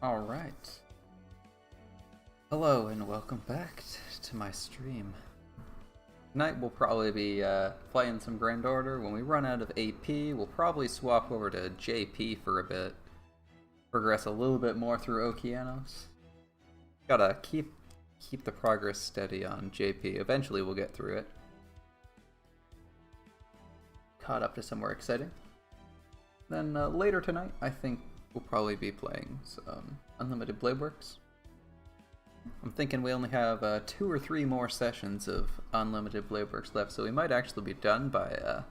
Alright. Hello and welcome back to my stream. Tonight we'll probably be playing some Grand Order. When we run out of AP, we'll probably swap over to JP for a bit. Progress a little bit more through Okeanos. Gotta keep the progress steady on JP. Eventually we'll get through it. Caught up to somewhere exciting. Then later tonight, I think we'll probably be playing some Unlimited Blade Works. I'm thinking we only have 2 or 3 more sessions of Unlimited Blade Works left, so we might actually be done by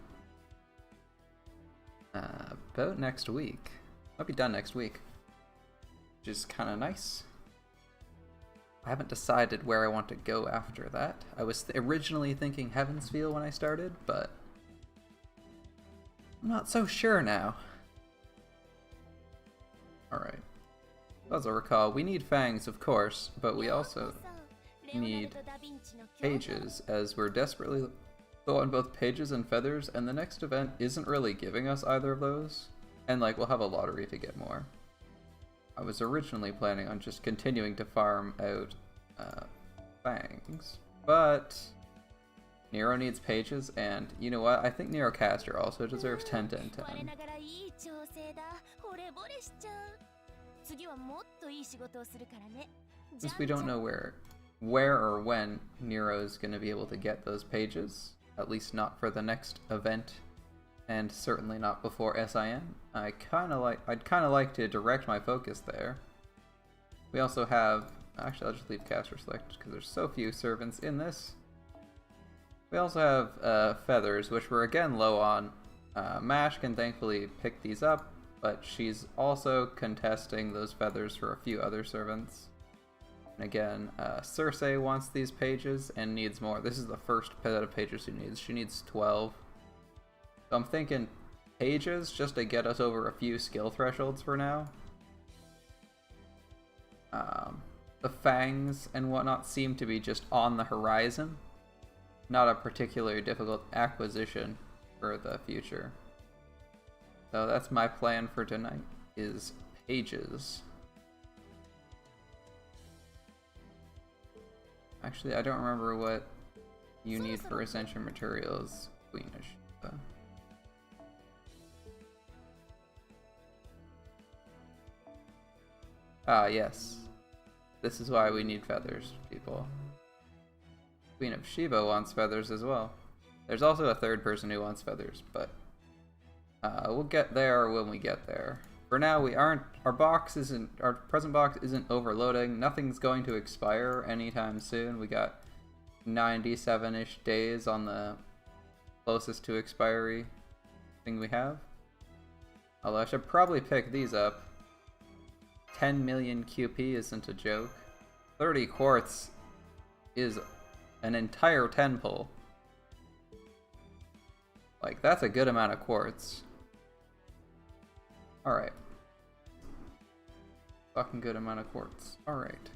about next week. Might be done next week, which is kind of nice. I haven't decided where I want to go after that. I was originally thinking Heaven's Feel when I started, but I'm not so sure now. Alright. As I recall, we need fangs, of course, but we also need pages, as we're desperately low on both pages and feathers, and the next event isn't really giving us either of those. And, like, we'll have a lottery to get more. I was originally planning on just continuing to farm out fangs, but Nero needs pages, and you know what? I think Nero Caster also deserves 10, 10, 10. Since we don't know where or when Nero's going to be able to get those pages, at least not for the next event, and certainly not before SIN, I'd kind of like to direct my focus there. We also have, actually I'll just leave Caster selected because there's so few servants in this. We also have feathers, which we're again low on. Mash can thankfully pick these up, but she's also contesting those feathers for a few other servants. And again, Cersei wants these pages and needs more. This is the first set of pages she needs. She needs 12. So I'm thinking pages just to get us over a few skill thresholds for now. The fangs and whatnot seem to be just on the horizon. Not a particularly difficult acquisition for the future. So that's my plan for tonight, is pages. Actually, I don't remember what you need for Ascension materials, Queen Ashita. Ah, yes. This is why we need feathers, people. Queen of Sheba wants feathers as well. There's also a third person who wants feathers, but we'll get there when we get there. For now, our present box isn't overloading. Nothing's going to expire anytime soon. We got 97-ish days on the closest to expiry thing we have. Although I should probably pick these up. 10 million QP isn't a joke. 30 quartz is an entire 10 pull. Like, that's a good amount of quartz. Alright. Fucking good amount of quartz. Alright.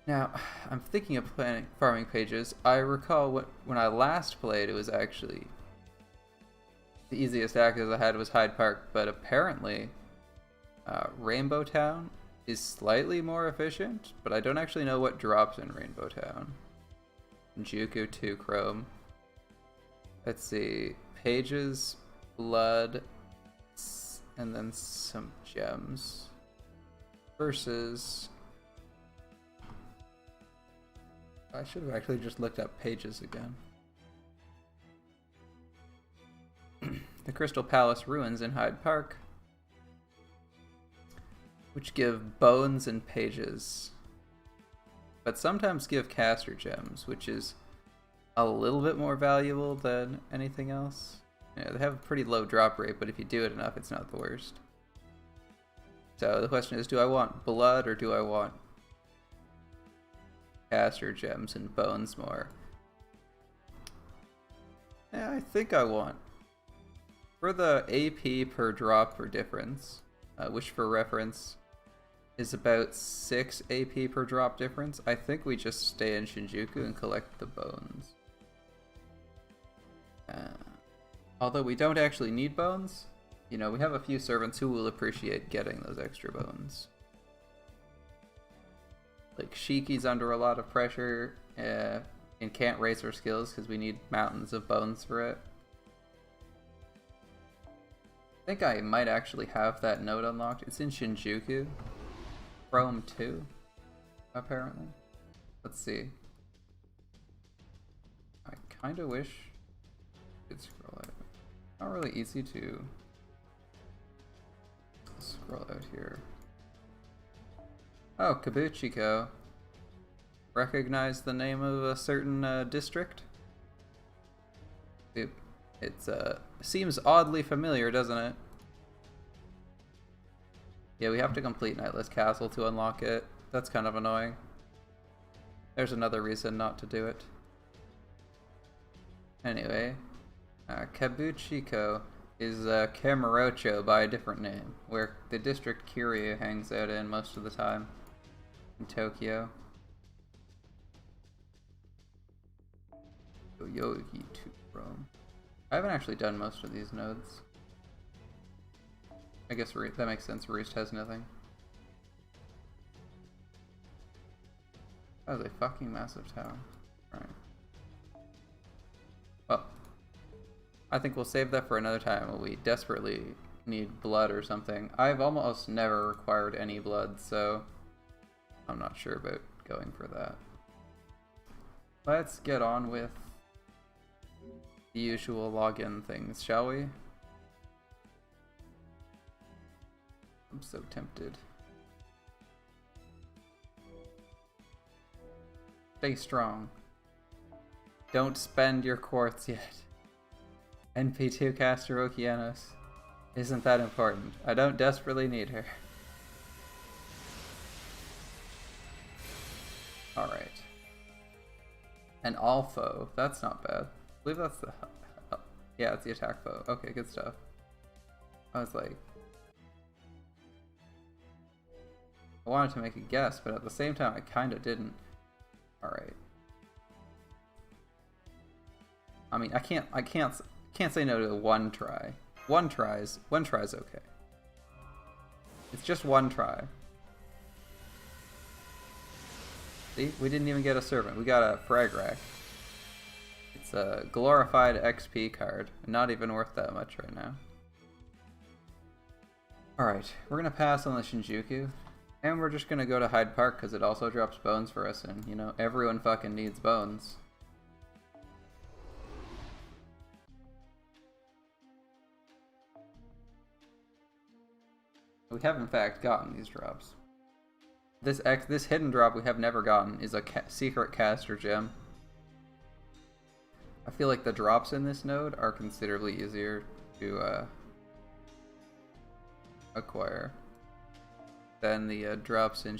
Now, I'm thinking of farming pages. I recall when I last played, it was actually the easiest access I had was Hyde Park, but apparently Rainbow Town is slightly more efficient, but I don't actually know what drops in Rainbow Town. Juku 2 Chrome. Let's see. Pages, blood, and then some gems. Versus... I should have actually just looked up pages again. The Crystal Palace ruins in Hyde Park, which give bones and pages, but sometimes give caster gems, which is a little bit more valuable than anything else. Yeah, they have a pretty low drop rate, but if you do it enough, it's not the worst. So the question is, do I want blood or do I want caster gems and bones more? Yeah, I think I want, for the AP per drop per difference, which for reference is about 6 AP per drop difference, I think we just stay in Shinjuku and collect the bones. Although we don't actually need bones, you know, we have a few servants who will appreciate getting those extra bones. Like, Shiki's under a lot of pressure and can't raise her skills because we need mountains of bones for it. I think I might actually have that node unlocked. It's in Shinjuku. Chrome 2, apparently. Let's see. I kind of wish I could scroll out. Not really easy to scroll out here. Oh, Kabuchiko. Recognize the name of a certain district? It seems oddly familiar, doesn't it? Yeah, we have to complete Nightless Castle to unlock it. That's kind of annoying. There's another reason not to do it. Anyway, Kabuchiko is Kamurocho by a different name, where the district Kiryu hangs out in most of the time in Tokyo. Yoyogi to Rome. I haven't actually done most of these nodes. I guess that makes sense. Roost has nothing. That was a fucking massive tower. Alright. Well, I think we'll save that for another time when we desperately need blood or something. I've almost never required any blood, so I'm not sure about going for that. Let's get on with the usual login things, shall we? I'm so tempted. Stay strong. Don't spend your quartz yet. NP2 caster Okeanos. Isn't that important? I don't desperately need her. Alright. An all foe. That's not bad. I believe that's the... yeah, it's the attack foe. Okay, good stuff. I was like... I wanted to make a guess, but at the same time I kinda didn't. Alright. I mean, I can't say no to one try. One try's okay. It's just one try. See? We didn't even get a servant. We got a frag rack. It's a glorified XP card. Not even worth that much right now. Alright, we're gonna pass on the Shinjuku. And we're just gonna go to Hyde Park because it also drops bones for us, and you know, everyone fucking needs bones. We have in fact gotten these drops. This hidden drop we have never gotten is a secret caster gem. I feel like the drops in this node are considerably easier to acquire than the drops in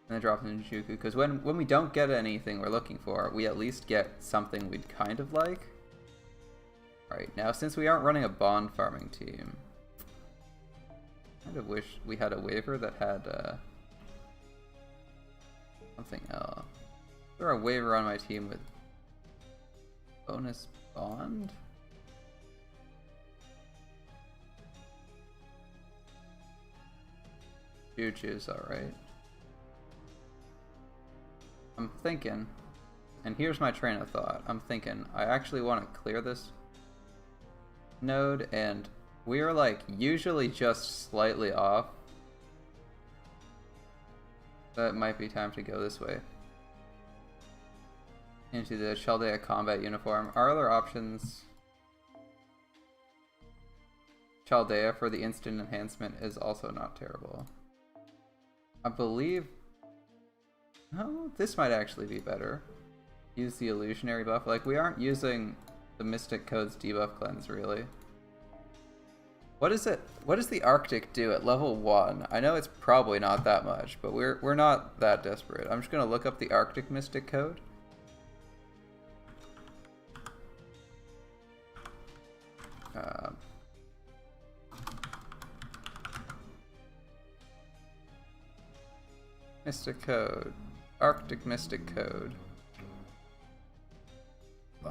Shinjuku, because when we don't get anything we're looking for, we at least get something we'd kind of like. Alright, now since we aren't running a bond farming team, I kind of wish we had a waiver that had something else. Is there a waiver on my team with bonus bond? Juju's alright. I'm thinking, and here's my train of thought, I'm thinking I actually want to clear this node, and we're like usually just slightly off. That might be time to go this way. Into the Chaldea combat uniform. Our other options... Chaldea for the instant enhancement is also not terrible. I believe... oh, this might actually be better. Use the illusionary buff. Like, we aren't using the Mystic Code's debuff cleanse, really. What is it? What does the Arctic do at level 1? I know it's probably not that much, but we're not that desperate. I'm just gonna look up the Arctic Mystic Code. Mystic Code. Arctic Mystic Code.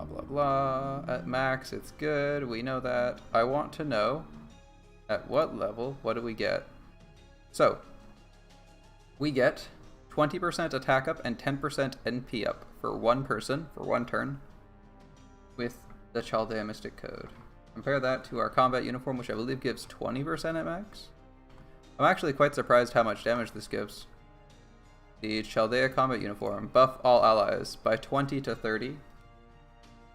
blah blah. At max, it's good. We know that. I want to know at what level, what do we get? So, we get 20% attack up and 10% NP up for one person, for one turn, with the Chaldea Mystic Code. Compare that to our combat uniform, which I believe gives 20% at max. I'm actually quite surprised how much damage this gives. The Chaldea combat uniform buff all allies by 20 to 30.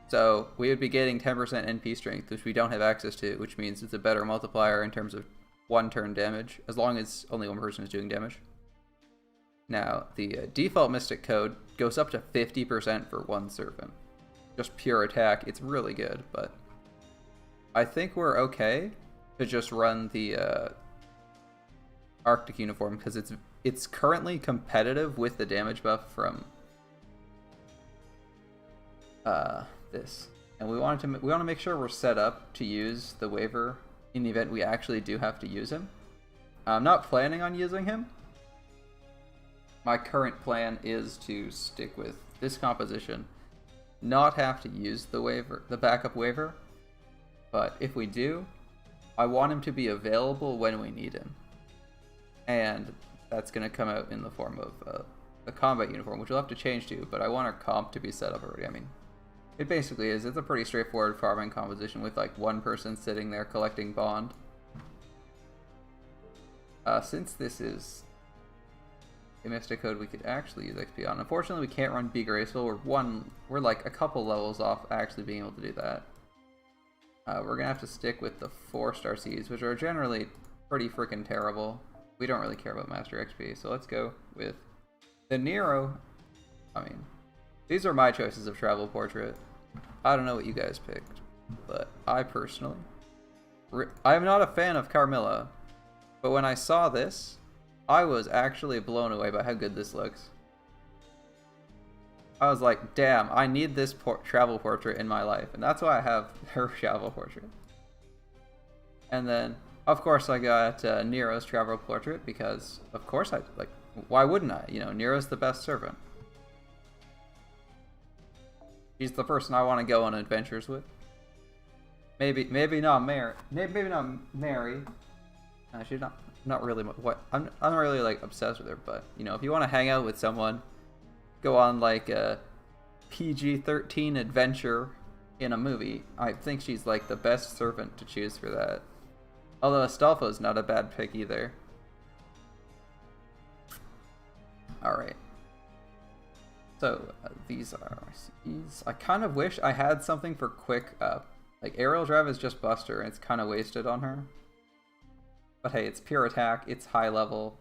So we would be getting 10% NP strength, which we don't have access to, which means it's a better multiplier in terms of one turn damage, as long as only one person is doing damage. Now, the default Mystic Code goes up to 50% for one servant. Just pure attack, it's really good, but I think we're okay to just run the Arctic uniform, because it's currently competitive with the damage buff from this, and we want to make sure we're set up to use the waiver in the event we actually do have to use him. I'm not planning on using him. My current plan is to stick with this composition, not have to use the backup waiver, but if we do, I want him to be available when we need him, and that's going to come out in the form of the combat uniform, which we'll have to change to, but I want our comp to be set up already. I mean, it basically is. It's a pretty straightforward farming composition with like one person sitting there collecting bond. Since this is a Mystic Code we could actually use XP on. Unfortunately, we can't run Be Graceful. We're like a couple levels off actually being able to do that. We're gonna have to stick with the 4-star Cs, which are generally pretty freaking terrible. We don't really care about Master XP, so let's go with the Nero. I mean, these are my choices of travel portrait. I don't know what you guys picked, but I personally, I'm not a fan of Carmilla, but when I saw this, I was actually blown away by how good this looks. I was like, damn, I need this travel portrait in my life, and that's why I have her travel portrait. And then, of course, I got Nero's travel portrait, because, of course, why wouldn't I? You know, Nero's the best servant. She's the person I want to go on adventures with. Maybe not Mary. Maybe not Mary. She's not really what I'm not really like obsessed with her, but you know, if you want to hang out with someone, go on like a PG-13 adventure in a movie, I think she's like the best servant to choose for that. Although Astolfo's not a bad pick either. Alright. So, these are C's. I kind of wish I had something for quick up. Like, aerial drive is just Buster, and it's kind of wasted on her. But hey, it's pure attack, it's high level,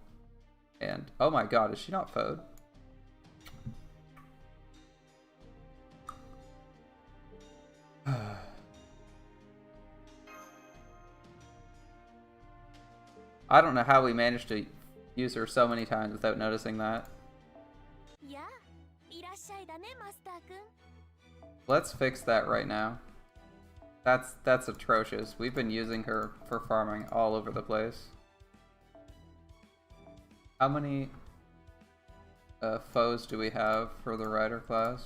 and oh my god, is she not foed? I don't know how we managed to use her so many times without noticing that. Let's fix that right now. That's atrocious. We've been using her for farming all over the place. How many foes do we have for the rider class?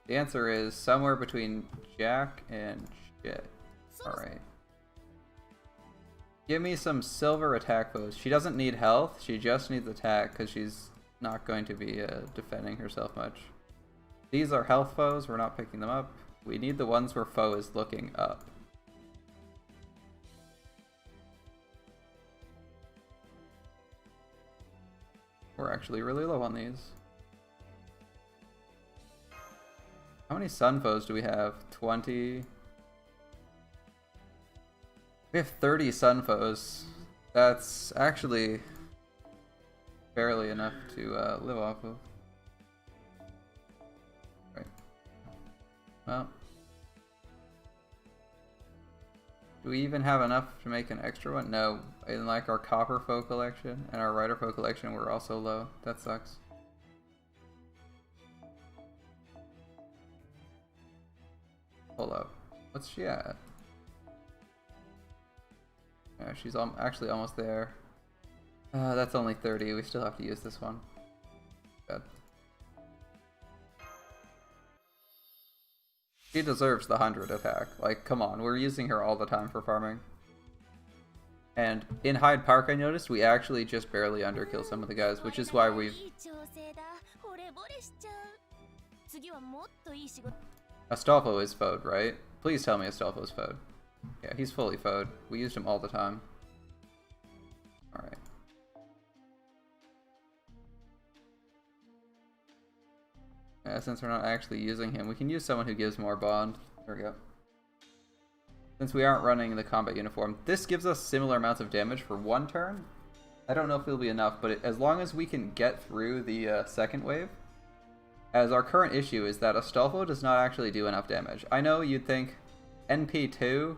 The answer is somewhere between Jack and shit. Alright. Give me some silver attack foes. She doesn't need health, she just needs attack because she's not going to be defending herself much. These are health foes, we're not picking them up. We need the ones where foe is looking up. We're actually really low on these. How many sun foes do we have? 20. We have 30 sun foes. That's actually barely enough to live off of. Right. Well. Do we even have enough to make an extra one? No. In like our copper foe collection and our rider foe collection, we're also low. That sucks. Hold up. What's she at? Yeah, she's actually almost there. That's only 30. We still have to use this one. Good. She deserves the 100 attack. Like, come on, we're using her all the time for farming. And in Hyde Park, I noticed we actually just barely underkill some of the guys, which is why we've... Astolfo is FO'd, right? Please tell me Astolfo's FO'd. Yeah, he's fully FO'd. We used him all the time. Alright. Since we're not actually using him, we can use someone who gives more bond. There we go. Since we aren't running the combat uniform, this gives us similar amounts of damage for one turn. I don't know if it'll be enough, but as long as we can get through the second wave, as our current issue is that Astolfo does not actually do enough damage. I know you'd think NP2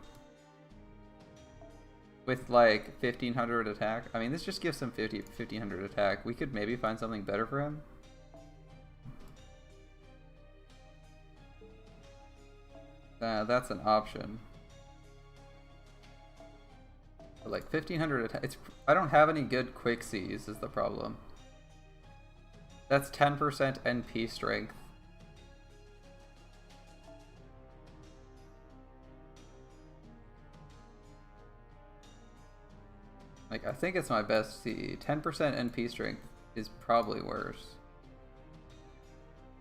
with like 1500 attack. I mean, this just gives him 1500 attack. We could maybe find something better for him. That's an option. But like 1500 attack. I don't have any good quick Cs is the problem. That's 10% NP strength. Like, I think it's my best CE. 10% NP strength is probably worse.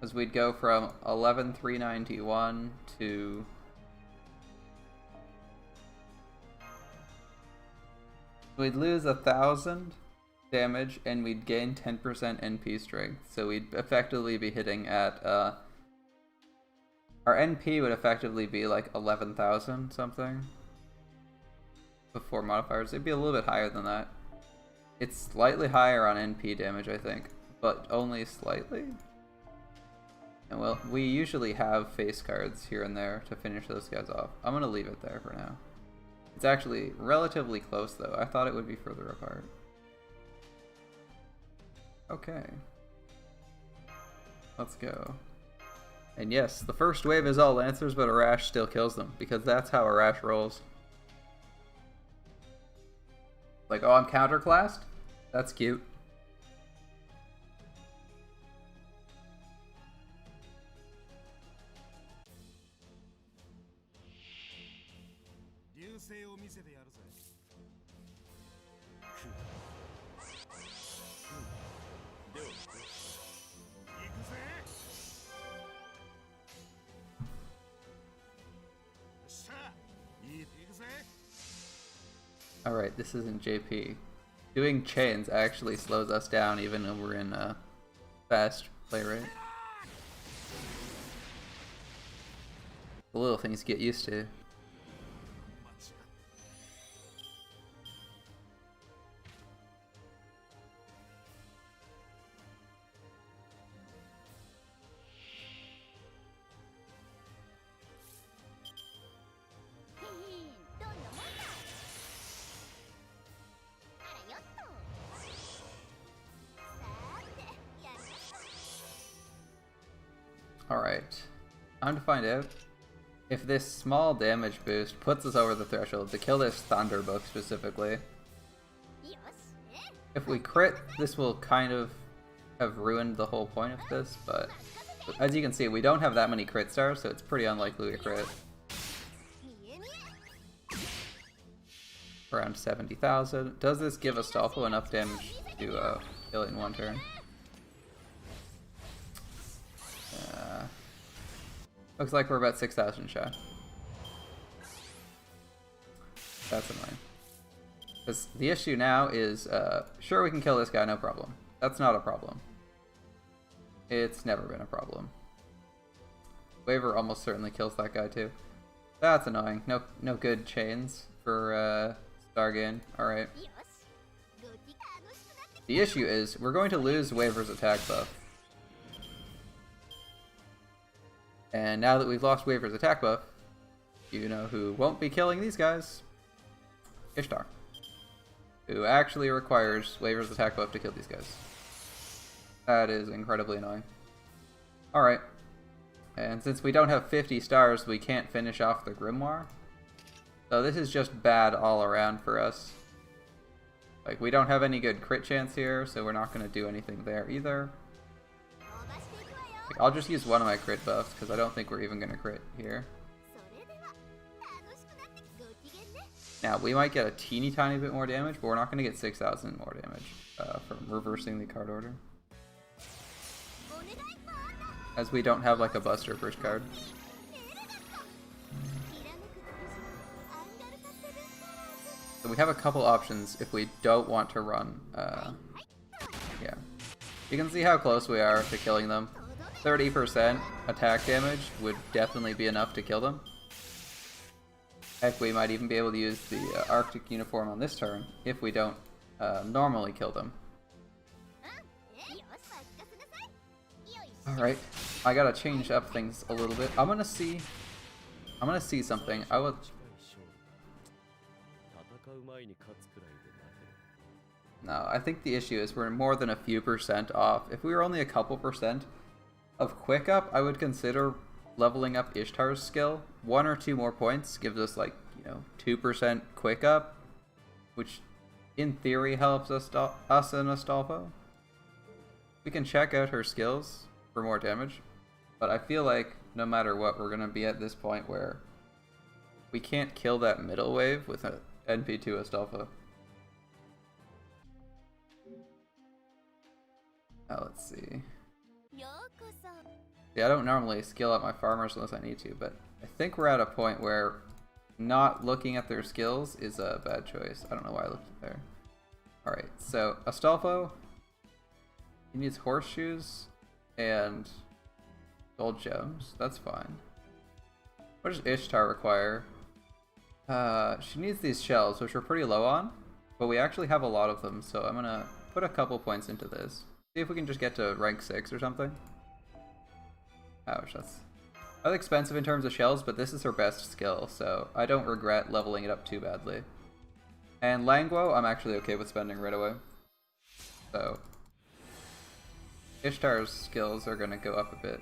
Because we'd go from 11,391 to... We'd lose 1,000 damage and we'd gain 10% NP strength. So we'd effectively be hitting at... our NP would effectively be like 11,000 something. Before modifiers. It'd be a little bit higher than that. It's slightly higher on NP damage, I think. But only slightly? And well, we usually have face cards here and there to finish those guys off. I'm gonna leave it there for now. It's actually relatively close though. I thought it would be further apart. Okay. Let's go. And yes, the first wave is all Lancers, but Arash still kills them, because that's how Arash rolls. Like, oh, I'm counterclassed? That's cute. Alright, this isn't JP. Doing chains actually slows us down even when we're in a fast play rate. The little things to get used to. Alright, time to find out if this small damage boost puts us over the threshold to kill this Thunderbook specifically. If we crit, this will kind of have ruined the whole point of this, but as you can see, we don't have that many crit stars, so it's pretty unlikely we crit. Around 70,000. Does this give Astolfo enough damage to kill it in one turn? Looks like we're about 6,000 shy. That's annoying. Because the issue now is, sure we can kill this guy, no problem. That's not a problem. It's never been a problem. Waver almost certainly kills that guy too. That's annoying. No good chains for Stargain. Alright. The issue is, we're going to lose Waver's attack buff. And now that we've lost Waver's attack buff, you know who won't be killing these guys? Ishtar. Who actually requires Waver's attack buff to kill these guys. That is incredibly annoying. Alright. And since we don't have 50 stars, we can't finish off the Grimoire. So this is just bad all around for us. Like, we don't have any good crit chance here, so we're not going to do anything there either. Like, I'll just use one of my crit buffs because I don't think we're even gonna crit here. Now, we might get a teeny tiny bit more damage, but we're not gonna get 6,000 more damage from reversing the card order. As we don't have like a buster first card. So we have a couple options if we don't want to run. Yeah. You can see how close we are to killing them. 30% attack damage would definitely be enough to kill them. Heck, we might even be able to use the Arctic uniform on this turn if we don't normally kill them. Alright, I gotta change up things a little bit. I'm gonna see something. No, I think the issue is we're more than a few percent off. If we were only a couple percent of quick up, I would consider leveling up Ishtar's skill. 1 or 2 more points gives us like, 2% quick up, which in theory helps us in Astolfo. We can check out her skills for more damage, but I feel like no matter what, we're gonna be at this point where we can't kill that middle wave with an NP2 Astolfo. Now let's see. Yeah, I don't normally skill up my farmers unless I need to, but I think we're at a point where not looking at their skills is a bad choice. I don't know why I looked there. Alright, so Astolfo, he needs horseshoes and gold gems. That's fine. What does Ishtar require? She needs these shells, which we're pretty low on, but we actually have a lot of them, so I'm gonna put a couple points into this. See if we can just get to rank 6 or something. Ouch, that's expensive in terms of shells, but this is her best skill, so I don't regret leveling it up too badly. And Languo, I'm actually okay with spending right away. So Ishtar's skills are gonna go up a bit.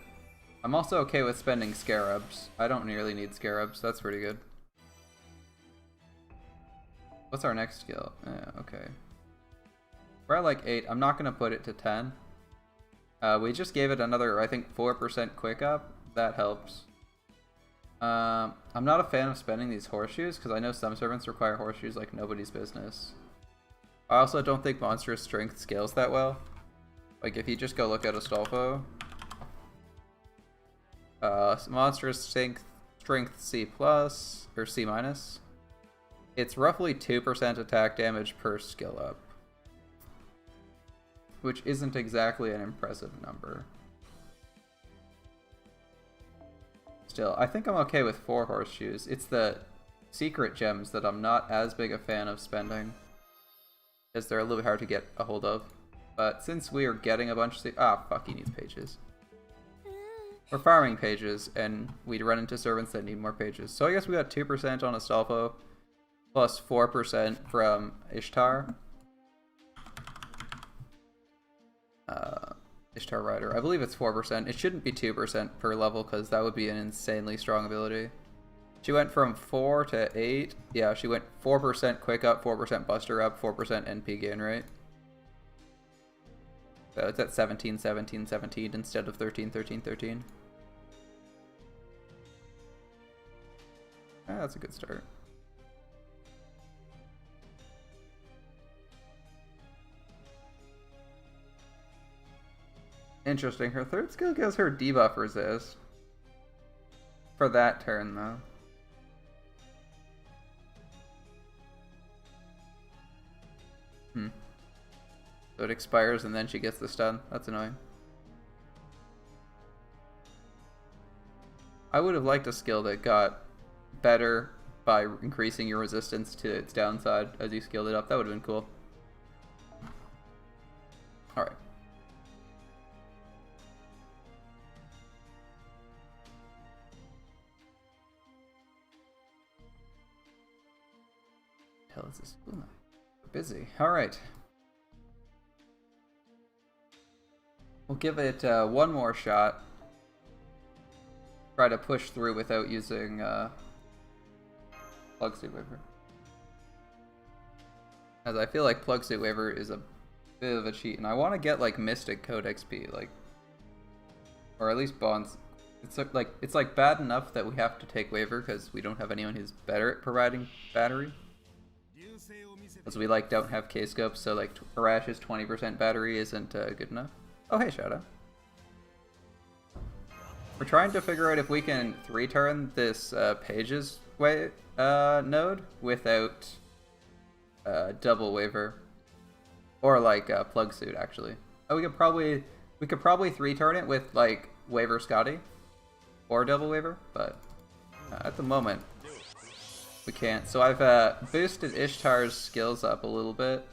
I'm also okay with spending scarabs. I don't nearly need scarabs, that's pretty good. What's our next skill? Okay. We're at like 8. I'm not gonna put it to 10. We just gave it another, I think, 4% quick up. That helps. I'm not a fan of spending these horseshoes because I know some servants require horseshoes like nobody's business. I also don't think monstrous strength scales that well. Like if you just go look at Astolfo, monstrous strength C plus or C minus. It's roughly 2% attack damage per skill up, which isn't exactly an impressive number. Still, I think I'm okay with 4 horseshoes. It's the secret gems that I'm not as big a fan of spending, because they're a little bit hard to get a hold of. But since we are getting a bunch of fuck, he needs pages. We're farming pages, and we'd run into servants that need more pages. So I guess we got 2% on Astolfo, plus 4% from Ishtar. Ishtar Rider. I believe it's 4%. It shouldn't be 2% per level because that would be an insanely strong ability. She went from 4 to 8. Yeah, she went 4% quick up, 4% buster up, 4% NP gain rate. So it's at 17, 17, 17 instead of 13, 13, 13. That's a good start. Interesting. Her third skill gives her debuff resist. For that turn, though. So it expires and then she gets the stun. That's annoying. I would have liked a skill that got better by increasing your resistance to its downside as you scaled it up. That would have been cool. Alright. Hell is this? Ooh, busy. Alright. We'll give it one more shot. Try to push through without using Plug Suit Waver. As I feel like Plug Suit Waver is a bit of a cheat, and I want to get like Mystic Code XP. Like, Or at least bonds. It's like bad enough that we have to take waiver because we don't have anyone who's better at providing battery. Because we like don't have K-scopes, so like Arash's 20% battery isn't good enough. Oh hey Shadow. We're trying to figure out if we can 3-turn this pages node without double waiver. Or like plug suit actually. Oh, we could probably 3-turn it with like waiver Scotty or double waiver, but at the moment we can't. So I've boosted Ishtar's skills up a little bit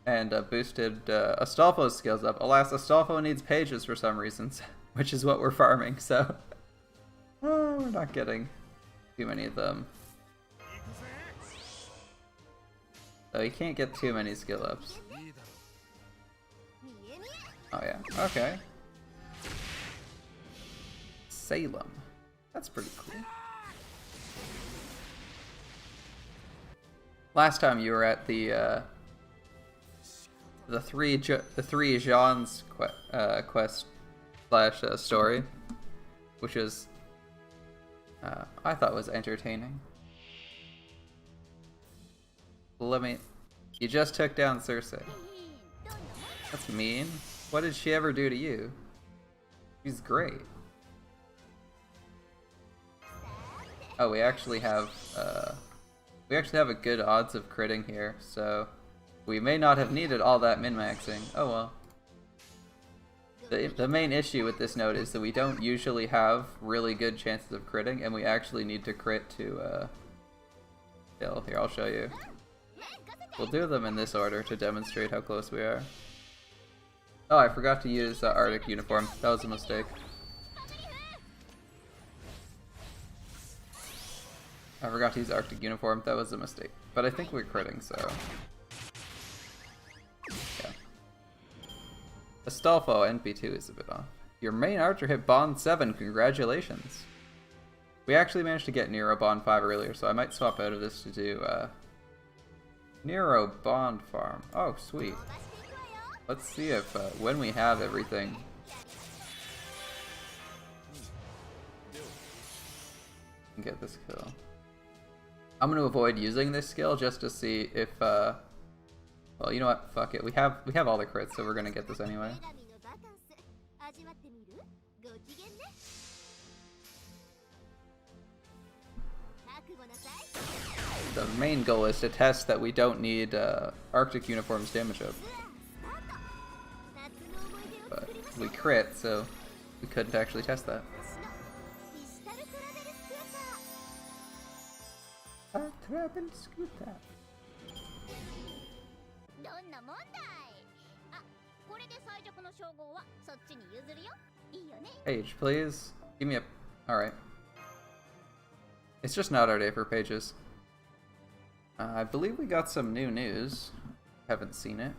and boosted Astolfo's skills up. Alas, Astolfo needs pages for some reasons, which is what we're farming, so we're not getting too many of them. So you can't get too many skill ups. Oh yeah, okay. Salem. That's pretty cool. Last time you were at the three Jean's quest slash story, which is I thought was entertaining. You just took down Cersei. That's mean. What did she ever do to you? She's great. Oh, we actually have a good odds of critting here, so we may not have needed all that min-maxing. Oh well. The main issue with this node is that we don't usually have really good chances of critting, and we actually need to crit to kill. Here, I'll show you. We'll do them in this order to demonstrate how close we are. Oh, I forgot to use Arctic uniform. That was a mistake. I forgot to use Arctic uniform. That was a mistake. But I think we're critting, so yeah. Astolfo NP2 is a bit off. Your main archer hit Bond 7. Congratulations. We actually managed to get Nero Bond 5 earlier, so I might swap out of this to do Nero Bond farm. Oh, sweet. Let's see if when we have everything. Get this kill. I'm gonna avoid using this skill just to see if well, you know what? Fuck it. We have all the crits, so we're gonna get this anyway. The main goal is to test that we don't need Arctic uniform's damage up. But we crit, so we couldn't actually test that. Page, please. Give me a... Alright. It's just not our day for pages. I believe we got some new news. Haven't seen it.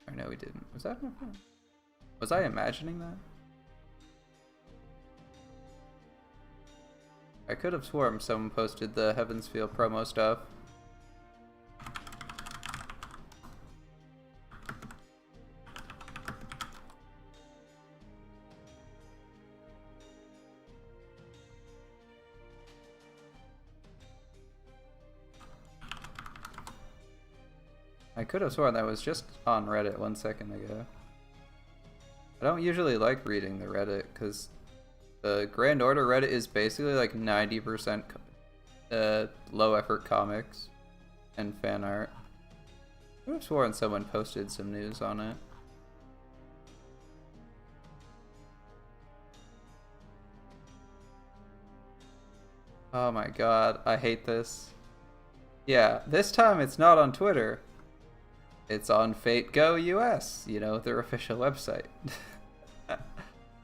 Or no, we didn't. Was that my phone? Was I imagining that? I could have sworn someone posted the Heavensfield promo stuff. I could have sworn that was just on Reddit 1 second ago. I don't usually like reading the Reddit because the Grand Order Reddit is basically like 90% low effort comics and fan art. I could have sworn someone posted some news on it. Oh my god, I hate this. Yeah, this time it's not on Twitter. It's on FGO US, you know, their official website.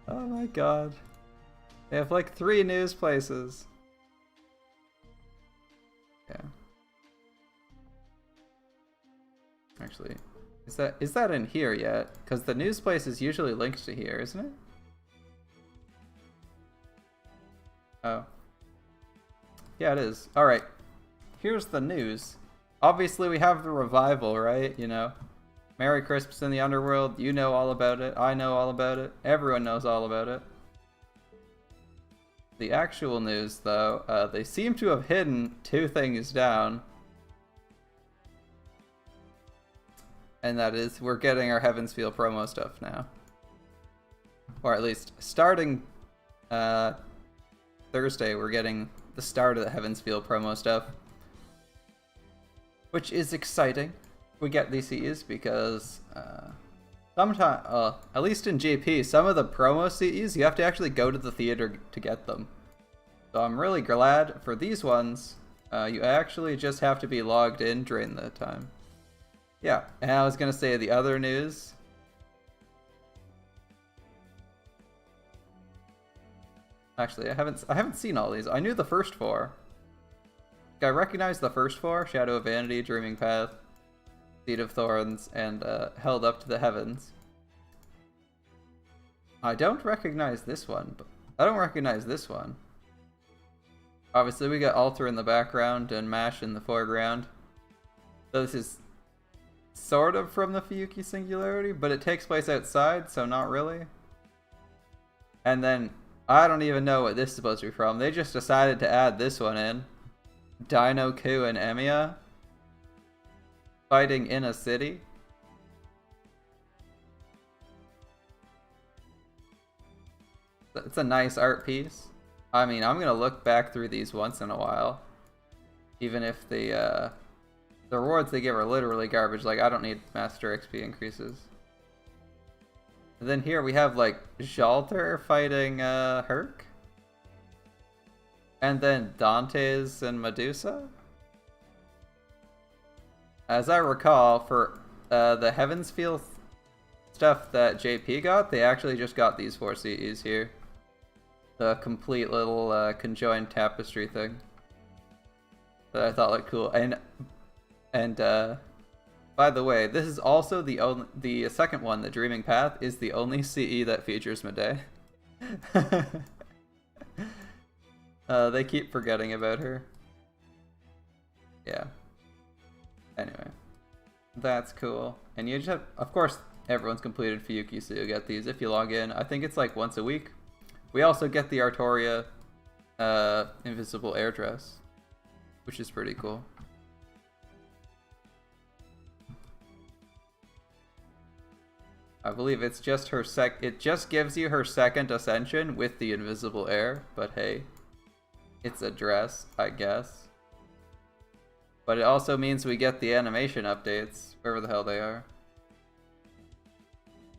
Oh my god. They have like 3 news places. Yeah. Actually, is that in here yet? Because the news place is usually linked to here, isn't it? Yeah, it is. Alright. Here's the news. Obviously, we have the revival, right? You know, Merry Christmas in the Underworld. You know all about it. I know all about it. Everyone knows all about it. The actual news, though, they seem to have hidden two things down. And that is, we're getting our Heaven's Feel promo stuff now. Or at least, starting Thursday, we're getting the start of the Heaven's Feel promo stuff. Which is exciting. We get these CEs because sometimes, at least in GP, some of the promo CEs, you have to actually go to the theater to get them. So I'm really glad for these ones, you actually just have to be logged in during the time. Yeah, and I was gonna say the other news. Actually, I haven't seen all these. I knew the first four. I recognized the first four: Shadow of Vanity, Dreaming Path, Seed of Thorns, and Held Up to the Heavens. I don't recognize this one. But I don't recognize this one. Obviously, we got Altar in the background and Mash in the foreground. So this is sort of from the Fuyuki Singularity, but it takes place outside, so not really. And then, I don't even know what this is supposed to be from. They just decided to add this one in. Dino-Ku and Emiya fighting in a city. It's a nice art piece. I mean, I'm gonna look back through these once in a while. Even if the rewards they give are literally garbage. Like, I don't need Master XP increases. And then here we have, like, Jalter fighting Herc. And then Dante's and Medusa. As I recall, for the Heaven's Feel stuff that JP got, they actually just got these 4 CEs here. The complete little conjoined tapestry thing. That I thought looked cool. And by the way, this is also the second one, the Dreaming Path, is the only CE that features Medei. They keep forgetting about her. Yeah. Anyway. That's cool. And you just have, of course, everyone's completed Fuyuki, so you'll get these if you log in. I think it's like once a week. We also get the Artoria Invisible Air Dress, which is pretty cool. I believe it's just her it just gives you her second ascension with the invisible air, but hey, it's a dress, I guess. But it also means we get the animation updates, wherever the hell they are.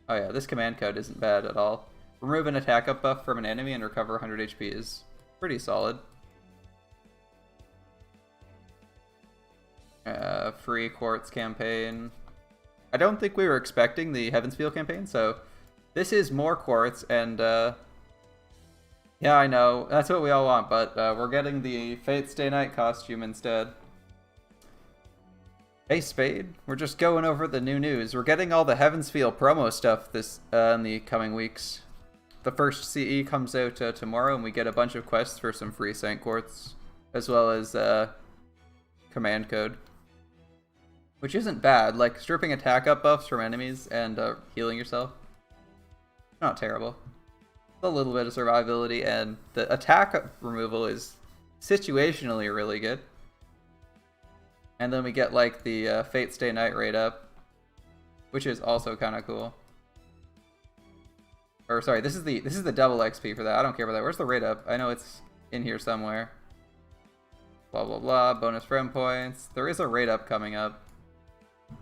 Oh yeah, this command code isn't bad at all. Remove an attack up buff from an enemy and recover 100 HP is pretty solid. Free Quartz campaign. I don't think we were expecting the Heaven's Feel campaign, so this is more Quartz, and yeah, I know, that's what we all want, but we're getting the Fate Stay Night costume instead. Hey Spade, we're just going over the new news. We're getting all the Heaven's Feel promo stuff this in the coming weeks. The first CE comes out tomorrow, and we get a bunch of quests for some free Saint Quartz, as well as command code. Which isn't bad, like stripping attack up buffs from enemies and healing yourself. Not terrible. A little bit of survivability, and the attack removal is situationally really good. And then we get like the Fate Stay Night raid up, which is also kind of cool. Or sorry, this is the double XP for that. I don't care about that. Where's the raid up? I know it's in here somewhere. Blah blah blah. Bonus friend points. There is a raid up coming up.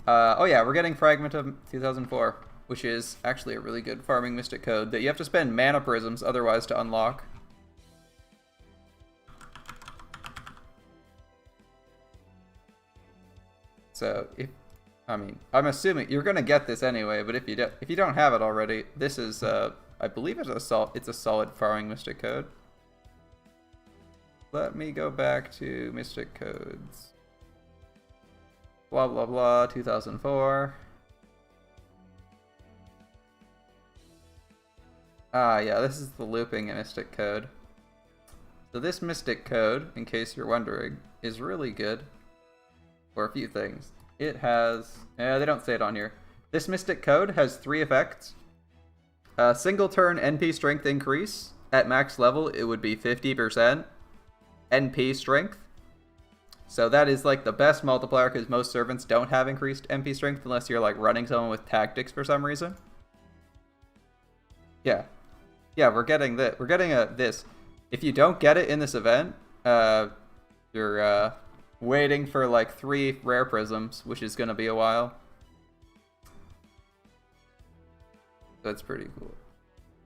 Oh yeah, we're getting Fragment of 2004, which is actually a really good farming mystic code that you have to spend mana prisms otherwise to unlock. So I'm assuming you're gonna get this anyway, but if you don't have it already, this is I believe it's a solid farming mystic code. Let me go back to mystic codes. Blah blah blah 2004. Ah yeah, this is the looping mystic code. So this Mystic Code, in case you're wondering, is really good for a few things. It has... they don't say it on here. This Mystic Code has 3 effects. Single turn NP strength increase. At max level, it would be 50% NP strength. So that is like the best multiplier because most servants don't have increased NP strength unless you're like running someone with tactics for some reason. Yeah. Yeah, we're getting this. We're getting this. If you don't get it in this event, you're waiting for like 3 rare prisms, which is going to be a while. That's pretty cool.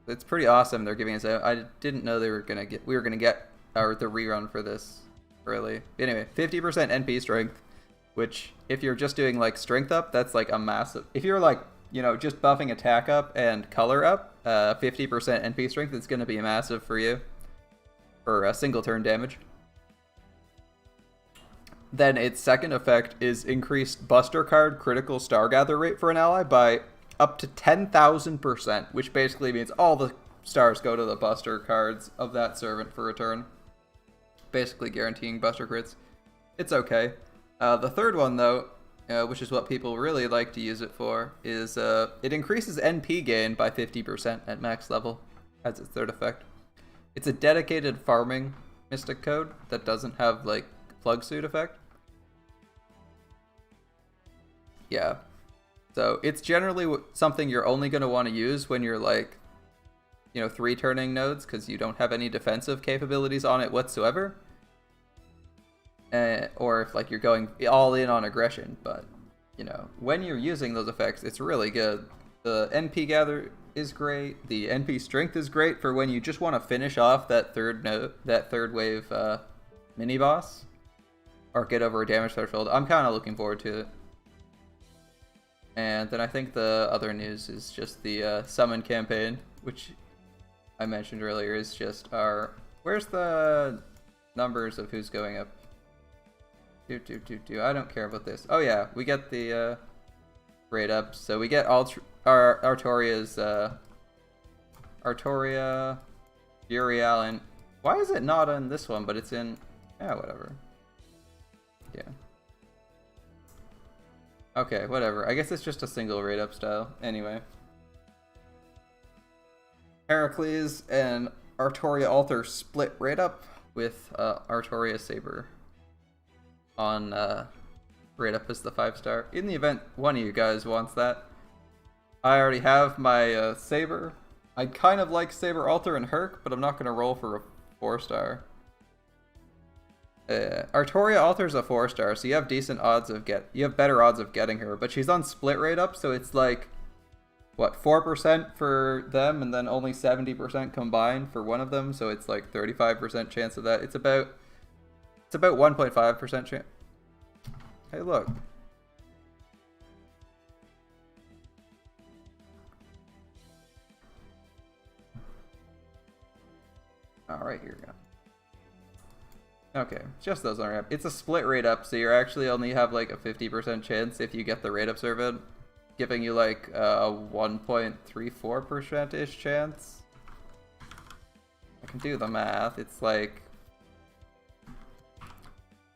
It's pretty awesome they're giving us out. I didn't know we were gonna get the rerun for this early. Anyway, 50% NP strength, which if you're just doing like strength up, that's like a massive. If you're like, you know, just buffing attack up and color up, 50% NP strength is gonna be massive for you for a single turn damage. Then its second effect is increased Buster card critical star gather rate for an ally by up to 10,000%, which basically means all the stars go to the Buster cards of that servant for a turn. Basically guaranteeing Buster crits. It's okay. The third one, though, which is what people really like to use it for, is it increases NP gain by 50% at max level as its third effect. It's a dedicated farming Mystic Code that doesn't have, like, plug suit effect. Yeah. So it's generally something you're only going to want to use when you're like, you know, 3 turning nodes because you don't have any defensive capabilities on it whatsoever. Or if like you're going all in on aggression. But, you know, when you're using those effects, it's really good. The NP gather is great. The NP strength is great for when you just want to finish off that third wave mini boss or get over a damage threshold. I'm kind of looking forward to it. And then I think the other news is just the summon campaign, which I mentioned earlier is just our... Where's the numbers of who's going up? I don't care about this. Oh yeah, we get the rate up. So we get Artoria's... Artoria, Uriel, and... Why is it not on this one, but it's in... Yeah, whatever. Yeah. Okay, whatever. I guess it's just a single rate up style. Anyway. Heracles and Artoria Alter split rate up with Artoria Saber on rate up as the 5-star. In the event one of you guys wants that, I already have my Saber. I kind of like Saber Alter and Herc, but I'm not going to roll for a 4-star. Artoria Alter's a 4-star, so you have decent odds of you have better odds of getting her, but she's on split rate up, so it's like, what, 4% for them, and then only 70% combined for one of them, so it's like 35% chance of that. It's about 1.5% chance. Hey, look. Alright, here we go. Okay, just those on rate up. It's a split rate up, so you actually only have like a 50% chance if you get the rate up servant, giving you like a 1.34%-ish chance. I can do the math. It's like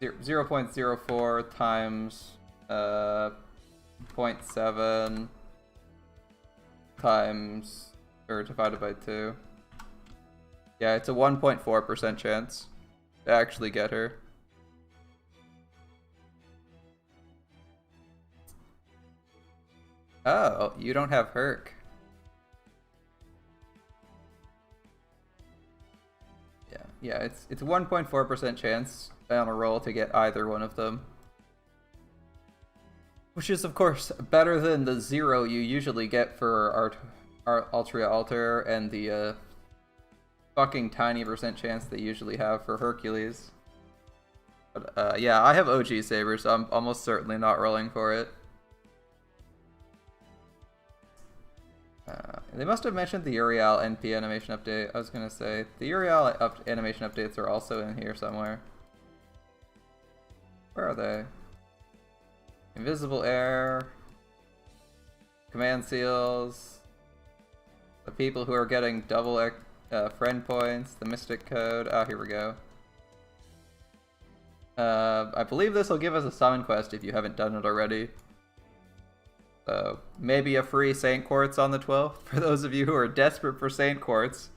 0.04 times 0.7 times, or divided by 2. Yeah, it's a 1.4% chance to actually get her. Oh, you don't have Herc. Yeah, it's 1.4% chance on a roll to get either one of them. Which is, of course, better than the 0 you usually get for Altria Alter and the fucking tiny percent chance they usually have for Hercules. But yeah, I have OG Saber, so I'm almost certainly not rolling for it. They must have mentioned the Uriel NP animation update. I was gonna say, the Uriel animation updates are also in here somewhere. Where are they? Invisible Air, Command Seals, the people who are getting double friend points, the mystic code. Oh, here we go. I believe this will give us a summon quest if you haven't done it already. So maybe a free Saint Quartz on the 12th for those of you who are desperate for Saint Quartz.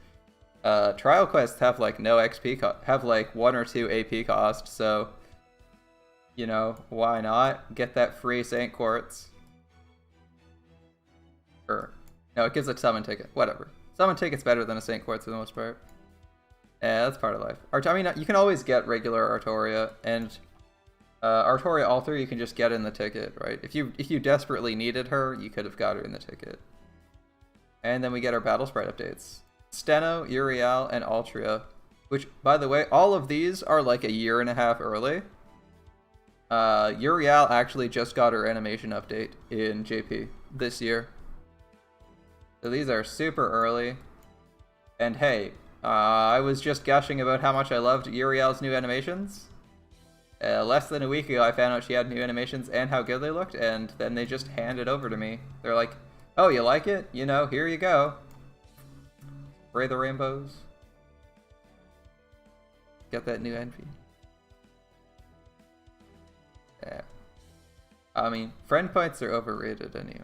Trial quests have like no XP have like 1 or 2 AP cost, so you know, why not get that free Saint Quartz? Or no, it gives a summon ticket. Whatever. Summon ticket's better than a Saint Quartz for the most part. Yeah, that's part of life. I mean, you can always get regular Artoria, and Artoria Alter you can just get in the ticket, right? If you desperately needed her, you could have got her in the ticket. And then we get our battle sprite updates. Steno, Uriel, and Altria. Which, by the way, all of these are like a year and a half early. Uriel actually just got her animation update in JP this year. So these are super early. And hey, I was just gushing about how much I loved Uriel's new animations. Less than a week ago I found out she had new animations and how good they looked, and then they just handed over to me. They're like, oh, you like it? You know, here you go. Spray the rainbows. Get that new envy. Yeah. I mean, friend points are overrated anyway.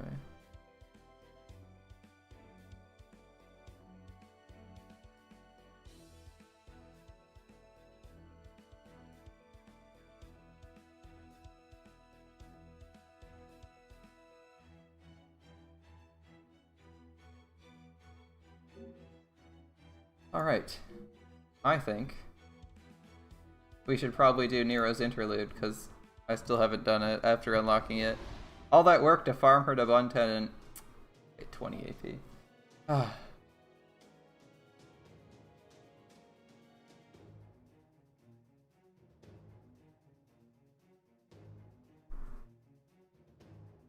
Alright. I think we should probably do Nero's interlude, because I still haven't done it after unlocking it. All that work to farm her to 110 and 20 AP. Ah.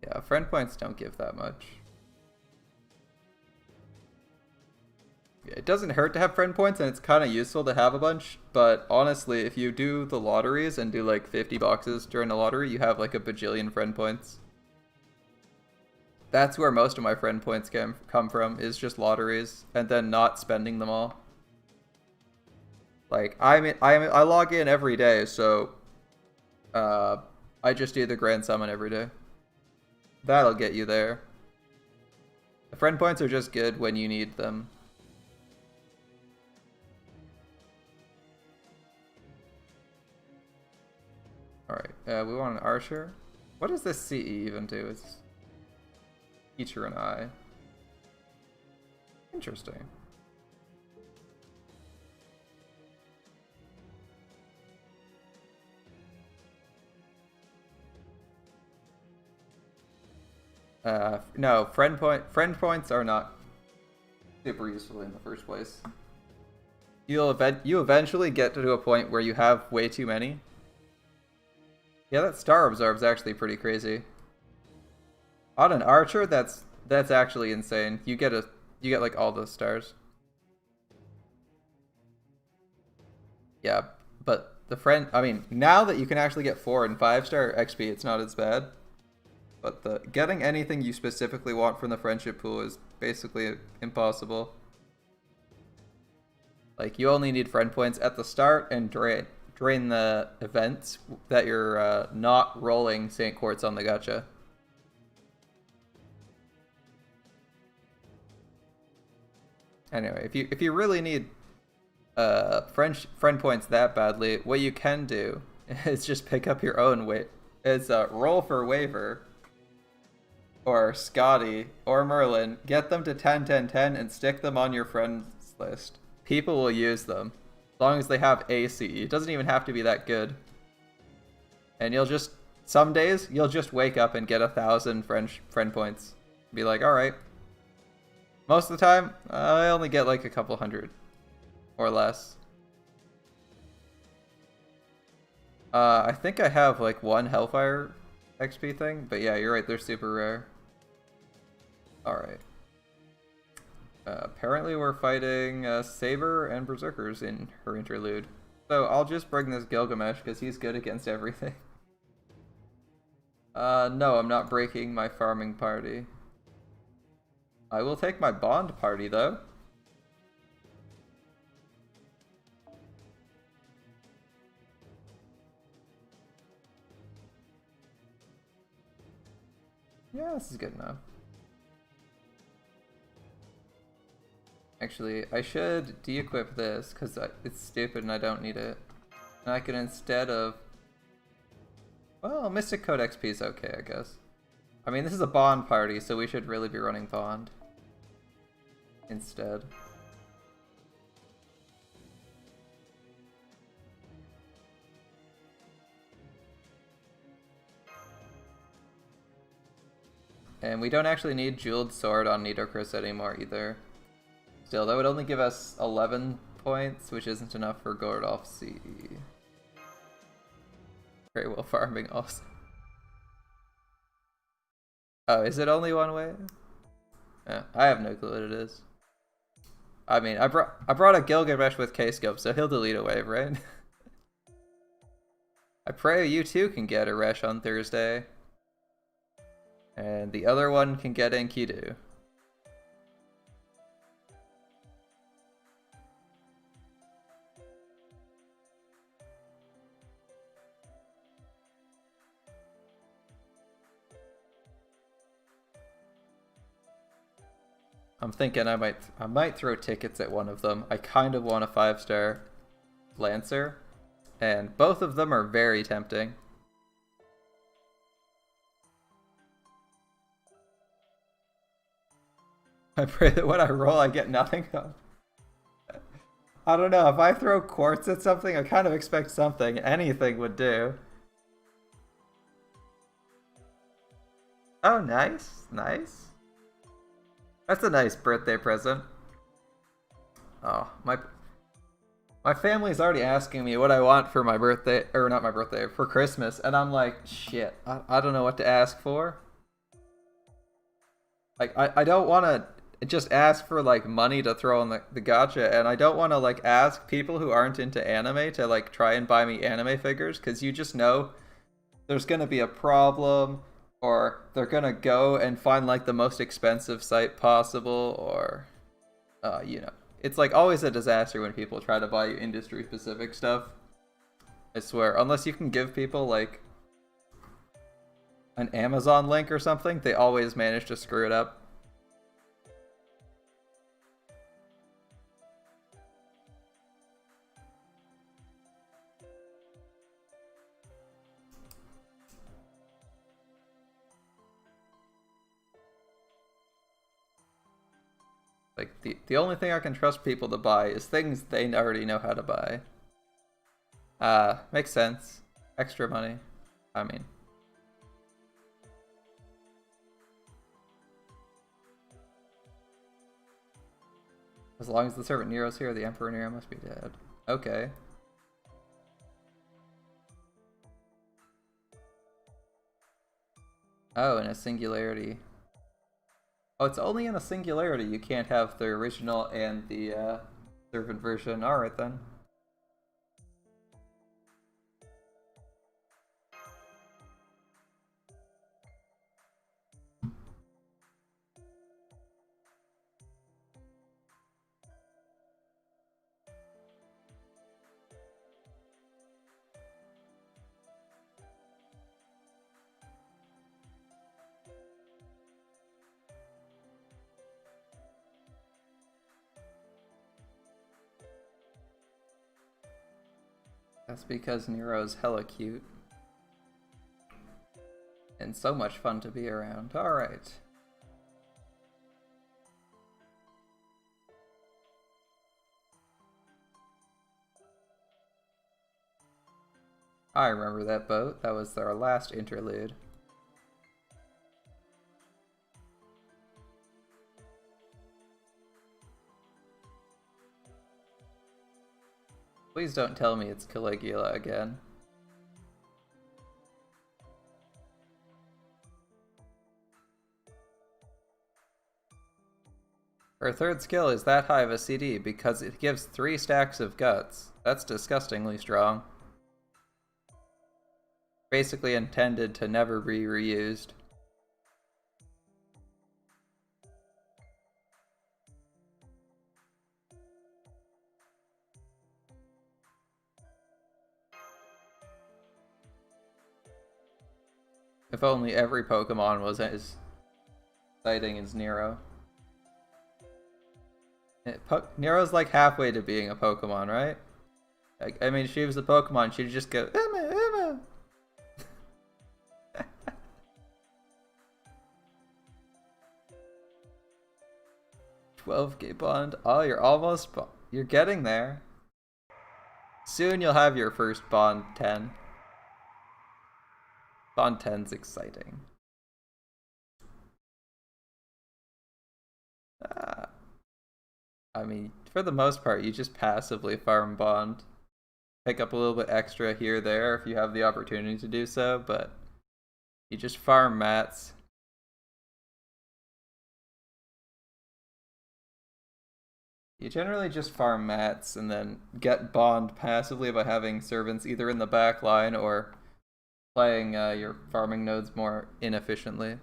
Yeah, friend points don't give that much. It doesn't hurt to have friend points, and it's kind of useful to have a bunch, but honestly, if you do the lotteries and do like 50 boxes during a lottery, you have like a bajillion friend points. That's where most of my friend points come from, is just lotteries, and then not spending them all. Like, I log in every day, so I just do the grand summon every day. That'll get you there. The friend points are just good when you need them. Alright, we want an archer. What does this CE even do? It's teacher and I. Interesting. No, friend points are not super useful in the first place. You eventually get to a point where you have way too many. Yeah, that star absorb's actually pretty crazy. On an archer, that's actually insane. You get like all the stars. Yeah, but the friend, I mean, now that you can actually get 4 and 5-star XP, it's not as bad. But getting anything you specifically want from the friendship pool is basically impossible. Like, you only need friend points at the start and drain the events that you're not rolling Saint Quartz on the gacha. Anyway, if you really need friend points that badly, what you can do is just pick up your own roll for Waver or Scotty or Merlin, get them to 10 10 10 and stick them on your friends list. People will use them. As long as they have ACE. It doesn't even have to be that good. And some days, you'll just wake up and get 1,000 friend points. Be like, alright. Most of the time, I only get like a couple hundred. Or less. I think I have like 1 Hellfire XP thing. But yeah, you're right, they're super rare. Alright. Apparently we're fighting Saber and Berserkers in her interlude. So I'll just bring this Gilgamesh because he's good against everything. No, I'm not breaking my farming party. I will take my bond party though. Yeah, this is good enough. Actually, I should de-equip this because it's stupid and I don't need it. And I can, instead of... Well, Mystic Code XP is okay, I guess. I mean, this is a Bond party, so we should really be running Bond instead. And we don't actually need Jeweled Sword on Nidokris anymore either. Still, that would only give us 11 points, which isn't enough for Gordolf C. Very well farming also. Oh, is it only one way? Yeah, I have no clue what it is. I mean, I brought a Gilgamesh with K-Scope, so he'll delete a wave, right? I pray you too can get a Resh on Thursday. And the other one can get Enkidu. I'm thinking I might throw tickets at one of them. I kind of want a 5-star Lancer, and both of them are very tempting. I pray that when I roll I get nothing. I don't know, if I throw quartz at something, I kind of expect something. Anything would do. Oh, nice, nice. That's a nice birthday present. Oh, my family's already asking me what I want for my birthday, or not my birthday, for Christmas, and I'm like, shit, I don't know what to ask for. Like, I don't want to just ask for, like, money to throw in the gacha, and I don't want to, like, ask people who aren't into anime to, like, try and buy me anime figures, because you just know there's gonna be a problem, or they're gonna go and find, like, the most expensive site possible, or, you know. It's, like, always a disaster when people try to buy you industry-specific stuff. I swear, unless you can give people, like, an Amazon link or something, they always manage to screw it up. Like, the only thing I can trust people to buy is things they already know how to buy. Makes sense. Extra money. I mean. As long as the Servant Nero's here, the Emperor Nero must be dead. Okay. Oh, in a singularity. Oh, it's only in a singularity. You can't have the original and the servant version. Alright then. That's because Nero's hella cute. And so much fun to be around. Alright. I remember that boat. That was our last interlude. Please don't tell me it's Caligula again. Her third skill is that high of a CD because it gives 3 stacks of guts. That's disgustingly strong. Basically intended to never be reused. If only every Pokemon was as exciting is Nero. Nero's like halfway to being a Pokemon, right? I mean, if she was a Pokemon, she'd just go, Emma, Emma! 12k bond. Oh, you're getting there. Soon you'll have your first bond 10. Bond 10's exciting. I mean, for the most part, you just passively farm bond. Pick up a little bit extra here, there, if you have the opportunity to do so, but you just farm mats. You generally just farm mats and then get bond passively by having servants either in the back line or playing your farming nodes more inefficiently.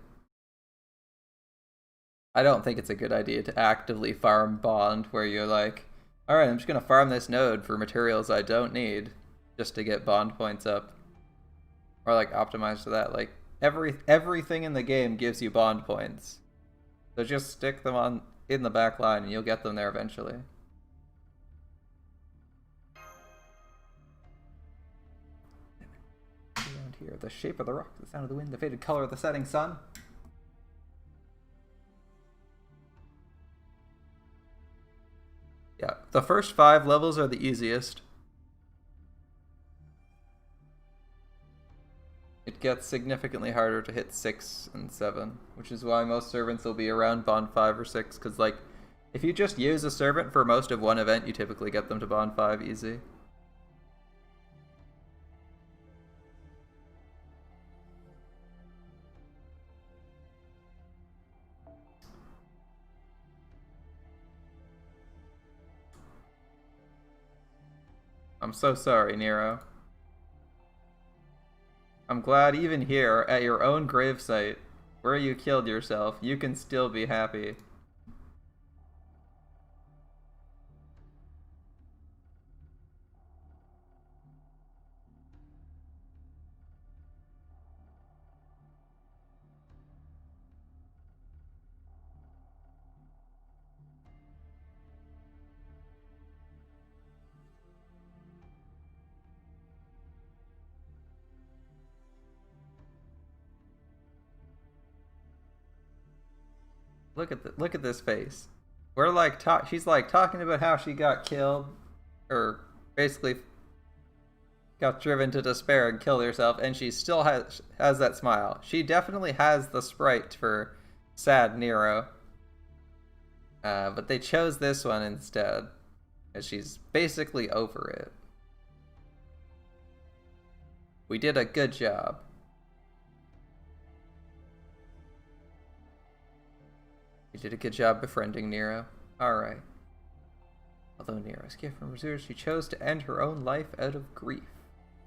I don't think it's a good idea to actively farm bond where you're like, alright, I'm just gonna farm this node for materials I don't need just to get bond points up. Or like optimize to that. Like everything in the game gives you bond points. So just stick them on in the back line and you'll get them there eventually. Around here, the shape of the rock, the sound of the wind, the faded color of the setting sun. Yeah, the first 5 levels are the easiest. It gets significantly harder to hit 6 and 7, which is why most servants will be around bond 5 or 6, because like, if you just use a servant for most of one event, you typically get them to bond 5 easy. I'm so sorry, Nero. I'm glad even here, at your own gravesite, where you killed yourself, you can still be happy. Look at this face. We're like she's like talking about how she got killed, or basically got driven to despair and killed herself, and she still has that smile. She definitely has the sprite for sad Nero. But they chose this one instead, as she's basically over it. We did a good job. You did a good job befriending Nero. Alright. Although Nero's gift from reserves, she chose to end her own life out of grief.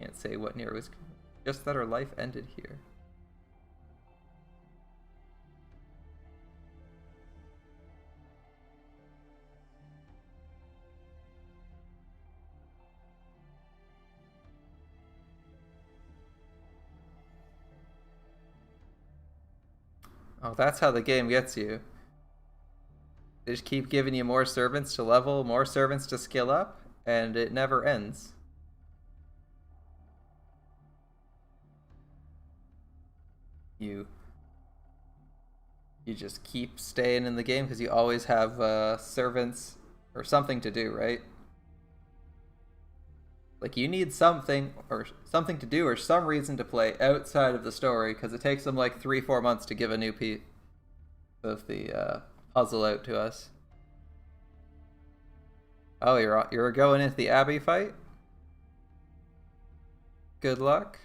Can't say what Nero was, just that her life ended here. Oh, that's how the game gets you. They just keep giving you more servants to level, more servants to skill up, and it never ends. You just keep staying in the game because you always have servants or something to do, right? Like you need something to do or some reason to play outside of the story because it takes them like 3-4 months to give a new piece of the puzzle out to us. Oh, you're going into the Abbey fight? Good luck.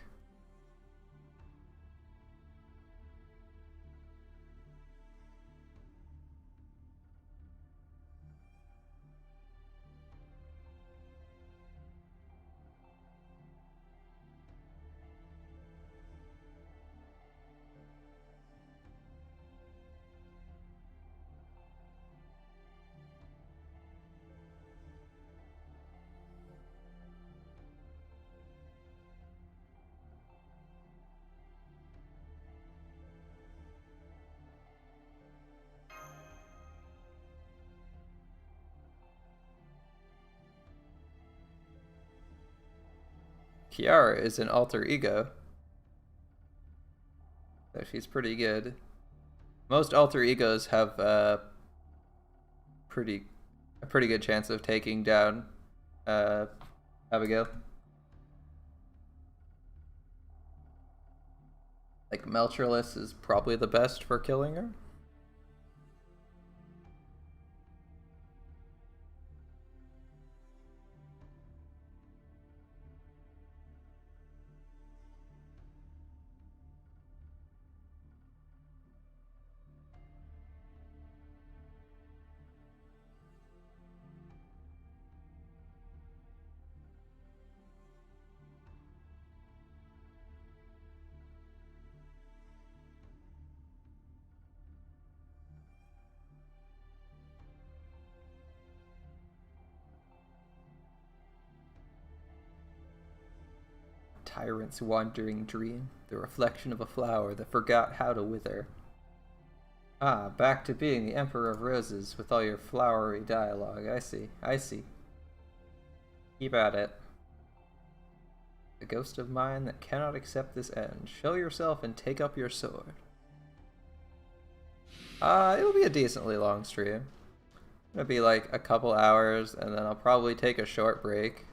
Kiara is an alter ego. So she's pretty good. Most alter egos have a pretty good chance of taking down Abigail. Like Melchorless is probably the best for killing her. Tyrant's wandering dream, the reflection of a flower that forgot how to wither. Ah, back to being the Emperor of Roses with all your flowery dialogue. I see, I see. Keep at it. The ghost of mine that cannot accept this end. Show yourself and take up your sword. It'll be a decently long stream. It'll be like a couple hours, and then I'll probably take a short break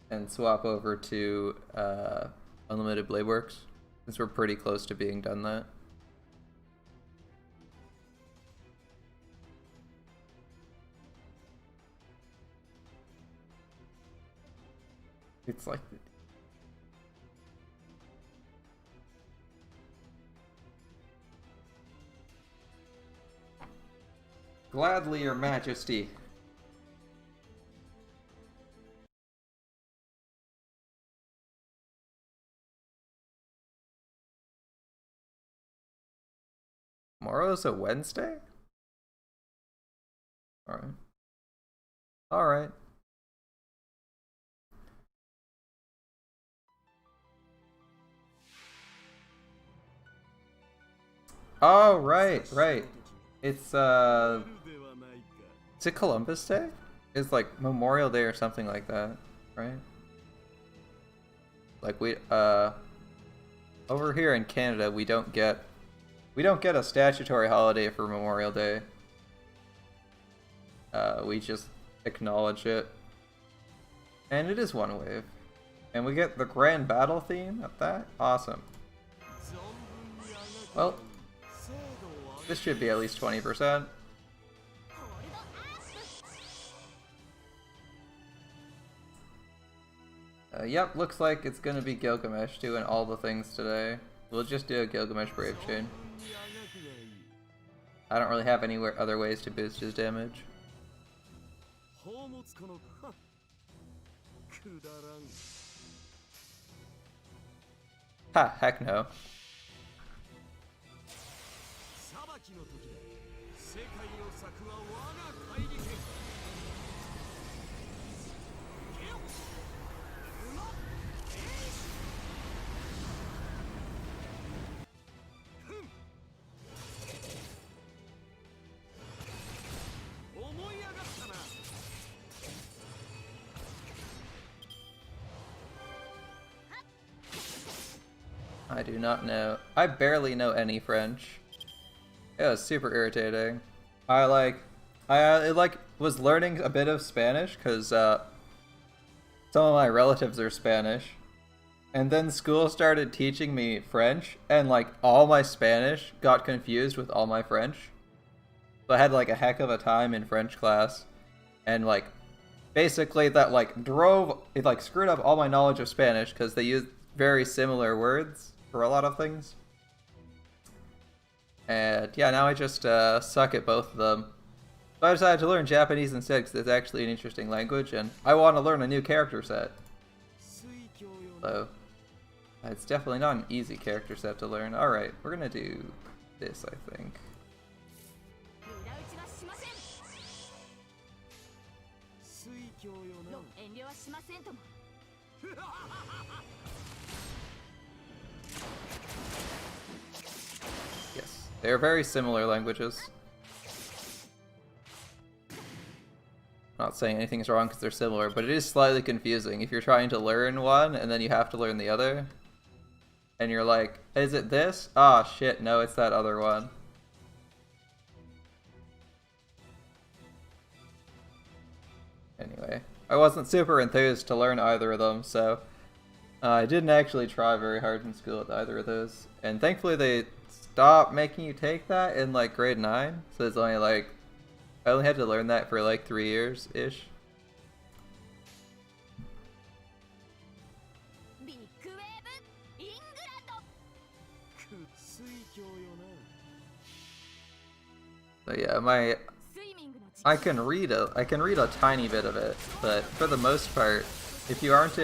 and swap over to Unlimited Blade Works, since we're pretty close to being done that. It's like... Gladly, Your Majesty. Tomorrow's a Wednesday? Alright. Alright. Oh, right, right. It's is it Columbus Day? It's like Memorial Day or something like that, right? Like we over here in Canada we don't get a statutory holiday for Memorial Day. We just acknowledge it. And it is one wave. And we get the grand battle theme at that? Awesome. Well, this should be at least 20%. Yep, looks like it's gonna be Gilgamesh doing all the things today. We'll just do a Gilgamesh Brave Chain. I don't really have any other ways to boost his damage. Ha, heck no. I do not know. I barely know any French. It was super irritating. I was learning a bit of Spanish because some of my relatives are Spanish, and then school started teaching me French, and like all my Spanish got confused with all my French. So I had like a heck of a time in French class, and like basically that like screwed up all my knowledge of Spanish because they used very similar words for a lot of things. And yeah, now I just suck at both of them. So I decided to learn Japanese instead because it's actually an interesting language, and I want to learn a new character set. So it's definitely not an easy character set to learn. Alright, we're gonna do this, I think. Yes, they are very similar languages. not saying anything's wrong because they're similar, but it is slightly confusing if you're trying to learn one and then you have to learn the other. And you're like, is it this? Ah, shit, no, it's that other one. Anyway, I wasn't super enthused to learn either of them, so I didn't actually try very hard in school with either of those. And thankfully they stopped making you take that in like grade 9, so it's only like, I only had to learn that for like 3 years-ish. So yeah, I can read a tiny bit of it, but for the most part, if you aren't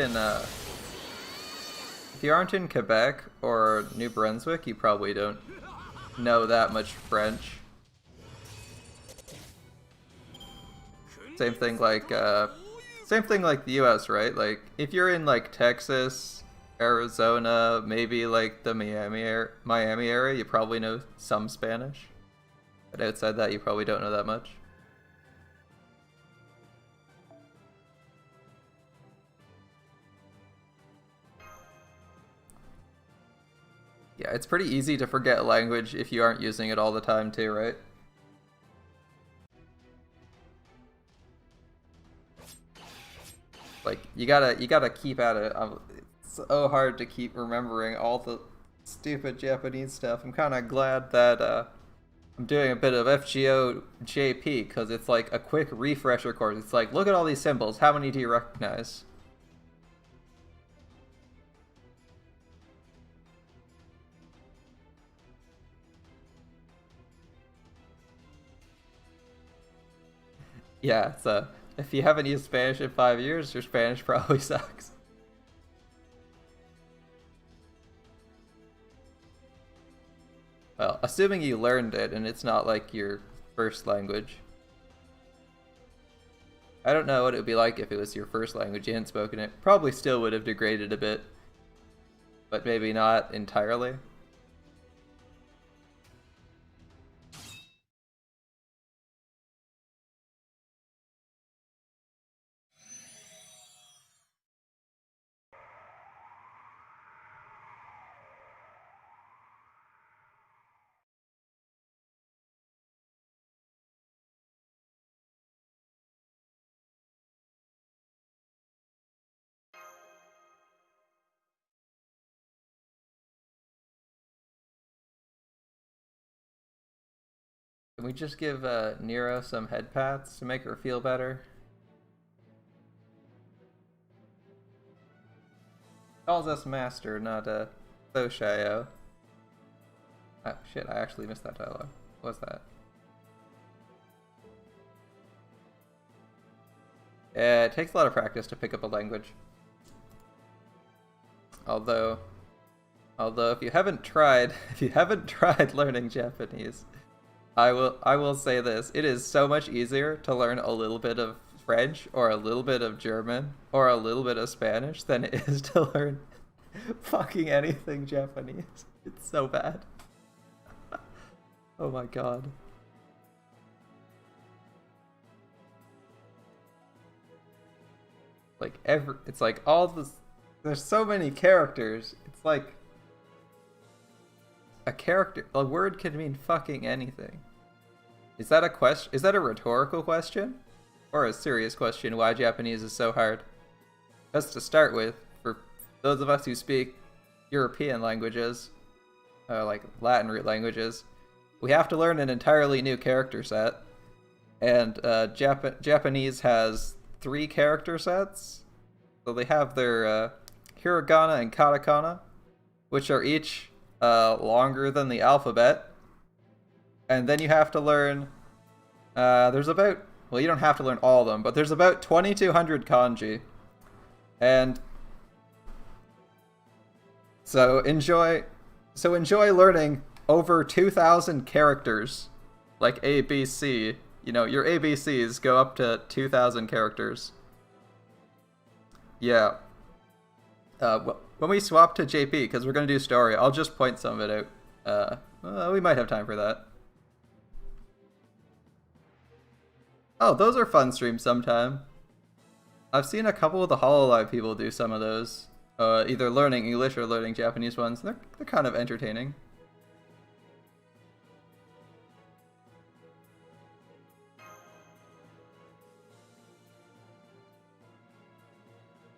in Quebec or New Brunswick, you probably don't know that much French. Same thing like the US, right? Like if you're in like Texas, Arizona, maybe like the Miami area, you probably know some Spanish. But outside that, you probably don't know that much. Yeah, it's pretty easy to forget language if you aren't using it all the time too, right? Like, you gotta keep at it. It's so hard to keep remembering all the stupid Japanese stuff. I'm kind of glad that I'm doing a bit of FGO JP, because it's like a quick refresher course. It's like, look at all these symbols, how many do you recognize? Yeah, so if you haven't used Spanish in 5 years, your Spanish probably sucks. Well, assuming you learned it and it's not like your first language. I don't know what it would be like if it was your first language, you hadn't spoken it. Probably still would have degraded a bit, but maybe not entirely. Can we just give Nero some head pats to make her feel better? Calls us master, not Soshio. Oh shit, I actually missed that dialogue. What was that? Yeah, it takes a lot of practice to pick up a language. Although if you haven't tried learning Japanese, I will say this: it is so much easier to learn a little bit of French or a little bit of German or a little bit of Spanish than it is to learn fucking anything Japanese. It's so bad. Oh my god. Like it's like all this. There's so many characters. It's like a word can mean fucking anything. Is that a question? Is that a rhetorical question? Or a serious question, why Japanese is so hard? Just to start with, for those of us who speak European languages, like Latin root languages, we have to learn an entirely new character set. And Japanese has 3 character sets. So they have their hiragana and katakana, which are each longer than the alphabet. And then you have to learn, there's about, well, you don't have to learn all of them, but there's about 2,200 kanji. And so enjoy learning over 2,000 characters, like ABC. You know, your ABCs go up to 2,000 characters. Yeah. When we swap to JP, because we're going to do story, I'll just point some of it out. We might have time for that. Oh, those are fun streams sometime. I've seen a couple of the HoloLive people do some of those. Either learning English or learning Japanese ones. They're kind of entertaining.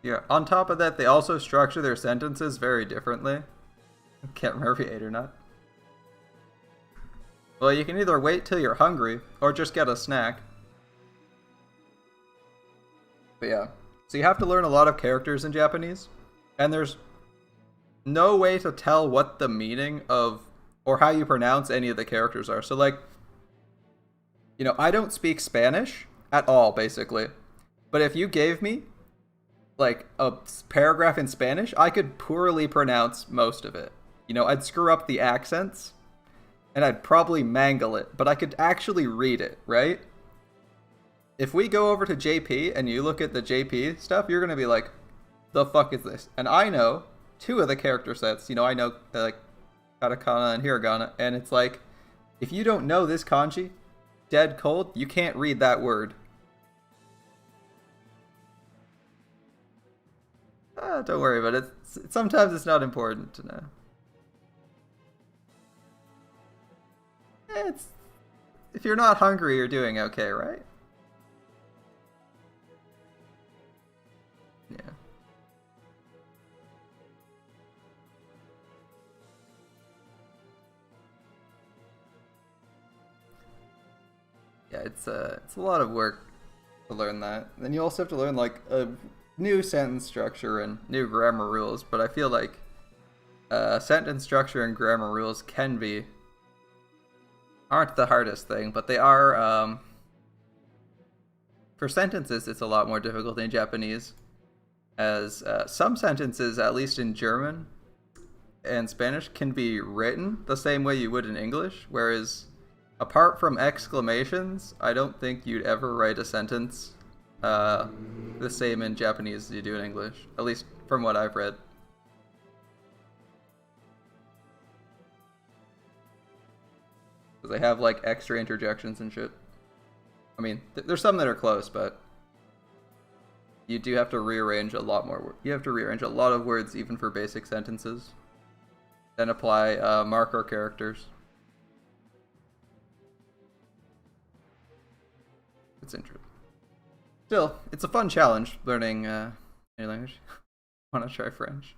Yeah, on top of that, they also structure their sentences very differently. I can't remember if you ate or not. Well, you can either wait till you're hungry, or just get a snack. But yeah, so you have to learn a lot of characters in Japanese, and there's no way to tell what the meaning of, or how you pronounce any of the characters are. So like, you know, I don't speak Spanish at all, basically. But if you gave me like a paragraph in Spanish, I could poorly pronounce most of it. You know, I'd screw up the accents and I'd probably mangle it, but I could actually read it, right? If we go over to JP and you look at the JP stuff, you're gonna be like, the fuck is this? And I know two of the character sets. You know, I know like katakana and hiragana, and it's like, if you don't know this kanji, dead cold, you can't read that word. Don't worry about it. Sometimes it's not important to know. If you're not hungry, you're doing okay, right? Yeah. Yeah, it's a lot of work to learn that. Then you also have to learn like a new sentence structure and new grammar rules, but I feel like sentence structure and grammar rules aren't the hardest thing, but they are, for sentences it's a lot more difficult in Japanese, as some sentences, at least in German and Spanish, can be written the same way you would in English, whereas apart from exclamations, I don't think you'd ever write a sentence the same in Japanese as you do in English, at least from what I've read. Because they have like extra interjections and shit. I mean, there's some that are close, but you do have to rearrange a lot more. You have to rearrange a lot of words even for basic sentences. Then apply marker characters. It's interesting. Still, it's a fun challenge learning any language. Want to try French?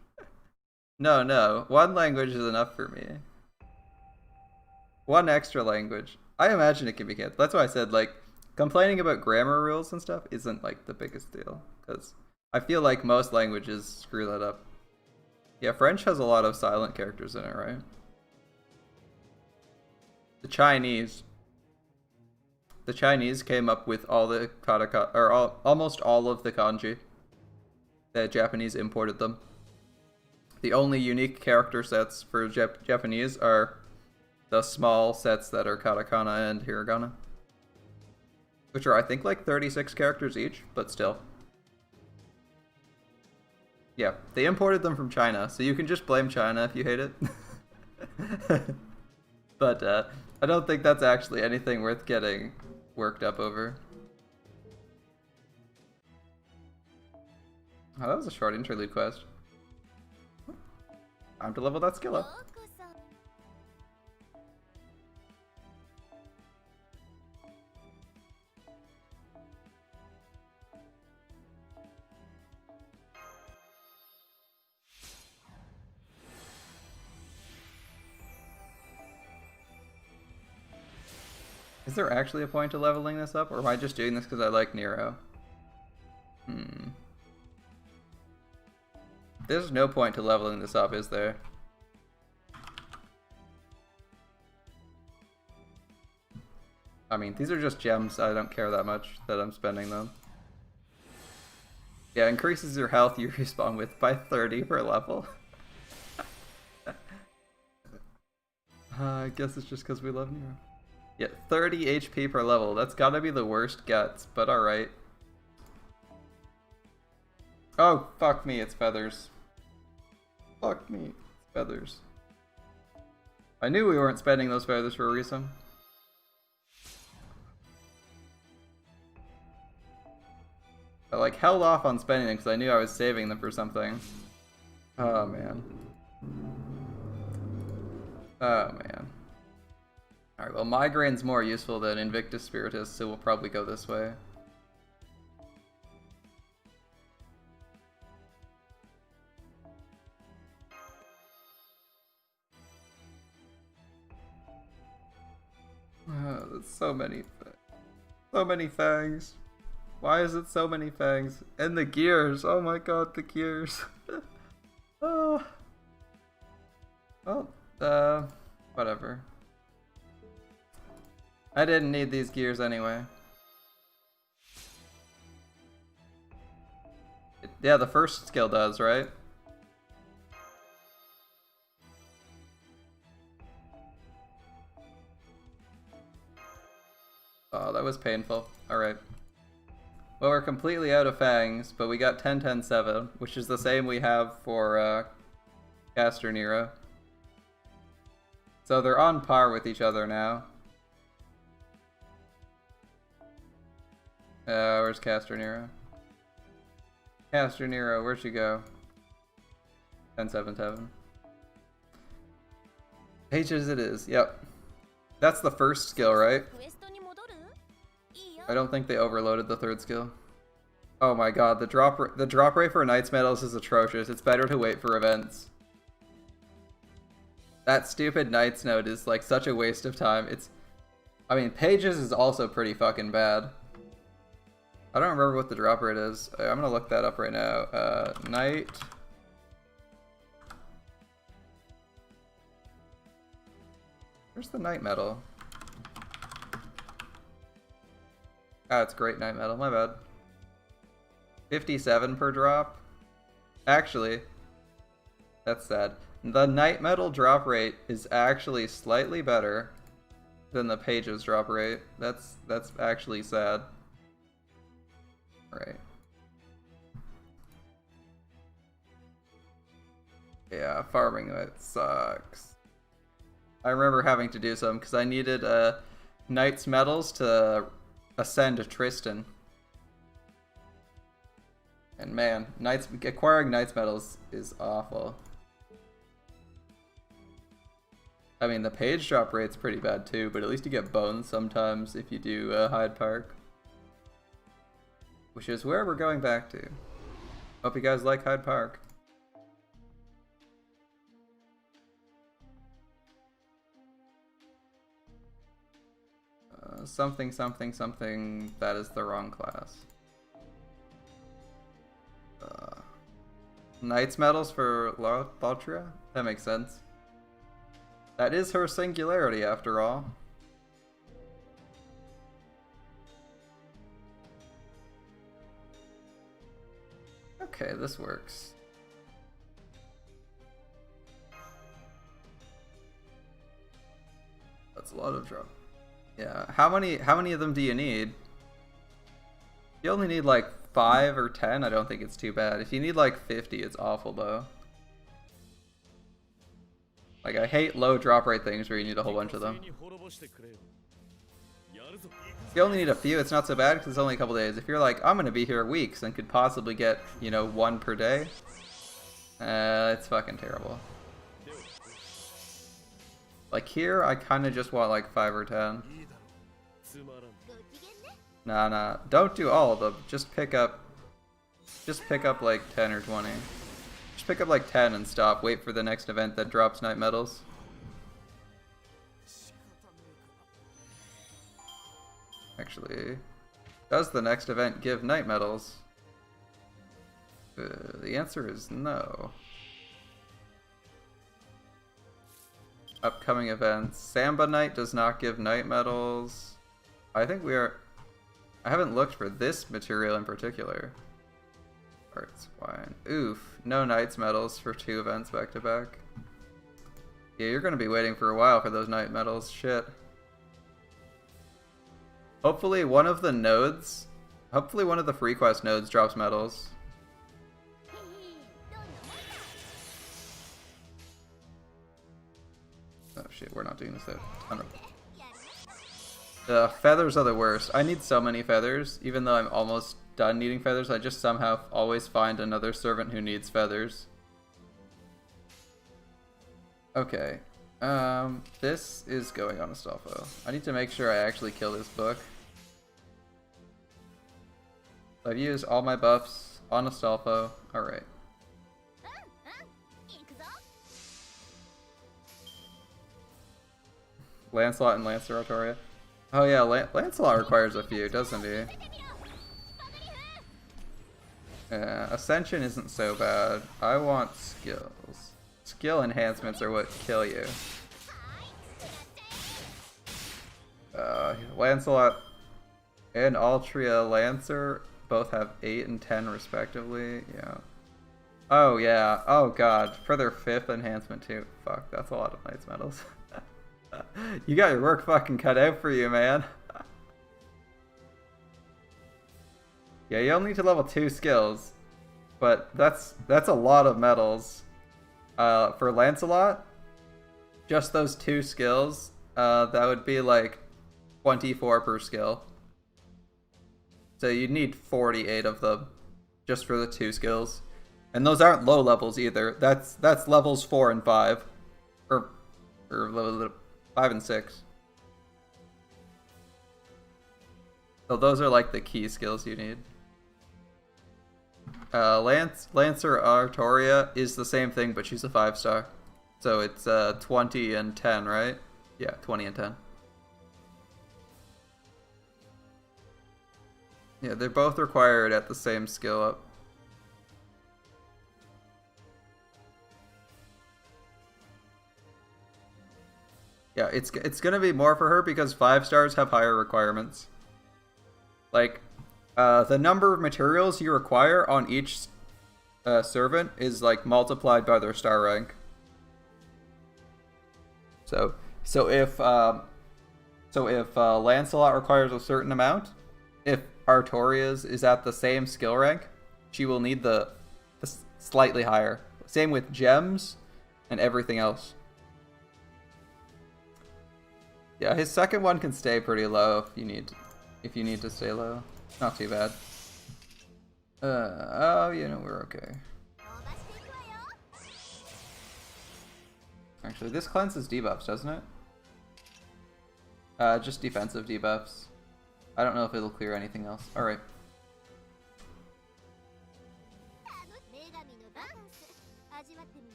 No. One language is enough for me. One extra language. I imagine it can be good. That's why I said, like, complaining about grammar rules and stuff isn't, like, the biggest deal. Because I feel like most languages screw that up. Yeah, French has a lot of silent characters in it, right? The Chinese came up with all the katakana, or almost all of the kanji. The Japanese imported them. The only unique character sets for Japanese are the small sets that are katakana and hiragana, which are, I think, like 36 characters each, but still. Yeah, they imported them from China, so you can just blame China if you hate it. But I don't think that's actually anything worth getting worked up over. Oh, that was a short interlude quest. Time to level that skill up. Is there actually a point to leveling this up, or am I just doing this because I like Nero? There's no point to leveling this up, is there? I mean, these are just gems. I don't care that much that I'm spending them. Yeah, increases your health you respawn with by 30 per level. I guess it's just because we love Nero. Yeah, 30 HP per level. That's gotta be the worst guts, but alright. Oh, fuck me, it's feathers. Fuck me, it's feathers. I knew we weren't spending those feathers for a reason. I like held off on spending them because I knew I was saving them for something. Oh man. Oh man. Alright, well Migraine's more useful than Invictus Spiritus, so we'll probably go this way. Oh, that's so many fangs. Why is it so many fangs? And the gears, oh my god, the gears. Oh. Well, whatever. I didn't need these gears anyway. Yeah, the first skill does, right? Oh, that was painful. Alright. Well, we're completely out of fangs, but we got 10-10-7, which is the same we have for Caster Nero. So they're on par with each other now. Where's Caster Nero? Caster Nero, where'd you go? 10-7-7. Pages it is, yep. That's the first skill, right? I don't think they overloaded the third skill. Oh my god, the drop rate for Knight's Medals is atrocious. It's better to wait for events. That stupid Knight's node is like such a waste of time. I mean, Pages is also pretty fucking bad. I don't remember what the drop rate is. I'm gonna look that up right now. Knight. Where's the Knight Medal? Ah, it's great Knight Medal, my bad. 57 per drop? Actually, that's sad. The Knight Medal drop rate is actually slightly better than the Pages drop rate. That's actually sad. Right. Yeah, farming it sucks. I remember having to do some because I needed Knight's Medals to ascend Tristan. And man, acquiring Knight's Medals is awful. I mean, the page drop rate's pretty bad too, but at least you get bones sometimes if you do Hyde Park. Which is where we're going back to. Hope you guys like Hyde Park. Something, that is the wrong class. Knight's Medals for Lautria? That makes sense. That is her singularity after all. Okay, this works. That's a lot of drop. Yeah, how many of them do you need? If you only need like 5 or 10, I don't think it's too bad. If you need like 50, it's awful though. Like, I hate low drop rate things where you need a whole bunch of them. If you only need a few, it's not so bad because it's only a couple days. If you're like, I'm gonna be here weeks and could possibly get, you know, 1 per day, it's fucking terrible. Like here, I kind of just want like 5 or 10. Nah, don't do all of them. Just pick up like 10 or 20. Just pick up like 10 and stop. Wait for the next event that drops Knight Medals. Actually, does the next event give Knight Medals? The answer is no. Upcoming events. Samba Knight does not give Knight Medals. I haven't looked for this material in particular. Arts Wine. Oof. No Knight's Medals for 2 events back to back. Yeah, you're gonna be waiting for a while for those Knight Medals. Shit. Hopefully one of the nodes, hopefully one of the free quest nodes drops medals. Oh shit, we're not doing this a ton of... feathers are the worst. I need so many feathers, even though I'm almost done needing feathers. I just somehow always find another servant who needs feathers. Okay. This is going on Astolfo. I need to make sure I actually kill this book. I've used all my buffs on Astolfo. Alright. Lancelot and Lancer Artoria. Oh yeah, Lancelot requires a few, doesn't he? Ascension isn't so bad. I want skills. Skill enhancements are what kill you. Lancelot and Altria Lancer both have 8 and 10 respectively. Yeah. Oh yeah. Oh god. For their 5th enhancement too. Fuck, that's a lot of Knight's medals. You got your work fucking cut out for you, man. Yeah, you only need to level 2 skills, but that's a lot of medals. For Lancelot, just those 2 skills, that would be like 24 per skill. So you'd need 48 of them just for the 2 skills. And those aren't low levels either. That's levels 4 and 5. Or 5 and 6. So those are like the key skills you need. Lancer Artoria is the same thing, but she's a 5-star. So it's 20 and 10, right? Yeah, 20 and 10. Yeah, they're both required at the same skill up. Yeah, it's gonna be more for her because 5-stars have higher requirements. Like, the number of materials you require on each servant is like multiplied by their star rank. So if Lancelot requires a certain amount, if Artoria's is at the same skill rank, she will need the slightly higher. Same with gems and everything else. Yeah, his second one can stay pretty low if you need to stay low. Not too bad. Oh, you know, we're okay. Actually, this cleanses debuffs, doesn't it? Just defensive debuffs. I don't know if it'll clear anything else. Alright.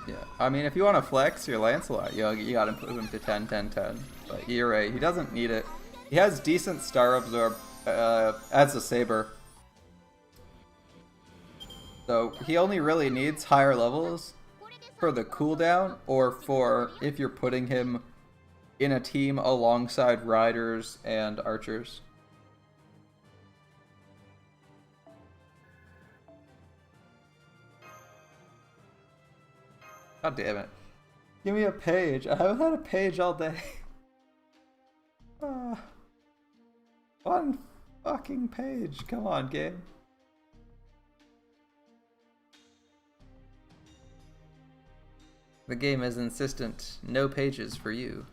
Yeah, I mean, if you want to flex your Lancelot, you gotta put him to 10, 10, 10. But you're right, he doesn't need it. He has decent star absorb as a saber. So he only really needs higher levels for the cooldown, or for if you're putting him in a team alongside riders and archers. God damn it. Give me a page. I haven't had a page all day. One fucking page. Come on, game. The game is insistent. No pages for you.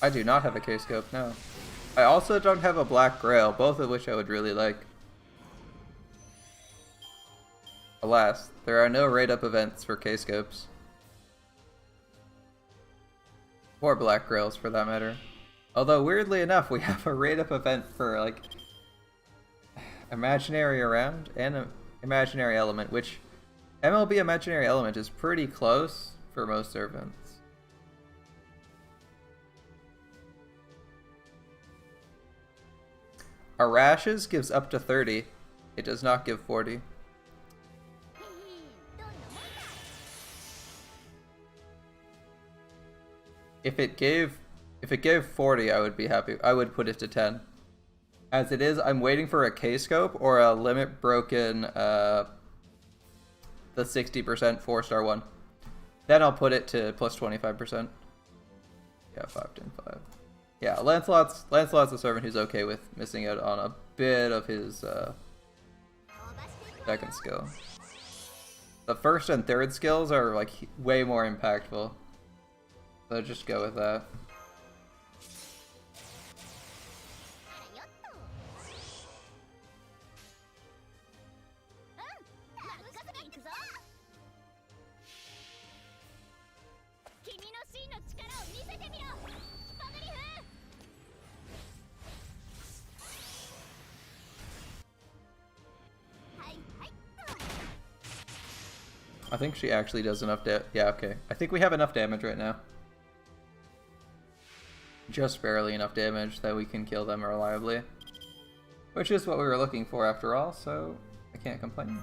I do not have a K-scope, no. I also don't have a Black Grail, both of which I would really like. Alas, there are no raid-up events for K-scopes. Or Black Grails, for that matter. Although, weirdly enough, we have a raid-up event for, like, Imaginary Around and Imaginary Element, which MLB Imaginary Element is pretty close for most servants. Arash's gives up to 30. It does not give 40. If If it gave 40, I would be happy. I would put it to 10. As it is, I'm waiting for a K-scope or a limit broken, the 60% 4-star one. Then I'll put it to plus 25%. Yeah, 5, 10, 5. Yeah, Lancelot's a servant who's okay with missing out on a bit of his second skill. The first and third skills are like way more impactful. So just go with that. I think she actually does enough yeah, okay. I think we have enough damage right now. Just barely enough damage that we can kill them reliably. Which is what we were looking for after all, so I can't complain.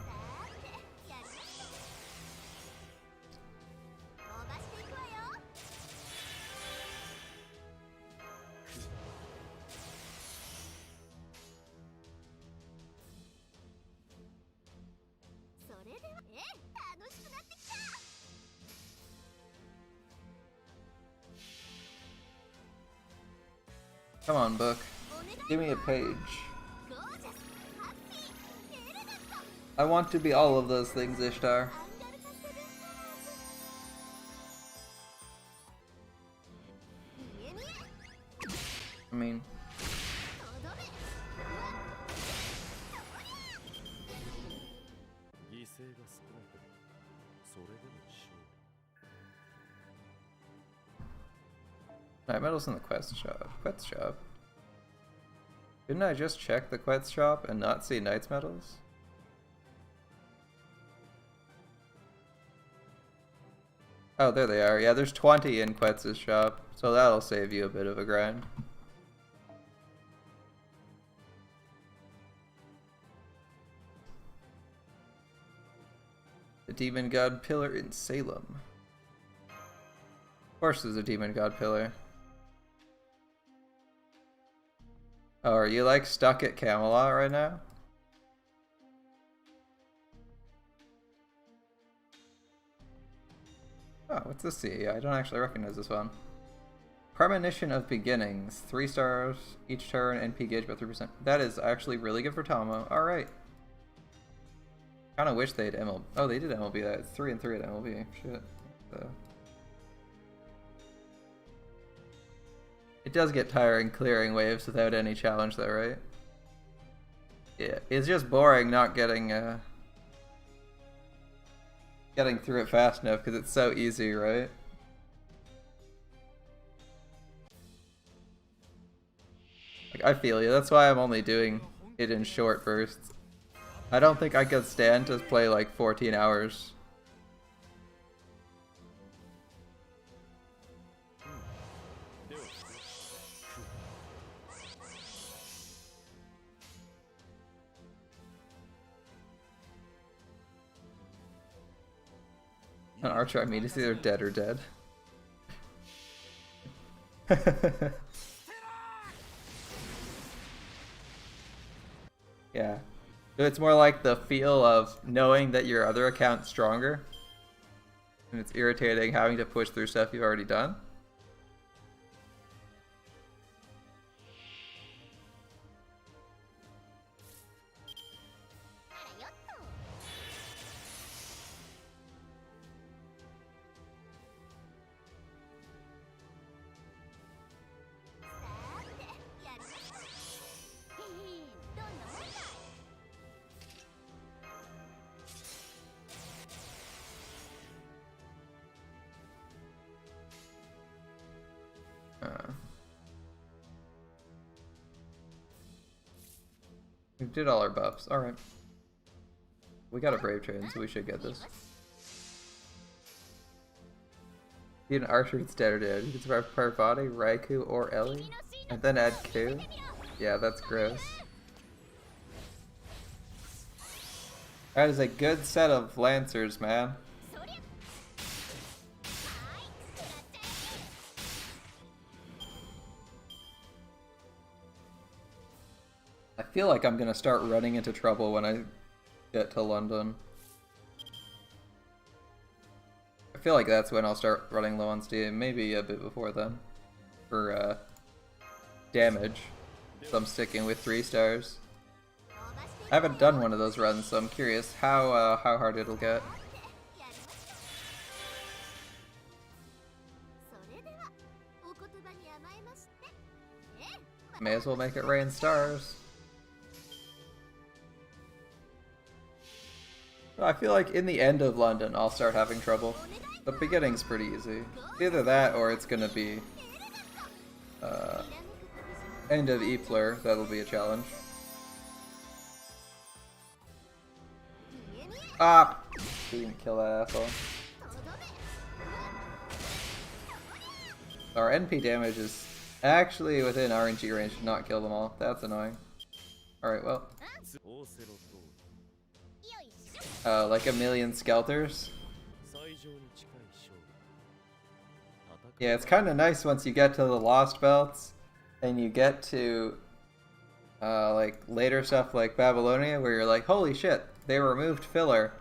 Come on, book. Give me a page. I want to be all of those things, Ishtar. I mean... Night Metal's in the quest shop. Quest shop? Didn't I just check the quest shop and not see Knight's Metals? Oh, there they are. Yeah, there's 20 in Quetz's shop, so that'll save you a bit of a grind. The Demon God Pillar in Salem. Of course there's a Demon God Pillar. Oh, are you like stuck at Camelot right now? Oh, what's this see? I don't actually recognize this one. Premonition of Beginnings. 3 stars each turn, NP gauge by 3%. That is actually really good for Tomo. Alright. Kinda wish they'd MLB. Oh, they did MLB that. It's 3 and 3 at MLB. Shit. So. It does get tiring clearing waves without any challenge though, right? Yeah, it's just boring not getting through it fast enough because it's so easy, right? Like, I feel you. That's why I'm only doing it in short bursts. I don't think I could stand to play like 14 hours. An archer I mean is either dead or dead. Yeah. So it's more like the feel of knowing that your other account's stronger. And it's irritating having to push through stuff you've already done. We did all our buffs. Alright. We got a Brave Train, so we should get this. Be an archer with standard damage. You can survive Parvati, Raikou, or Ellie. And then add Q. Yeah, that's gross. That is a good set of Lancers, man. feel like I'm gonna start running into trouble when I get to London. I feel like that's when I'll start running low on Steam, maybe a bit before then. For damage, so I'm sticking with 3 stars. I haven't done one of those runs, so I'm curious how hard it'll get. May as well make it rain stars. I feel like in the end of London, I'll start having trouble. The beginning's pretty easy. Either that, or it's gonna be end of Epler. That'll be a challenge. Ah! Didn't kill that asshole. Our NP damage is actually within RNG range to not kill them all. That's annoying. Alright, well. Like a million Skelters. Yeah, it's kind of nice once you get to the Lost Belts and you get to like later stuff like Babylonia, where you're like, holy shit, they removed filler.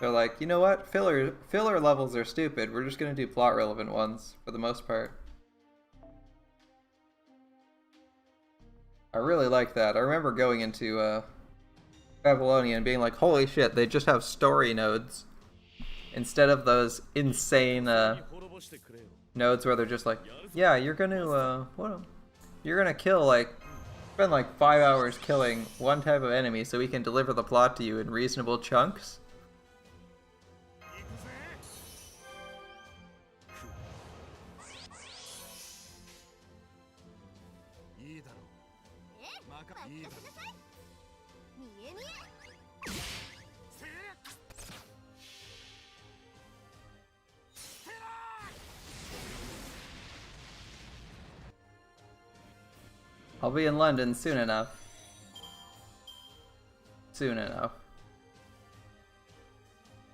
They're like, you know what? Filler levels are stupid. We're just gonna do plot relevant ones for the most part. I really like that. I remember going into Babylonia and being like, holy shit, they just have story nodes instead of those insane nodes where they're just like, yeah, you're gonna kill, like, spend like 5 hours killing one type of enemy so we can deliver the plot to you in reasonable chunks. I'll be in London soon enough. Soon enough.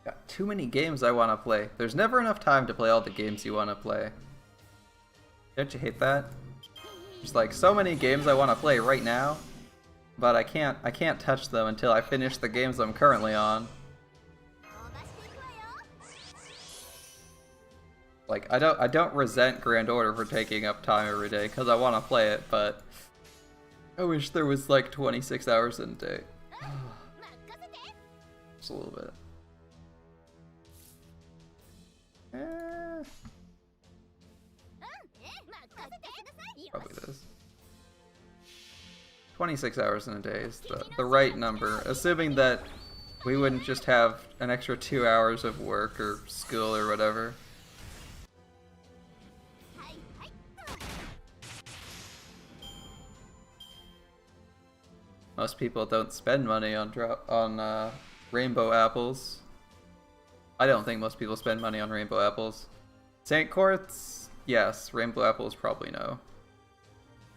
Got too many games I want to play. There's never enough time to play all the games you want to play. Don't you hate that? There's like so many games I want to play right now, but I can't touch them until I finish the games I'm currently on. Like I don't resent Grand Order for taking up time every day because I want to play it, but I wish there was like 26 hours in a day. Just a little bit. Probably this. 26 hours in a day is the right number, assuming that we wouldn't just have an extra 2 hours of work or school or whatever. Most people don't spend money on rainbow apples. I don't think most people spend money on rainbow apples. Saint Courts, yes. Rainbow apples, probably no.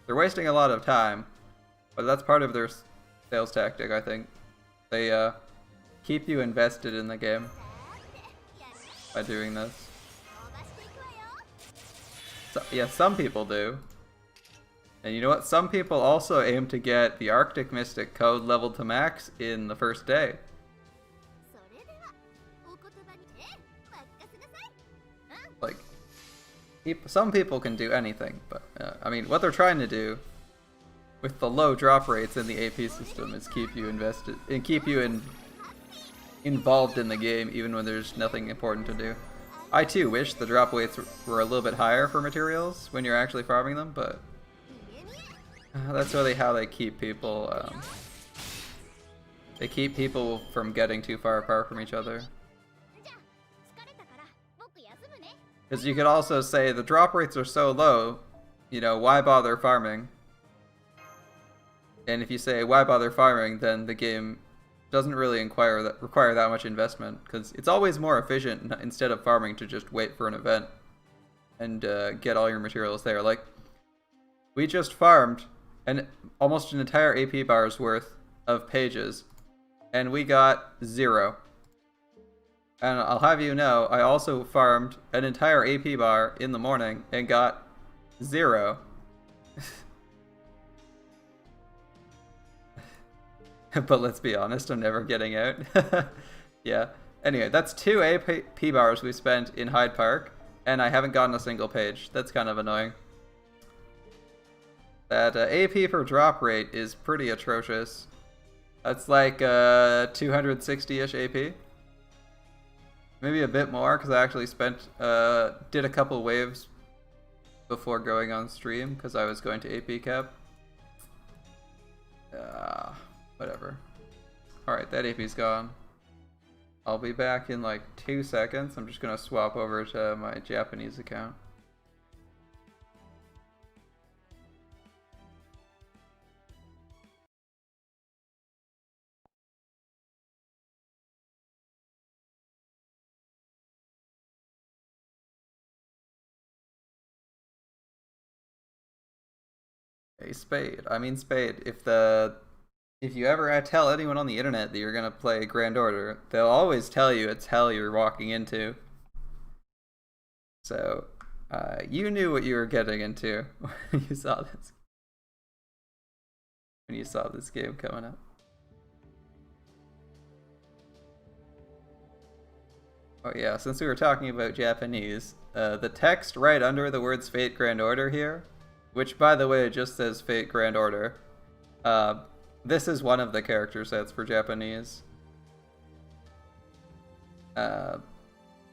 They're wasting a lot of time, but that's part of their sales tactic, I think. They keep you invested in the game by doing this. So, yeah, some people do. And you know what? Some people also aim to get the Arctic Mystic code leveled to max in the first day. Like, some people can do anything, but I mean, what they're trying to do with the low drop rates in the AP system is keep you invested and keep you involved in the game even when there's nothing important to do. I too wish the drop rates were a little bit higher for materials when you're actually farming them, but that's really how they keep people. They keep people from getting too far apart from each other. Because you could also say the drop rates are so low, you know, why bother farming? And if you say why bother farming, then the game doesn't really require that much investment, because it's always more efficient instead of farming to just wait for an event and get all your materials there. Like, we just farmed almost an entire AP bar's worth of pages, and we got 0. And I'll have you know, I also farmed an entire AP bar in the morning and got 0. But let's be honest, I'm never getting out. Yeah. Anyway, that's 2 AP bars we spent in Hyde Park, and I haven't gotten a single page. That's kind of annoying. That AP per drop rate is pretty atrocious. That's like 260-ish AP. Maybe a bit more, because I actually did a couple waves before going on stream, because I was going to AP cap. Whatever. Alright, that AP's gone. I'll be back in like 2 seconds. I'm just gonna swap over to my Japanese account. A spade. I mean spade. If you ever tell anyone on the internet that you're gonna play Grand Order, they'll always tell you it's hell you're walking into. So, you knew what you were getting into when you saw this. When you saw this game coming up. Oh yeah, since we were talking about Japanese, the text right under the words Fate Grand Order here, which by the way just says Fate Grand Order, this is one of the character sets for Japanese.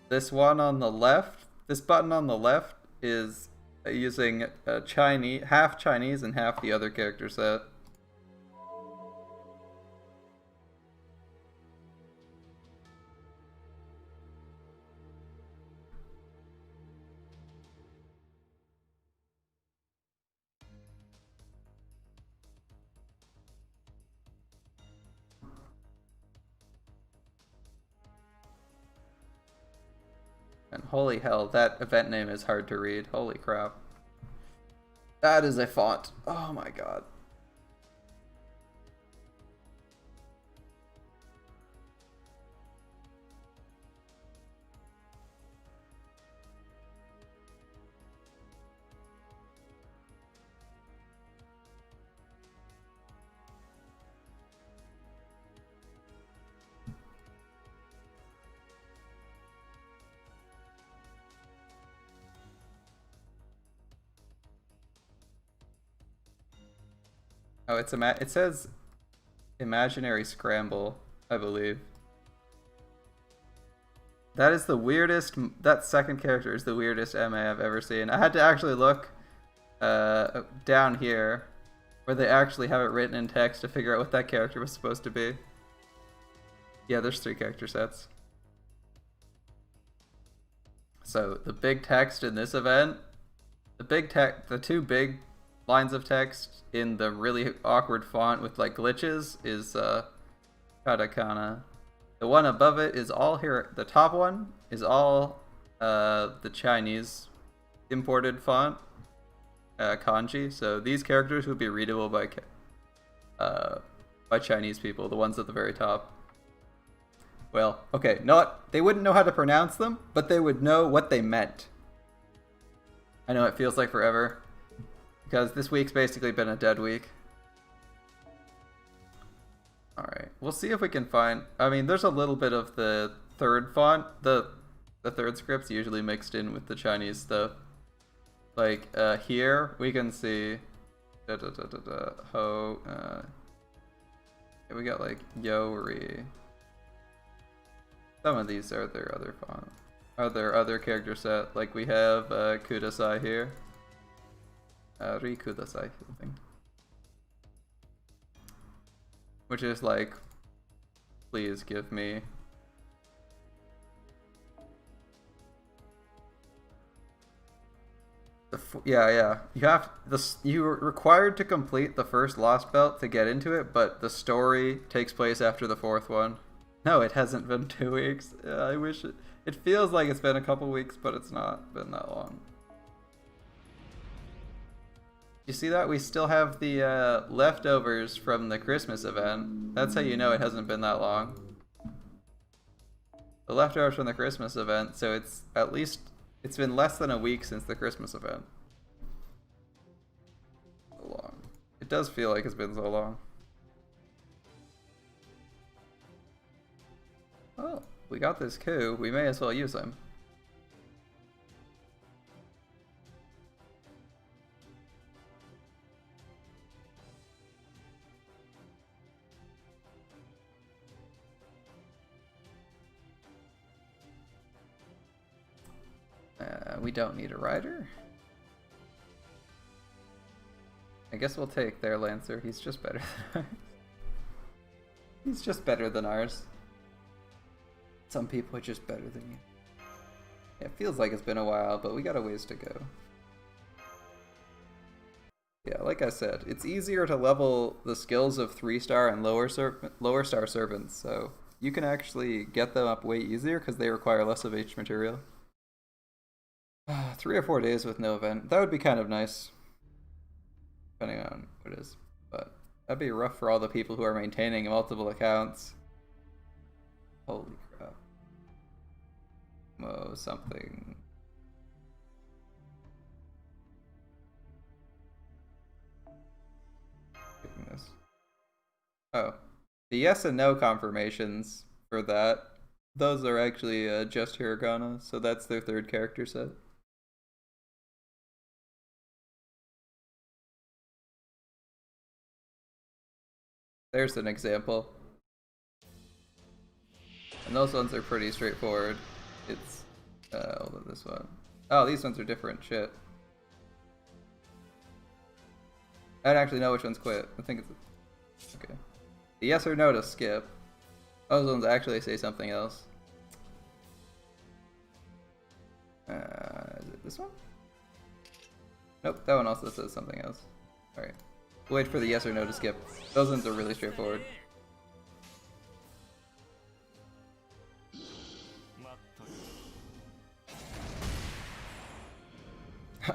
This one on the left, this button on the left is using half Chinese and half the other character set. And holy hell, that event name is hard to read. Holy crap. That is a font. Oh my god. Oh, it says Imaginary Scramble, I believe. That is the weirdest, that second character is the weirdest MA I've ever seen. I had to actually look down here where they actually have it written in text to figure out what that character was supposed to be. Yeah, there's 3 character sets. So the big text in this event, the 2 big lines of text in the really awkward font with like glitches is katakana. The one above it is all here. The top one is all the Chinese imported font, kanji. So these characters would be readable by Chinese people. The ones at the very top. Well, okay, they wouldn't know how to pronounce them, but they would know what they meant. I know it feels like forever, because this week's basically been a dead week. Alright, we'll see if we can find... I mean, there's a little bit of the third font. The third script's usually mixed in with the Chinese stuff. Like, here, we can see... Ho... we got, like, Yori. Some of these are their other font. Are their other character set. Like, we have Kudasai here. Rikudasai, something. Which is like, please give me. Yeah. You're required to complete the first Lost Belt to get into it, but the story takes place after the 4th one. No, it hasn't been 2 weeks. I wish it feels like it's been a couple weeks, but it's not been that long. You see that? We still have the leftovers from the Christmas event. That's how you know it hasn't been that long. The leftovers from the Christmas event, so it's been less than a week since the Christmas event. So long. It does feel like it's been so long. we got this coup, we may as well use him. We don't need a rider. I guess we'll take their Lancer. He's just better than ours. He's just better than ours. Some people are just better than you. Yeah, it feels like it's been a while, but we got a ways to go. Yeah, like I said, it's easier to level the skills of 3-star and lower star servants, so you can actually get them up way easier because they require less of each material. 3 or 4 days with no event. That would be kind of nice. Depending on what it is. But that'd be rough for all the people who are maintaining multiple accounts. Holy crap. Whoa, something. This. Oh. The yes and no confirmations for that, those are actually just hiragana, so that's their 3rd character set. There's an example. And those ones are pretty straightforward. It's, hold on, this one. Oh, these ones are different, shit. I don't actually know which ones quit. I think it's, okay. The yes or no to skip. Those ones actually say something else. Is it this one? Nope, that one also says something else. Alright. Wait for the yes or no to skip. Those ones are really straightforward.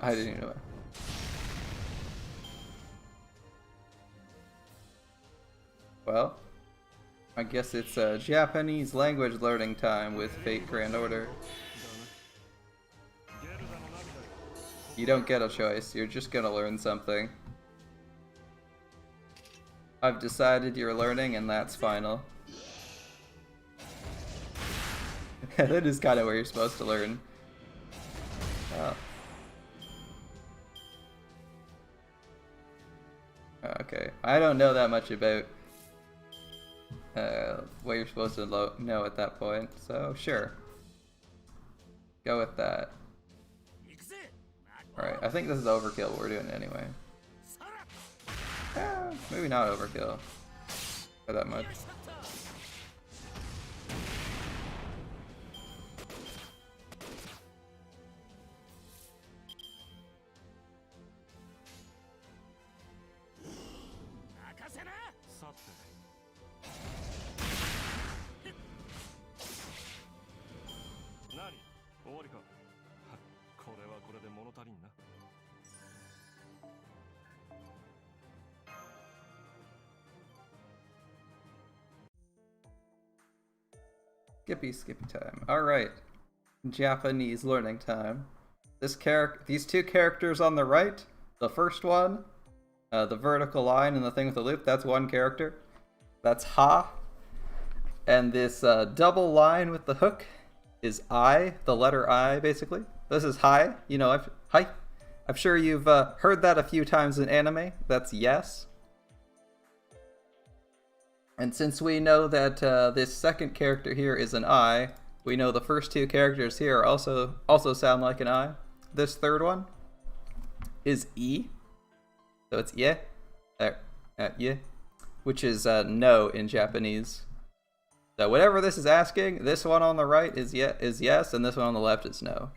I didn't even know that. Well, I guess it's Japanese language learning time with Fate Grand Order. You don't get a choice, you're just gonna learn something. I've decided you're learning and that's final. That is kind of where you're supposed to learn. Oh. Okay, I don't know that much about what you're supposed to know at that point, so sure. Go with that. Alright, I think this is overkill, what we're doing anyway. Maybe not overkill by that much. Skippy time. Alright. Japanese learning time. These 2 characters on the right, the first one, the vertical line and the thing with the loop, that's 1 character. That's ha. And this double line with the hook is I, the letter I, basically. This is hi. You know, hi. I'm sure you've heard that a few times in anime. That's yes. And since we know that this second character here is an I, we know the first 2 characters here also sound like an I. This third one is E, so it's yeah, yeah, which is no in Japanese. So whatever this is asking, this one on the right is yes, and this one on the left is no.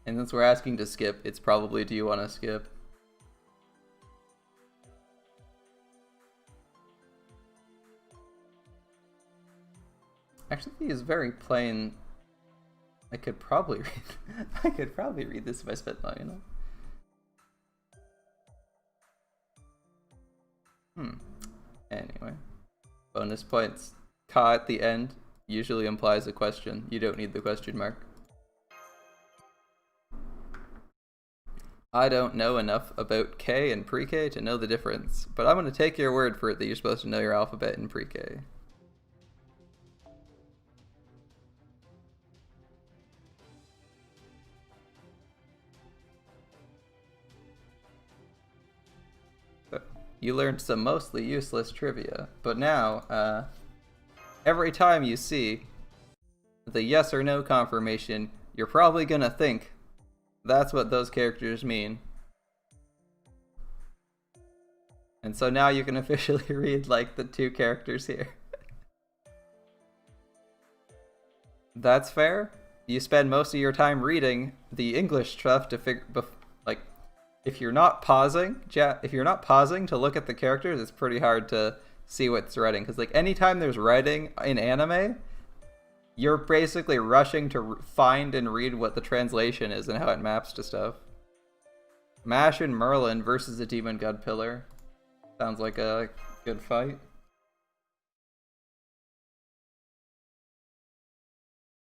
And since we're asking to skip, it's probably do you want to skip? Actually, he is very plain. I could probably read this if I spent money, you know? Anyway. Bonus points. Ka at the end usually implies a question. You don't need the question mark. I don't know enough about K and pre-K to know the difference, but I'm going to take your word for it that you're supposed to know your alphabet in pre-K. you learned some mostly useless trivia. But now, every time you see the yes or no confirmation, you're probably gonna think that's what those characters mean. And so now you can officially read, like, the two characters here. That's fair. You spend most of your time reading the English stuff to figure, like, if you're not pausing to look at the characters, it's pretty hard to see what's writing. Because, like, anytime there's writing in anime, you're basically rushing to find and read what the translation is and how it maps to stuff. Mash and Merlin versus a Demon God Pillar. Sounds like a good fight.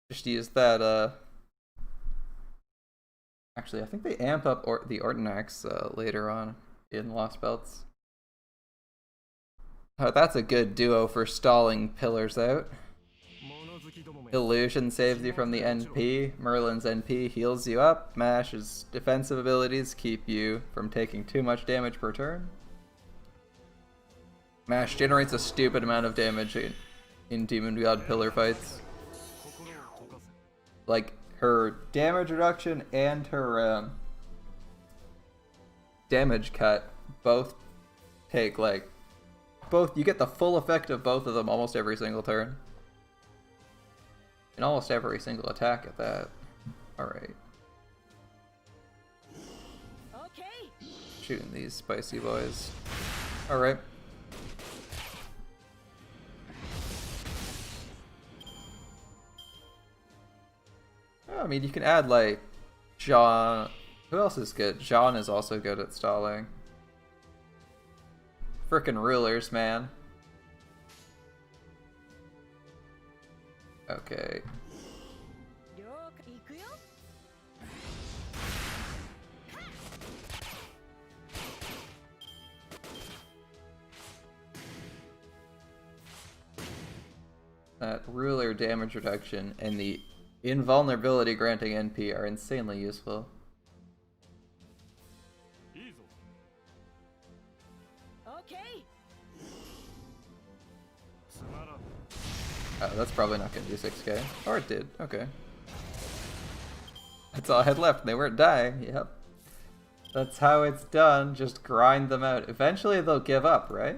Just use that, actually, I think they amp up the Ortonax later on in Lost Belts. Oh, that's a good duo for stalling pillars out. Illusion saves you from the NP. Merlin's NP heals you up. Mash's defensive abilities keep you from taking too much damage per turn. Mash generates a stupid amount of damage in Demon God Pillar fights. Like, her damage reduction and her damage cut both take, like, you get the full effect of both of them almost every single turn. And almost every single attack at that. Alright. Shooting these spicy boys. Alright. I mean, you can add, like, John. Who else is good? John is also good at stalling. Frickin' rulers, man. Okay. That ruler damage reduction and the invulnerability granting NP are insanely useful. Oh, that's probably not going to do 6k. Or it did. Okay. That's all I had left. They weren't dying. Yep. That's how it's done. Just grind them out. Eventually they'll give up, right?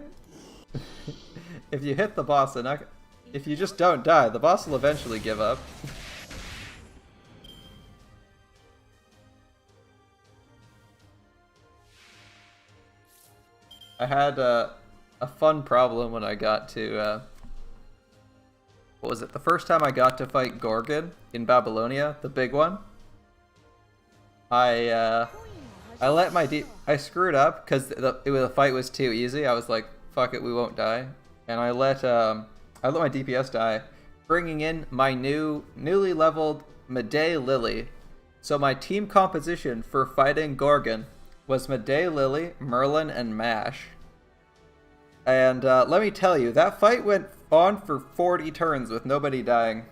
If you hit the boss enough, if you just don't die, the boss will eventually give up. I had a fun problem when I got to, what was it? The first time I got to fight Gorgon in Babylonia, the big one. I let my I screwed up because the fight was too easy. I was like, fuck it, we won't die. And I let my DPS die, bringing in my newly leveled Medei Lily. So my team composition for fighting Gorgon was Medei Lily, Merlin, and Mash. And let me tell you, that fight went on for 40 turns with nobody dying.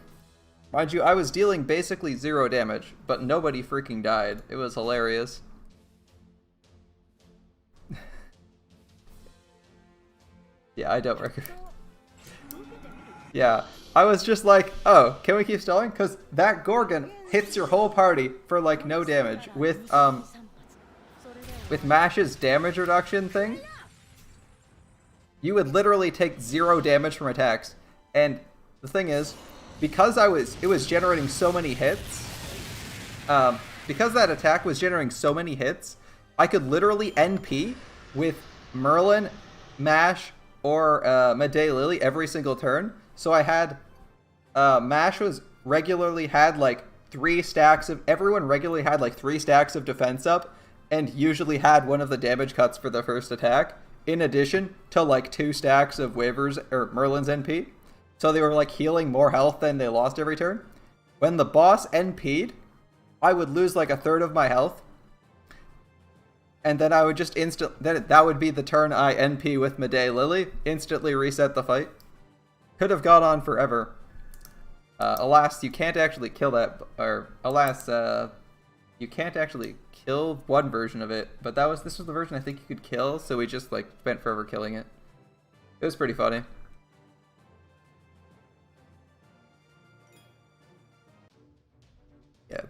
Mind you, I was dealing basically 0 damage, but nobody freaking died. It was hilarious. Yeah, I don't recommend. Yeah, I was just like, oh, can we keep stalling? Because that Gorgon hits your whole party for like no damage. With Mash's damage reduction thing, you would literally take 0 damage from attacks. And the thing is, because it was generating so many hits, because that attack was generating so many hits, I could literally NP with Merlin, Mash, or Medei Lily every single turn. So I had, Mash regularly had like 3 stacks of, everyone regularly had like 3 stacks of defense up, and usually had one of the damage cuts for the first attack, in addition to like 2 stacks of Waver's or Merlin's NP. So they were like healing more health than they lost every turn. When the boss NP'd, I would lose like 1/3 of my health. And then I would just that would be the turn I NP with Medei Lily, instantly reset the fight. Could have gone on forever. Alas, you can't actually kill that, or alas, you can't actually kill one version of it, but this was the version I think you could kill, so we just like spent forever killing it. It was pretty funny. Yeah.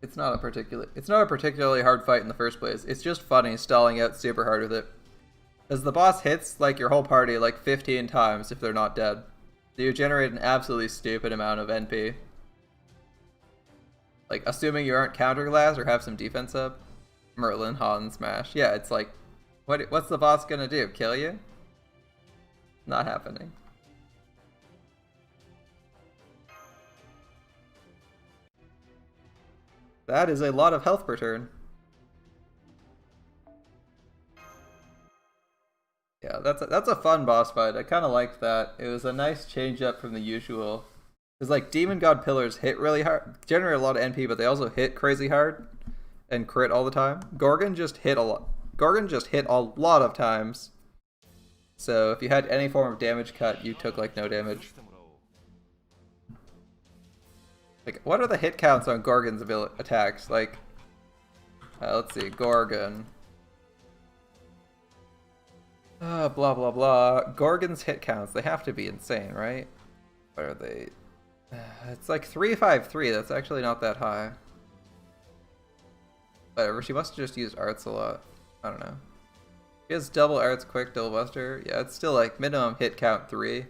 It's not a particularly hard fight in the first place. It's just funny stalling out super hard with it. Because the boss hits like your whole party like 15 times if they're not dead. So you generate an absolutely stupid amount of NP. Like, assuming you aren't counterglass or have some defense up. Merlin, Hans, Smash. Yeah, it's like, what's the boss gonna do? Kill you? Not happening. That is a lot of health per turn. Yeah, that's a fun boss fight. I kind of liked that. It was a nice change up from the usual. Because like Demon God Pillars hit really hard, generate a lot of NP, but they also hit crazy hard and crit all the time. Gorgon just hit a lot. Gorgon just hit a lot of times. So if you had any form of damage cut, you took like no damage. Like, what are the hit counts on Gorgon's attacks? Like, let's see, Gorgon. Blah blah blah. Gorgon's hit counts, they have to be insane, right? What are they? It's like 353, that's actually not that high. Whatever, she must have just used arts a lot. I don't know. She has double arts, quick, double buster. Yeah, it's still like minimum hit count 3.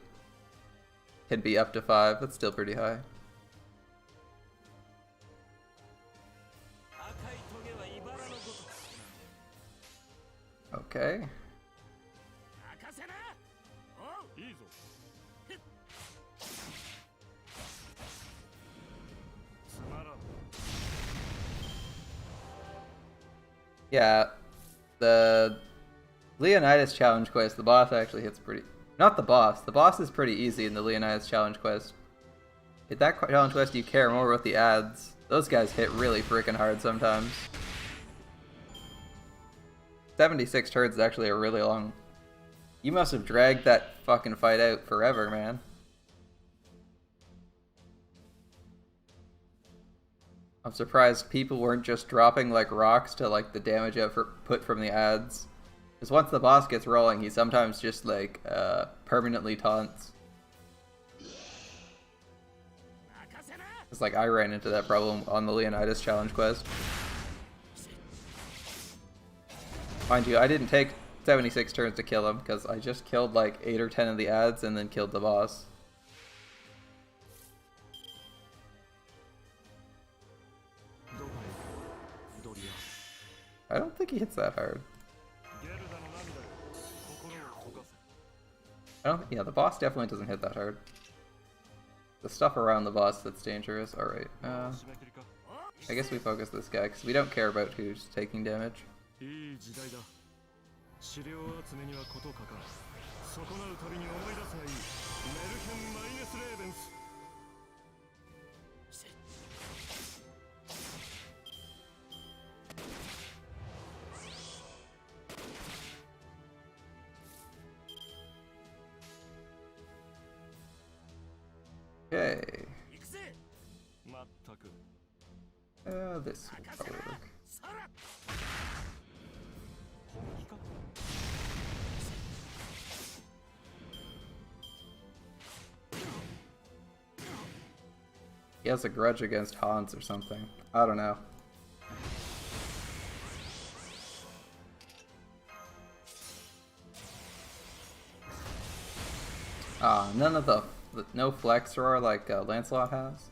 Can be up to 5, that's still pretty high. Okay. Yeah, the Leonidas challenge quest, the boss actually hits pretty... Not the boss is pretty easy in the Leonidas challenge quest. In that challenge quest you care more about the ads. Those guys hit really freaking hard sometimes. 76 turns is actually a really long... You must have dragged that fucking fight out forever, man. I'm surprised people weren't just dropping like rocks to like the damage output from the ads. Because once the boss gets rolling, he sometimes just like permanently taunts. It's like I ran into that problem on the Leonidas challenge quest. Mind you, I didn't take 76 turns to kill him because I just killed like 8 or 10 of the ads and then killed the boss. I don't think he hits that hard. Yeah, the boss definitely doesn't hit that hard. The stuff around the boss that's dangerous. Alright, I guess we focus this guy because we don't care about who's taking damage. Okay. This will probably work. He has a grudge against Hans or something. I don't know. None of the no flex roar like Lancelot has.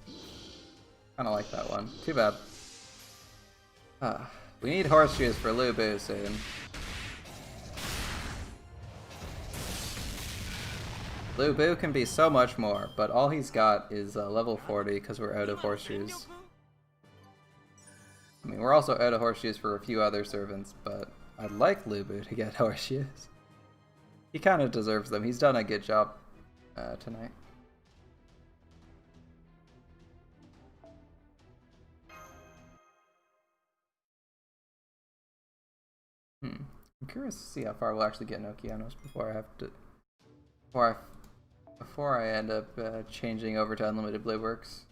Kinda like that one. Too bad. We need horseshoes for Lu Bu soon. Lu Bu can be so much more, but all he's got is level 40 because we're out of horseshoes. I mean, we're also out of horseshoes for a few other servants, but I'd like Lu Bu to get horseshoes. He kind of deserves them. He's done a good job tonight. I'm curious to see how far we'll actually get in Okeanos before I have to... Before I end up changing over to Unlimited Blade Works.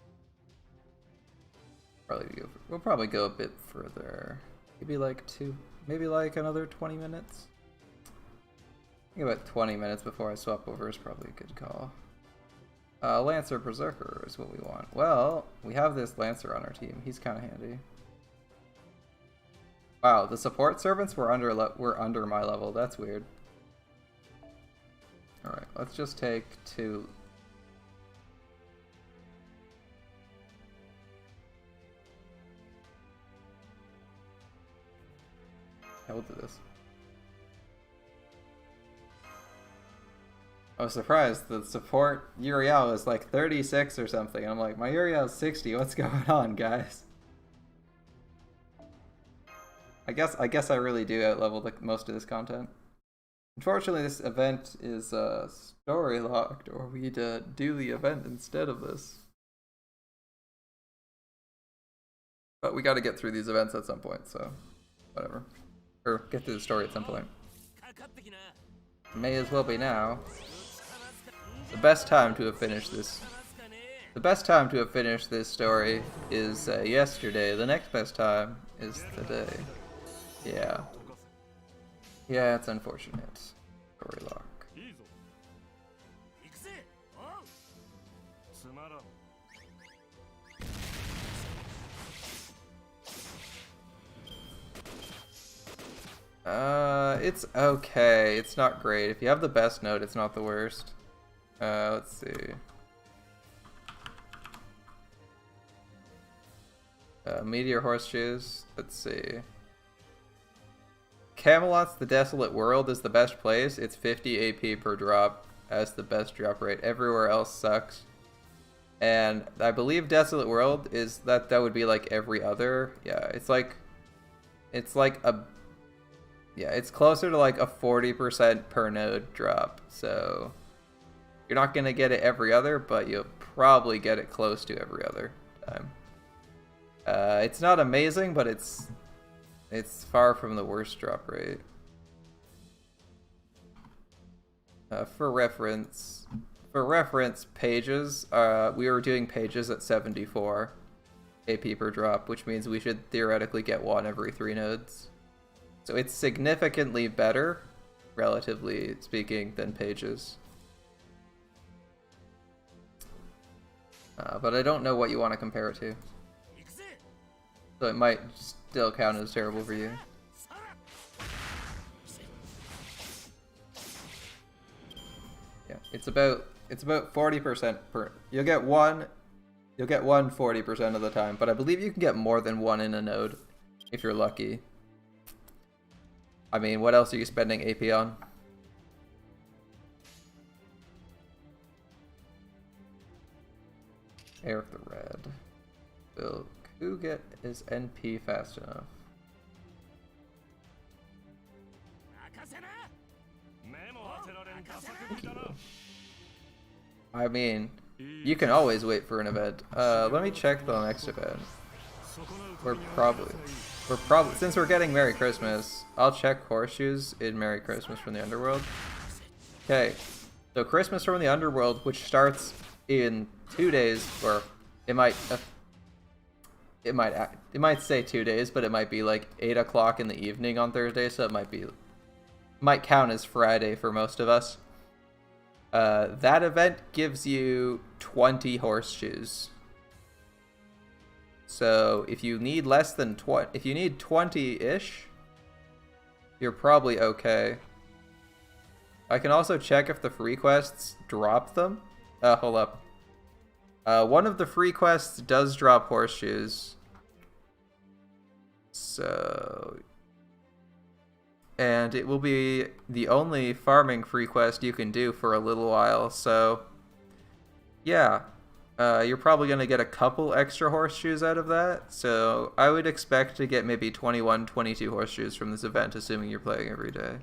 We'll probably go a bit further. Maybe like maybe like another 20 minutes. I think about 20 minutes before I swap over is probably a good call. Lancer Berserker is what we want. Well, we have this Lancer on our team. He's kind of handy. Wow, the support servants were under my level. That's weird. All right, let's just take 2. Yeah, we'll do this. I was surprised the support Uriel is like 36 or something. I'm like, my Uriel's 60. What's going on, guys? I guess I really do outlevel most of this content. Unfortunately, this event is story locked, or we'd do the event instead of this. But we got to get through these events at some point, so whatever. Or get through the story at some point. May as well be now. The best time to have finished this. The best time to have finished this story is yesterday. The next best time is today. Yeah. Yeah, it's unfortunate. Story lock. It's okay. It's not great. If you have the best node, it's not the worst. Let's see. Meteor Horseshoes. Let's see. Camelot's The Desolate World is the best place. It's 50 AP per drop as the best drop rate. Everywhere else sucks. And I believe Desolate World is that would be like every other. Yeah, it's like a, yeah, it's closer to like a 40% per node drop. So you're not gonna get it every other, but you'll probably get it close to every other time. It's not amazing, but it's far from the worst drop rate. For reference, pages, we were doing pages at 74 AP per drop, which means we should theoretically get 1 every 3 nodes. So it's significantly better, relatively speaking, than pages. But I don't know what you want to compare it to. So it might still count as terrible for you. Yeah, it's about 40% per. You'll get one 40% of the time, but I believe you can get more than 1 in a node if you're lucky. I mean, what else are you spending AP on? Air of the Red. Will who get his NP fast enough? I mean, you can always wait for an event. Let me check the next event. We're probably since we're getting Merry Christmas, I'll check Horseshoes in Merry Christmas from the Underworld. Okay, so Christmas from the Underworld, which starts in 2 days, or it might say 2 days, but it might be like 8 o'clock in the evening on Thursday, so it might count as Friday for most of us. That event gives you 20 horseshoes. So if you need less than 20, if you need 20-ish, you're probably okay. I can also check if the free quests drop them. Hold up. One of the free quests does drop horseshoes. So, and it will be the only farming free quest you can do for a little while. So, yeah, you're probably going to get a couple extra horseshoes out of that. So I would expect to get maybe 21, 22 horseshoes from this event, assuming you're playing every day.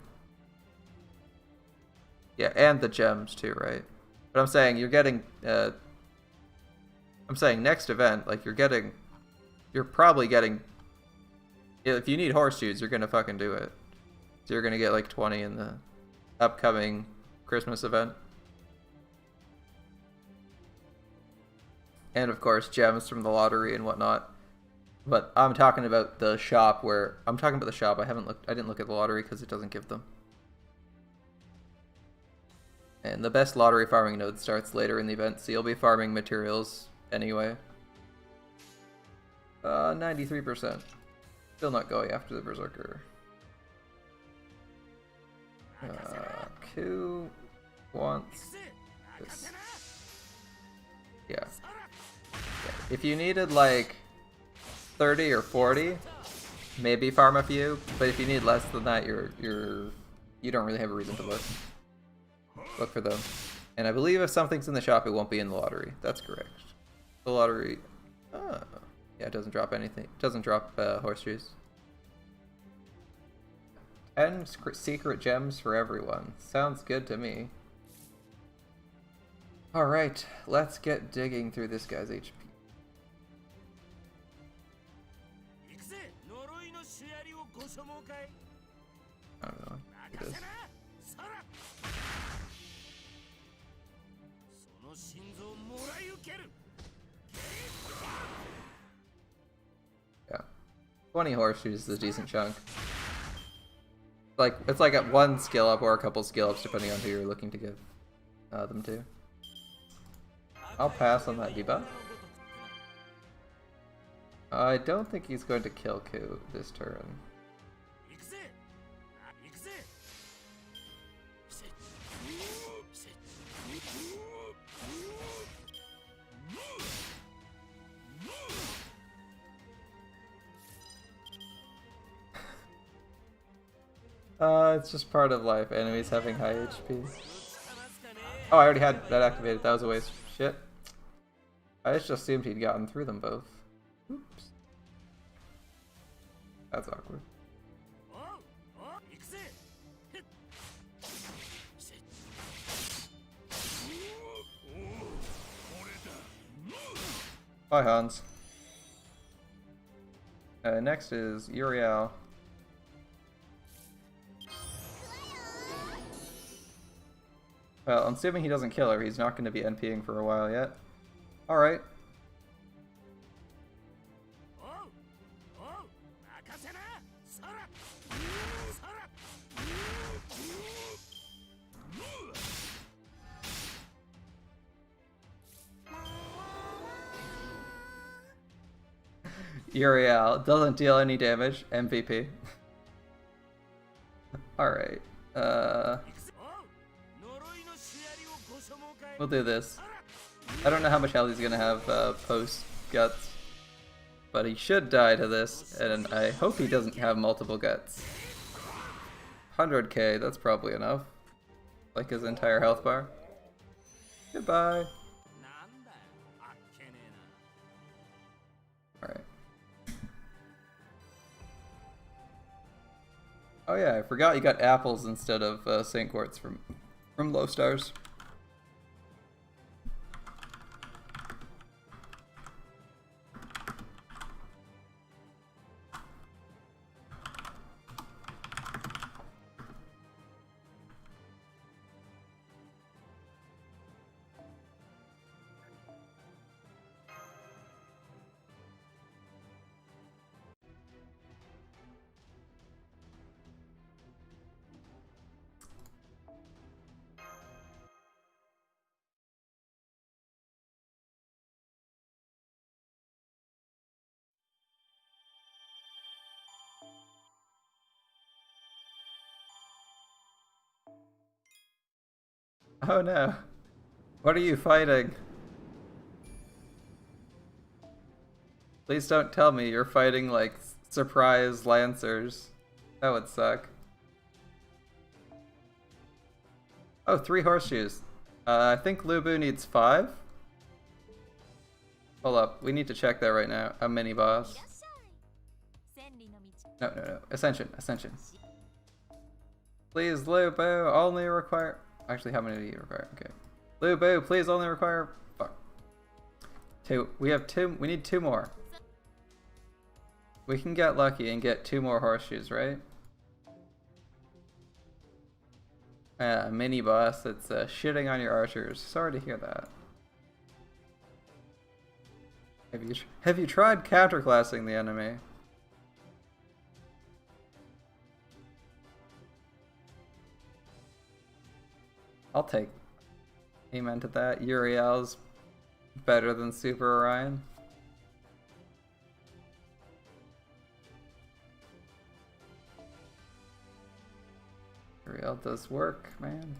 Yeah, and the gems too, right? But I'm saying you're getting, I'm saying next event, like you're probably getting, if you need horseshoes, you're gonna fucking do it. So you're gonna get like 20 in the upcoming Christmas event. And of course, gems from the lottery and whatnot. But I'm talking about the shop where I'm talking about the shop. I didn't look at the lottery because it doesn't give them. And the best lottery farming node starts later in the event, so you'll be farming materials anyway. 93%. Still not going after the Berserker. Who wants this? Yeah. If you needed like 30 or 40, maybe farm a few. But if you need less than that, you don't really have a reason to look. Look for them. And I believe if something's in the shop, it won't be in the lottery. That's correct. The lottery. Oh. Yeah, it doesn't drop anything. It doesn't drop horseshoes. 10 secret gems for everyone. Sounds good to me. Alright, let's get digging through this guy's HP. I don't know. It is. Yeah. 20 horseshoes is a decent chunk. Like, it's like at one skill up or a couple skill ups depending on who you're looking to give them to. I'll pass on that debuff. I don't think he's going to kill Ku this turn. It's just part of life. Enemies having high HP. Oh, I already had that activated. That was a waste. Shit. I just assumed he'd gotten through them both. Oops. That's awkward. Bye, Hans. Next is Uriel. Well, I'm assuming he doesn't kill her. He's not going to be NPing for a while yet. Alright. Uriel doesn't deal any damage. MVP. Alright. We'll do this. I don't know how much health he's gonna have post guts, but he should die to this, and I hope he doesn't have multiple guts. 100k, that's probably enough. Like his entire health bar. Goodbye. Alright. Oh yeah, I forgot you got apples instead of Saint Quartz from Low Stars. Oh no. What are you fighting? Please don't tell me you're fighting like surprise lancers. That would suck. Oh, 3 horseshoes. I think Lubu needs 5. Hold up, we need to check that right now. A mini boss. No. Ascension. Please, Lubu, only require... Actually, how many do you require? Okay. Lubu, please only require... Fuck. 2. We have 2. We need 2 more. We can get lucky and get 2 more horseshoes, right? Mini boss that's shitting on your archers. Sorry to hear that. Have you tried counterclassing the enemy? I'll take amen to that. Uriel's better than Super Orion. Uriel does work, man.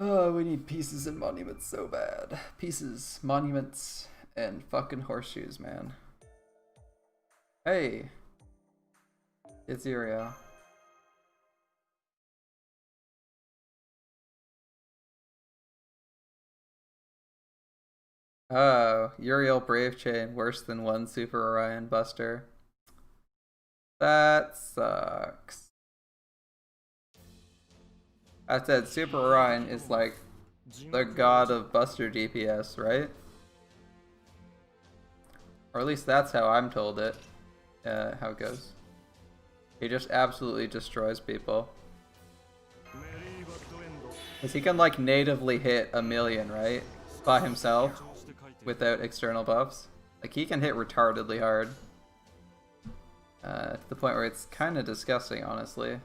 Oh, we need pieces and monuments so bad. Pieces, monuments, and fucking horseshoes, man. Hey! It's Uriel. Oh, Uriel Brave Chain, worse than one Super Orion Buster. That sucks. I said Super Orion is like the god of Buster DPS, right? Or at least that's how I'm told it. How it goes. He just absolutely destroys people. Because he can like natively hit 1,000,000, right? By himself. Without external buffs. Like he can hit retardedly hard. To the point where it's kind of disgusting, honestly.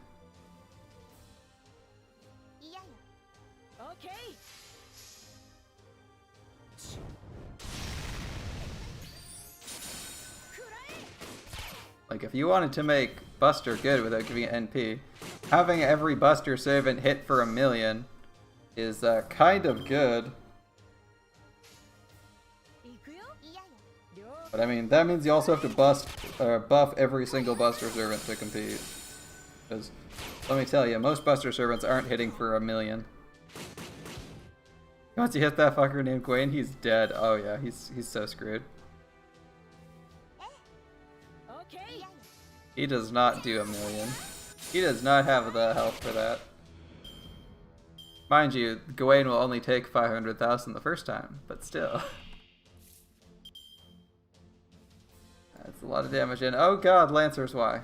Like if you wanted to make Buster good without giving it NP, having every Buster servant hit for 1,000,000 is kind of good. But I mean, that means you also have to buff every single Buster servant to compete. Because, let me tell you, most Buster servants aren't hitting for 1,000,000. Once you hit that fucker named Gwen, he's dead. Oh yeah, he's so screwed. He does not do 1,000,000. He does not have the health for that. Mind you, Gawain will only take 500,000 the first time, but still. That's a lot of damage in. Oh god, Lancers, why?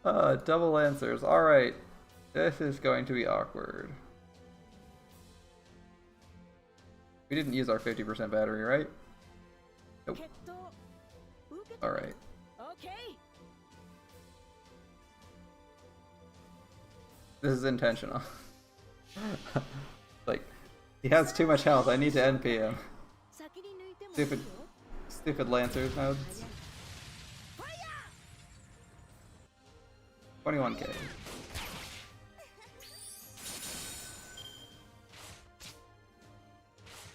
Double Lancers. Alright. This is going to be awkward. We didn't use our 50% battery, right? Nope. Alright. This is intentional. Like, he has too much health. I need to NP him. Stupid Lancers nodes. 21k.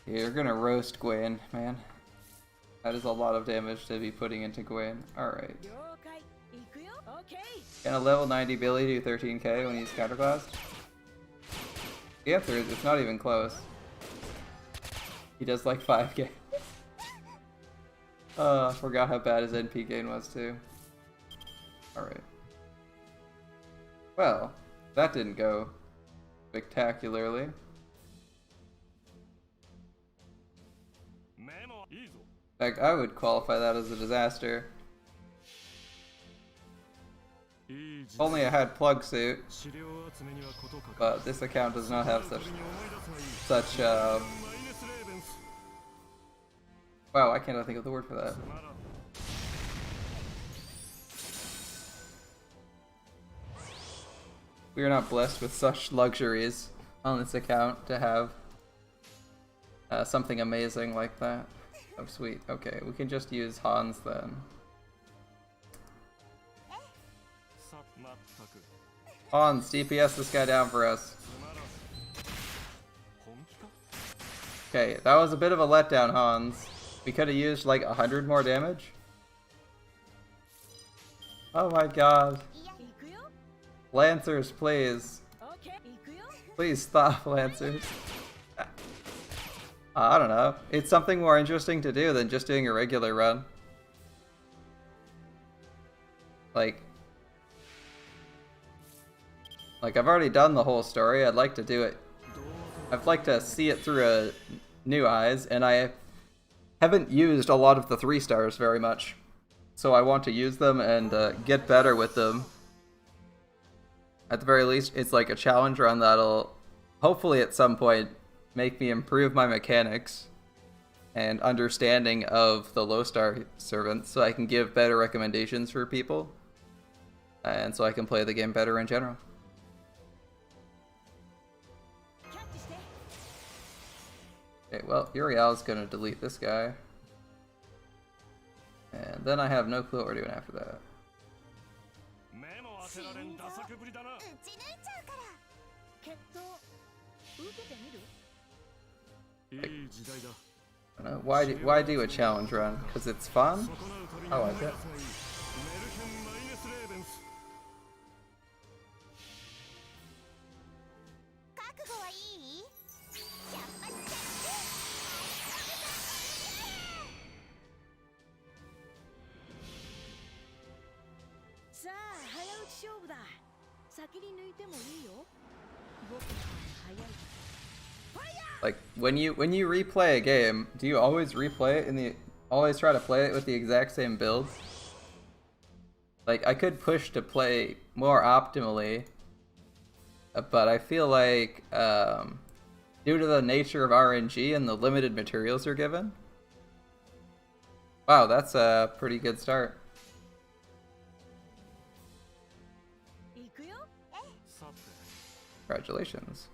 You're gonna roast Gwen, man. That is a lot of damage to be putting into Gwen. Alright. Can a level 90 Billy do 13k when he's counterclassed? The answer is it's not even close. He does like 5k. Forgot how bad his NP gain was too. Alright. Well, that didn't go spectacularly. Like, I would qualify that as a disaster. If only I had plug suit. But this account does not have such wow, I cannot think of the word for that. We are not blessed with such luxuries on this account to have something amazing like that. Oh sweet, okay, we can just use Hans then. Hans, DPS this guy down for us. Okay, that was a bit of a letdown, Hans. We could have used like 100 more damage. Oh my god. Lancers, please. Please stop, Lancers. I don't know. It's something more interesting to do than just doing a regular run. Like I've already done the whole story. I'd like to do it. I'd like to see it through new eyes, and I haven't used a lot of the 3 stars very much. So I want to use them and get better with them. At the very least, it's like a challenge run that'll hopefully at some point make me improve my mechanics and understanding of the low star servants so I can give better recommendations for people and so I can play the game better in general. Okay, well, Uriel's gonna delete this guy. And then I have no clue what we're doing after that. Like, I don't know, why do a challenge run? Because it's fun? I like it. Like when you replay a game, do you always replay it always try to play it with the exact same build? Like I could push to play more optimally, but I feel like due to the nature of RNG and the limited materials you're given. Wow, that's a pretty good start. Congratulations.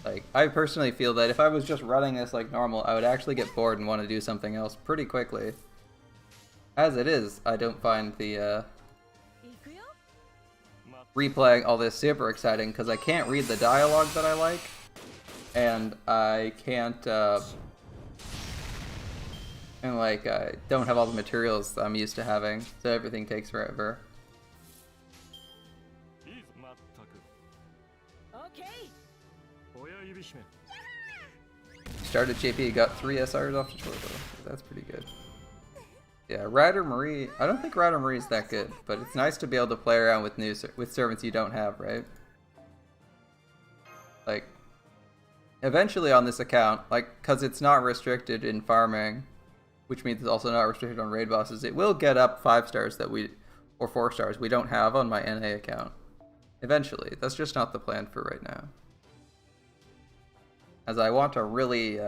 Like, I personally feel that if I was just running this like normal, I would actually get bored and want to do something else pretty quickly. As it is, I don't find the replaying all this super exciting because I can't read the dialogue that I like, and I can't, and like, I don't have all the materials I'm used to having, so everything takes forever. Started JP, got 3 SRs off tutorial. That's pretty good. Yeah, Rider Marie. I don't think Rider Marie is that good, but it's nice to be able to play around with servants you don't have, right? Like, eventually on this account, like, cause it's not restricted in farming, which means it's also not restricted on raid bosses. It will get up 5 stars that or 4 stars we don't have on my NA account. Eventually, that's just not the plan for right now. As I want to really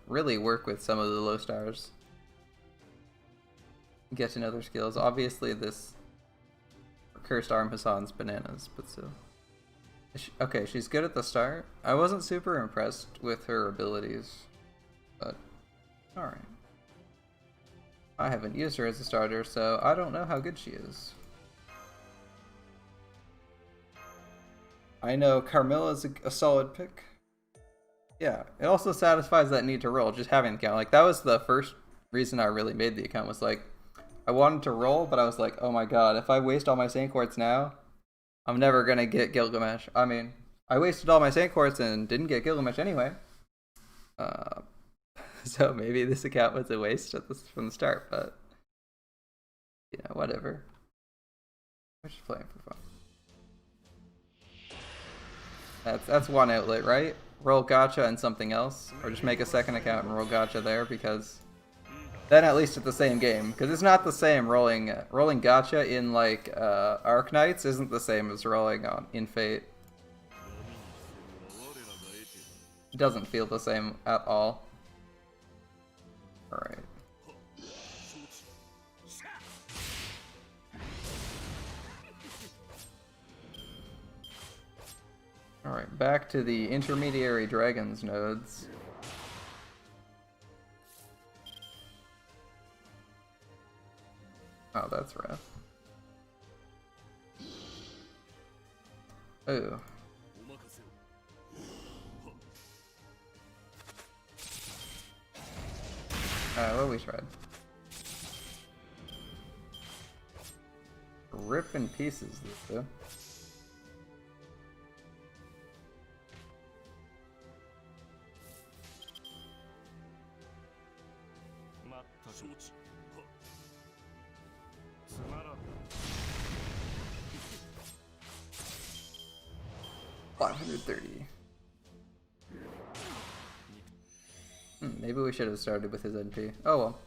work with some of the low stars. Get to know their skills. Obviously this Cursed Arm Hassan's bananas, but still. Okay, she's good at the start. I wasn't super impressed with her abilities, but alright. I haven't used her as a starter, so I don't know how good she is. I know Carmilla's a solid pick. Yeah, it also satisfies that need to roll, just having the account. Like, that was the first reason I really made the account, was like, I wanted to roll, but I was like, oh my god, if I waste all my Saint Quartz now, I'm never gonna get Gilgamesh. I mean, I wasted all my Saint Quartz and didn't get Gilgamesh anyway. So maybe this account was a waste from the start, but, you know, whatever. We're just playing for fun. That's one outlet, right? Roll gacha and something else, or just make a second account and roll gacha there, because then at least it's the same game. Because it's not the same rolling gacha in like Arknights isn't the same as rolling in Fate. It doesn't feel the same at all. All right. Alright, back to the intermediary dragons nodes. Oh, that's rough. Ooh. Well, we tried. Rip in pieces, though. Maybe we should have started with his NP. Oh well.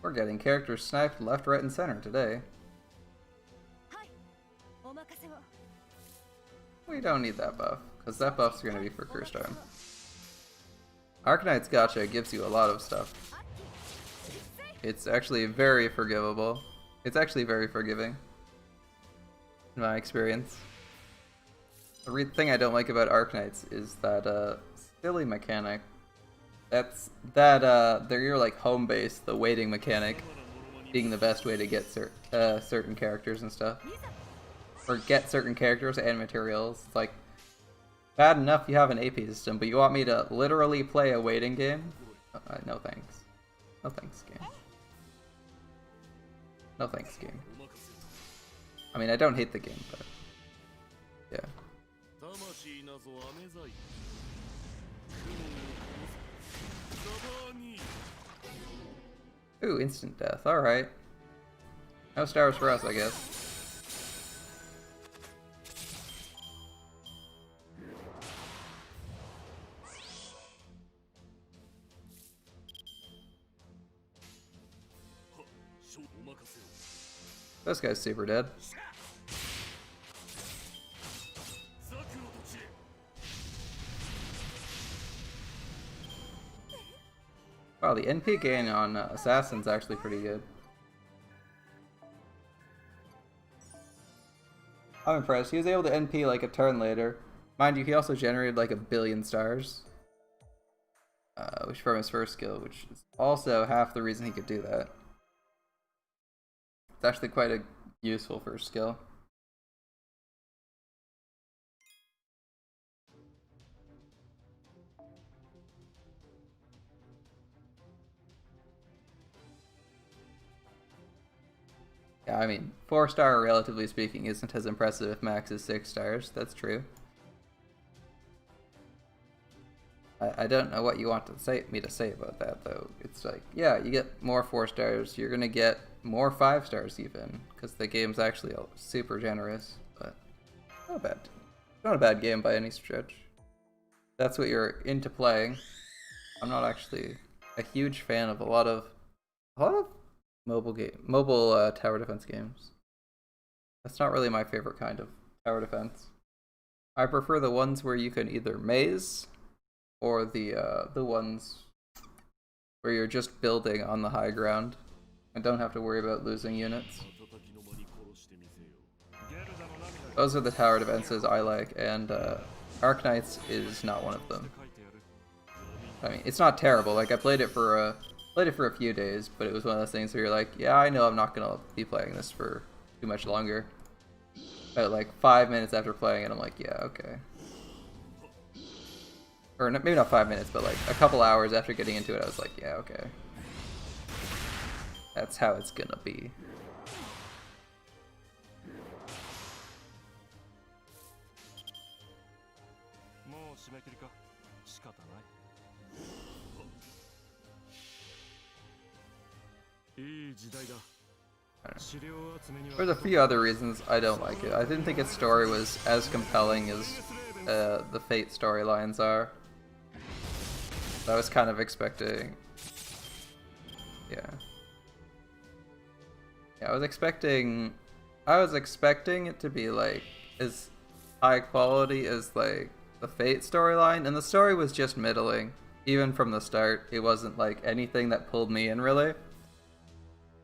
We're getting characters sniped left, right, and center today. We don't need that buff, because that buff's going to be for curse time. Arcanite's Gotcha gives you a lot of stuff. It's actually very forgivable. It's actually very forgiving, in my experience. The thing I don't like about Arknights is that silly mechanic. They're your like home base, the waiting mechanic, being the best way to get certain characters and stuff. Or get certain characters and materials. It's like, bad enough you have an AP system, but you want me to literally play a waiting game? No thanks. No thanks, game. No thanks, game. I mean, I don't hate the game, but yeah. Ooh, instant death. Alright. No stars for us, I guess. This guy's super dead. Wow, the NP gain on Assassin's actually pretty good. I'm impressed. He was able to NP like a turn later. Mind you, he also generated like 1 billion stars. Which from his first skill, which is also half the reason he could do that. It's actually quite a useful first skill. Yeah, I mean, 4-star, relatively speaking, isn't as impressive if max is 6 stars. That's true. I don't know what you want me to say about that, though. It's like, yeah, you get more 4 stars, you're gonna get more 5 stars even, because the game's actually super generous, but not bad. Not a bad game by any stretch. That's what you're into playing. I'm not actually a huge fan of a lot of mobile tower defense games. That's not really my favorite kind of tower defense. I prefer the ones where you can either maze, or the ones where you're just building on the high ground and don't have to worry about losing units. Those are the tower defenses I like, and Arknights is not one of them. I mean, it's not terrible. Like, I played it for a few days, but it was one of those things where you're like, yeah, I know I'm not gonna be playing this for too much longer. But like 5 minutes after playing it, I'm like, yeah, okay. Or maybe not 5 minutes, but like a couple hours after getting into it, I was like, yeah, okay. That's how it's gonna be. There's a few other reasons I don't like it. I didn't think its story was as compelling as the Fate storylines are. I was kind of expecting... Yeah, I was expecting it to be like as high quality as like the Fate storyline, and the story was just middling. Even from the start, it wasn't like anything that pulled me in really.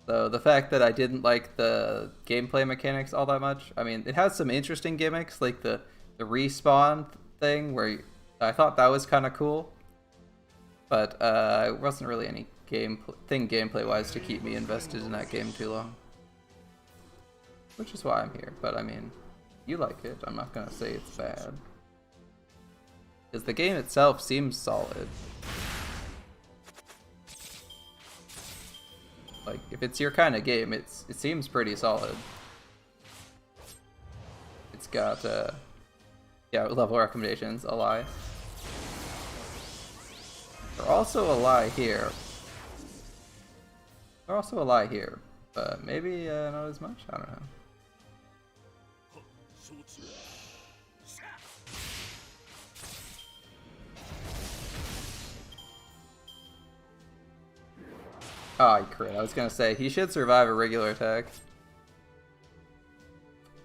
So the fact that I didn't like the gameplay mechanics all that much, I mean, it has some interesting gimmicks, like the respawn thing, where I thought that was kind of cool. But it wasn't really any gameplay-wise to keep me invested in that game too long. Which is why I'm here, but I mean, you like it, I'm not gonna say it's bad. Because the game itself seems solid. Like, if it's your kind of game, it seems pretty solid. It's got, yeah, level recommendations, a lie. They're also a lie here. They're also a lie here, but maybe not as much? I don't know. Oh, he crit. I was gonna say, he should survive a regular attack.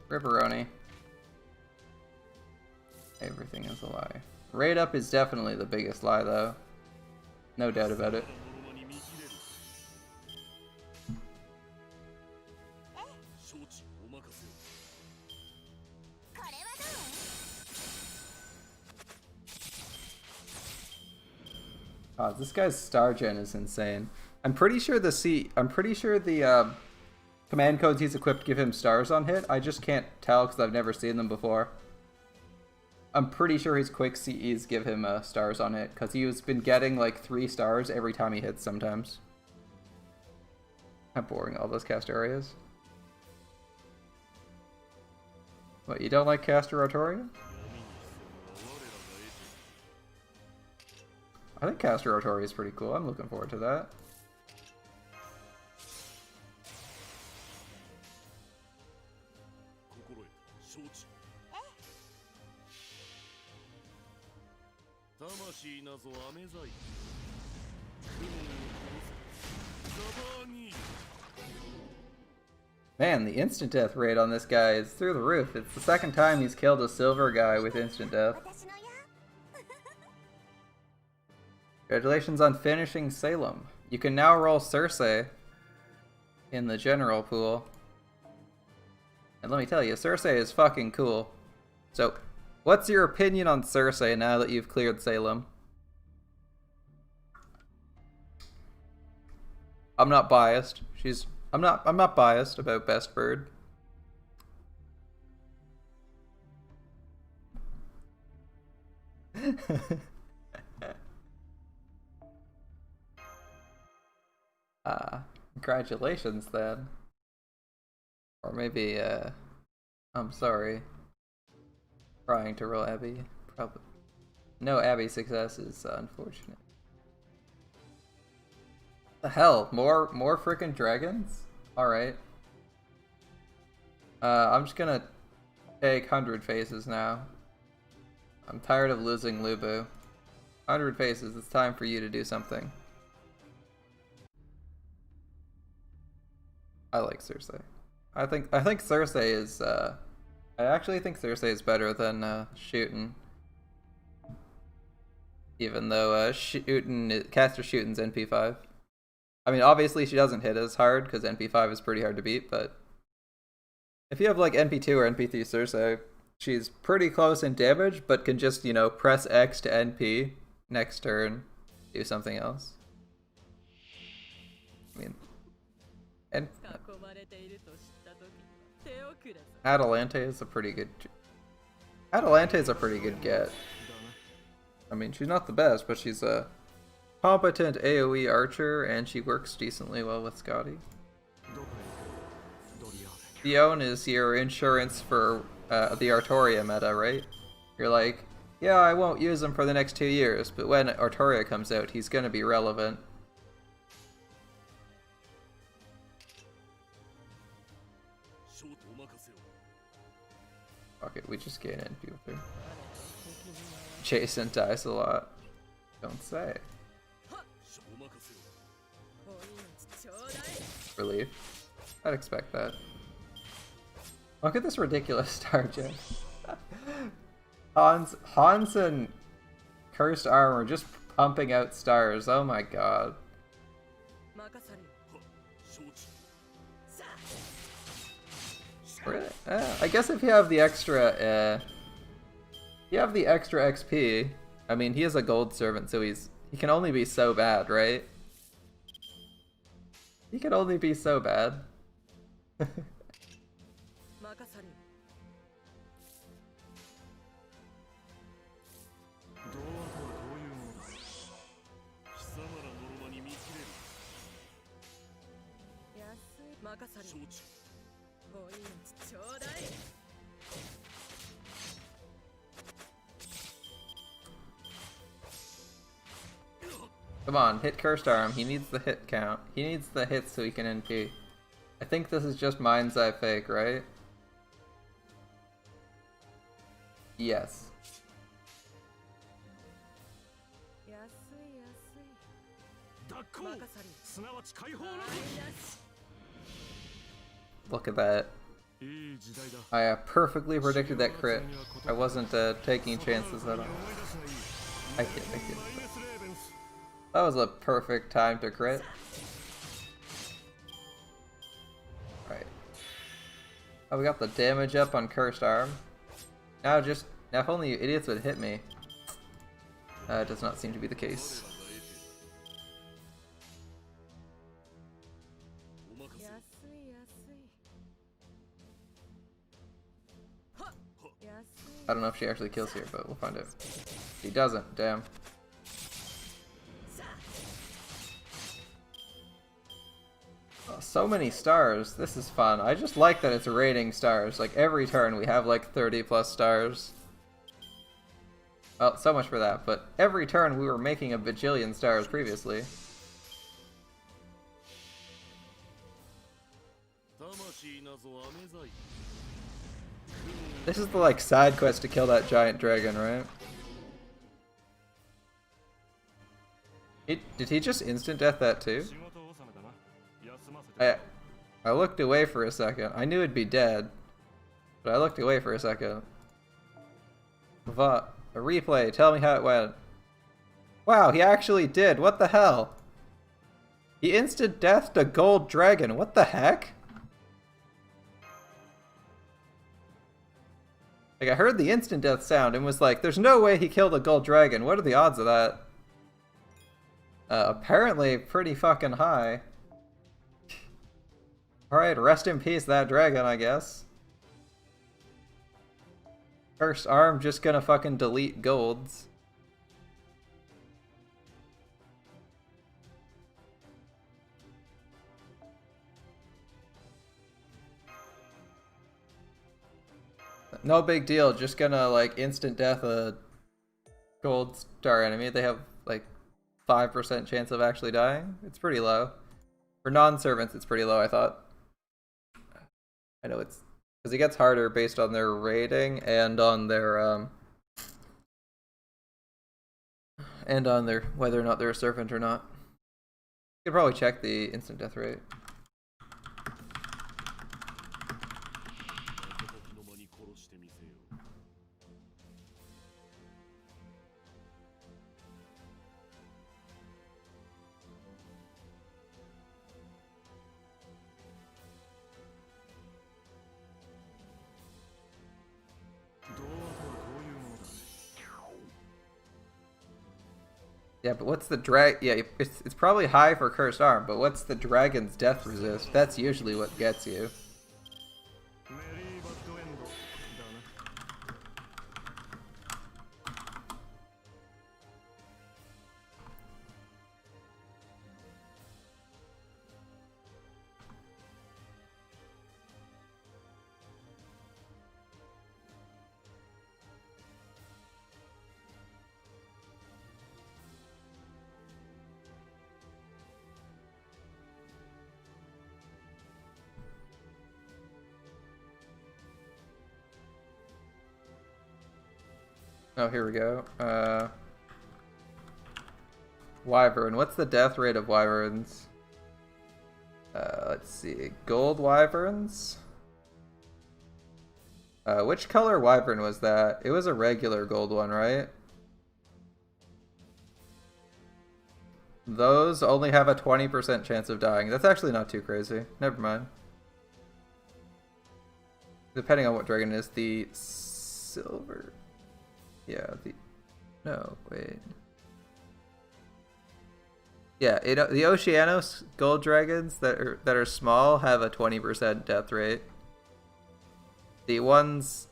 Ripperoni. Everything is a lie. Raid up is definitely the biggest lie, though. No doubt about it. Oh, this guy's star gen is insane. I'm pretty sure the command codes he's equipped give him stars on hit. I just can't tell because I've never seen them before. I'm pretty sure his quick CEs give him stars on hit because he's been getting like 3 stars every time he hits sometimes. How boring all those cast areas. What, you don't like Caster Rotoria? I think Caster Rotoria is pretty cool. I'm looking forward to that. Man, the instant death rate on this guy is through the roof. It's the second time he's killed a silver guy with instant death. Congratulations on finishing Salem. You can now roll Cersei in the general pool. And let me tell you, Cersei is fucking cool. So, what's your opinion on Cersei now that you've cleared Salem? I'm not biased. I'm not biased about Best Bird. Congratulations then. Or maybe, I'm sorry. Trying to roll Abby. Probably. No Abby success is unfortunate. The hell? More freaking dragons? Alright. I'm just gonna take 100 faces now. I'm tired of losing Lubu. 100 faces, it's time for you to do something. I like Cersei. I think Cersei is I actually think Cersei is better than Shootin'. Even though Caster Shootin's NP5. I mean, obviously she doesn't hit as hard because NP5 is pretty hard to beat, but if you have like NP2 or NP3 Cersei, she's pretty close in damage, but can just, you know, press X to NP next turn, do something else. I mean, and Atalante is a pretty good get. I mean, she's not the best, but she's a competent AoE archer, and she works decently well with Scotty. Theon is your insurance for the Artoria meta, right? You're like, yeah, I won't use him for the next 2 years, but when Artoria comes out, he's gonna be relevant. Fuck it, we just gain NP with her. Jason dies a lot. Don't say. Relief. I'd expect that. Look at this ridiculous star gen. Hans and Cursed Armor just pumping out stars. Oh my god. Really? I guess if you have the extra, XP. I mean, he is a gold servant, so he can only be so bad, right? He can only be so bad. Come on, hit Cursed Arm. He needs the hit count. He needs the hits so he can NP. I think this is just Mind's Eye fake, right? Yes. Look at that. I perfectly predicted that crit. I wasn't taking chances at all. I kid. That was a perfect time to crit. Right. Oh, we got the damage up on Cursed Arm. Now if only you idiots would hit me. It does not seem to be the case. I don't know if she actually kills here, but we'll find out. She doesn't, damn. Oh, so many stars. This is fun. I just like that it's rating stars. Like every turn we have like 30 plus stars. Well, so much for that, but every turn we were making a bajillion stars previously. This is the like side quest to kill that giant dragon, right? Did he just instant death that too? I looked away for a second. I knew it'd be dead, but I looked away for a second. A replay, tell me how it went. Wow, he actually did. What the hell? He instant deathed a gold dragon. What the heck? Like, I heard the instant death sound and was like, there's no way he killed a gold dragon. What are the odds of that? Apparently pretty fucking high. Alright, rest in peace that dragon, I guess. Cursed Arm just gonna fucking delete golds. No big deal, just gonna like instant death a gold star enemy. They have like 5% chance of actually dying. It's pretty low. For non-servants, it's pretty low, I thought. I know it's because it gets harder based on their rating and on their whether or not they're a servant or not. You could probably check the instant death rate. Yeah, but what's the yeah, it's probably high for Cursed Arm, but what's the dragon's death resist? That's usually what gets you. Oh, here we go. Wyvern. What's the death rate of wyverns? Let's see. Gold wyverns? Which color wyvern was that? It was a regular gold one, right? Those only have a 20% chance of dying. That's actually not too crazy. Never mind. Depending on what dragon it is. The silver... Yeah, no, wait. Yeah, the Oceanos gold dragons that are small have a 20% death rate. The ones...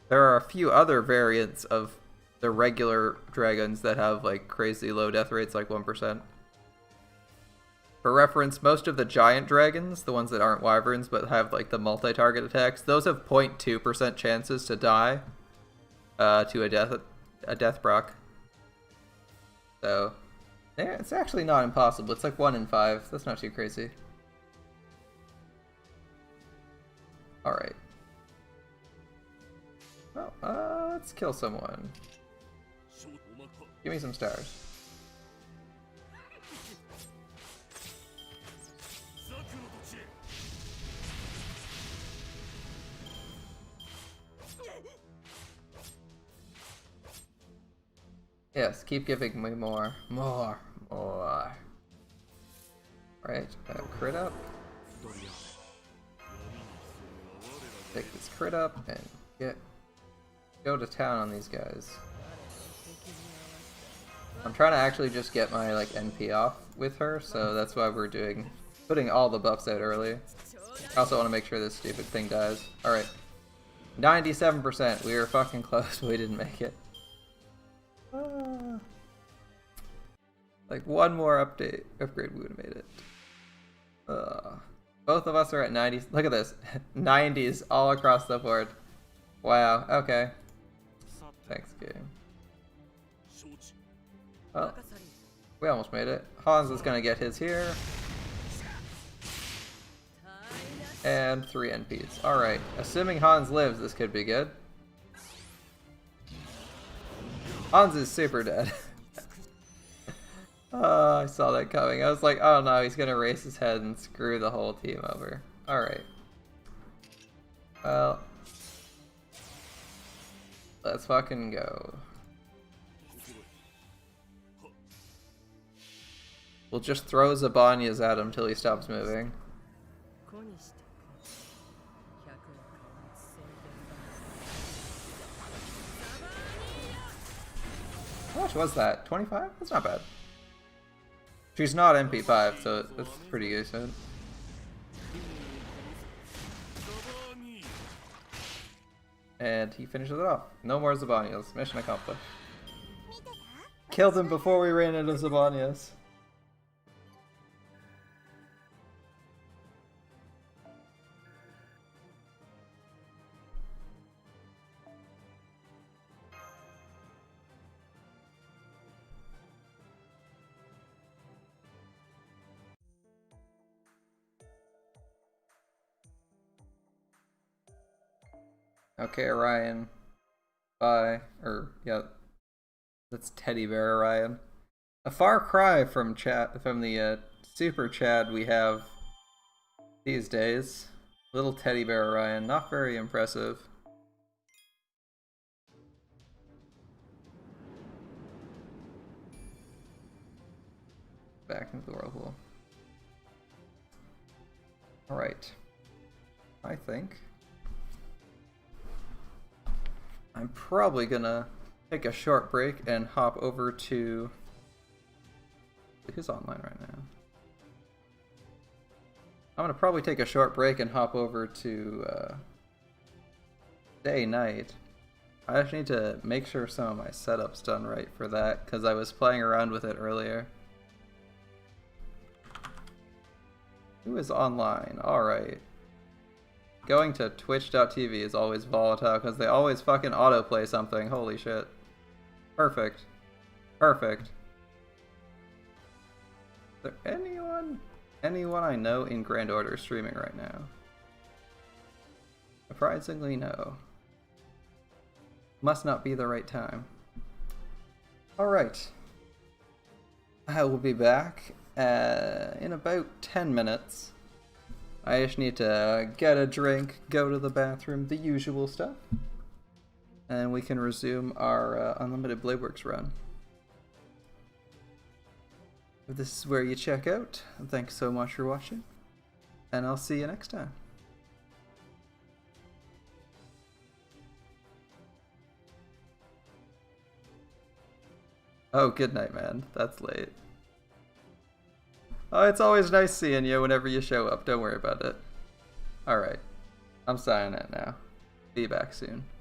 There are a few other variants of the regular dragons that have like crazy low death rates, like 1%. For reference, most of the giant dragons, the ones that aren't wyverns but have like the multi-target attacks, those have 0.2% chances to die. To a death proc. So, yeah, it's actually not impossible. It's like 1 in 5. That's not too crazy. Alright. Well, let's kill someone. Give me some stars. Yes, keep giving me more. More. Right, crit up. Take this crit up and go to town on these guys. I'm trying to actually just get my like NP off with her, so that's why we're putting all the buffs out early. I also want to make sure this stupid thing dies. Alright. 97%. We were fucking close, but we didn't make it. Like one more upgrade, we would have made it. Both of us are at 90s. Look at this. 90s all across the board. Wow, okay. Thanks, game. Well, we almost made it. Hans is gonna get his here. And 3 NPs. Alright, assuming Hans lives, this could be good. Hans is super dead. Oh, I saw that coming. I was like, oh no, he's gonna raise his head and screw the whole team over. Alright. Well, let's fucking go. We'll just throw Zabanyas at him till he stops moving. How much was that? 25? That's not bad. She's not MP5, so that's pretty good. And he finishes it off. No more Zabanyas. Mission accomplished. Killed him before we ran into Zabanyas. Okay, Orion. Bye. Yeah. That's Teddy Bear Orion. A far cry from the Super Chad we have these days. Little Teddy Bear Orion. Not very impressive. Back into the whirlpool. Alright. I think I'm probably gonna take a short break and hop over to... Who's online right now? I'm gonna probably take a short break and hop over to day night. I just need to make sure some of my setup's done right for that, because I was playing around with it earlier. Who is online? Alright. Going to twitch.tv is always volatile because they always fucking autoplay something. Holy shit. Perfect. Perfect. Is there anyone I know in Grand Order streaming right now? Surprisingly, no. Must not be the right time. Alright. I will be back in about 10 minutes. I just need to get a drink, go to the bathroom, the usual stuff. And we can resume our Unlimited Bladeworks run. This is where you check out. Thanks so much for watching. And I'll see you next time. Oh, good night, man. That's late. Oh, it's always nice seeing you whenever you show up. Don't worry about it. Alright. I'm signing it now. Be back soon.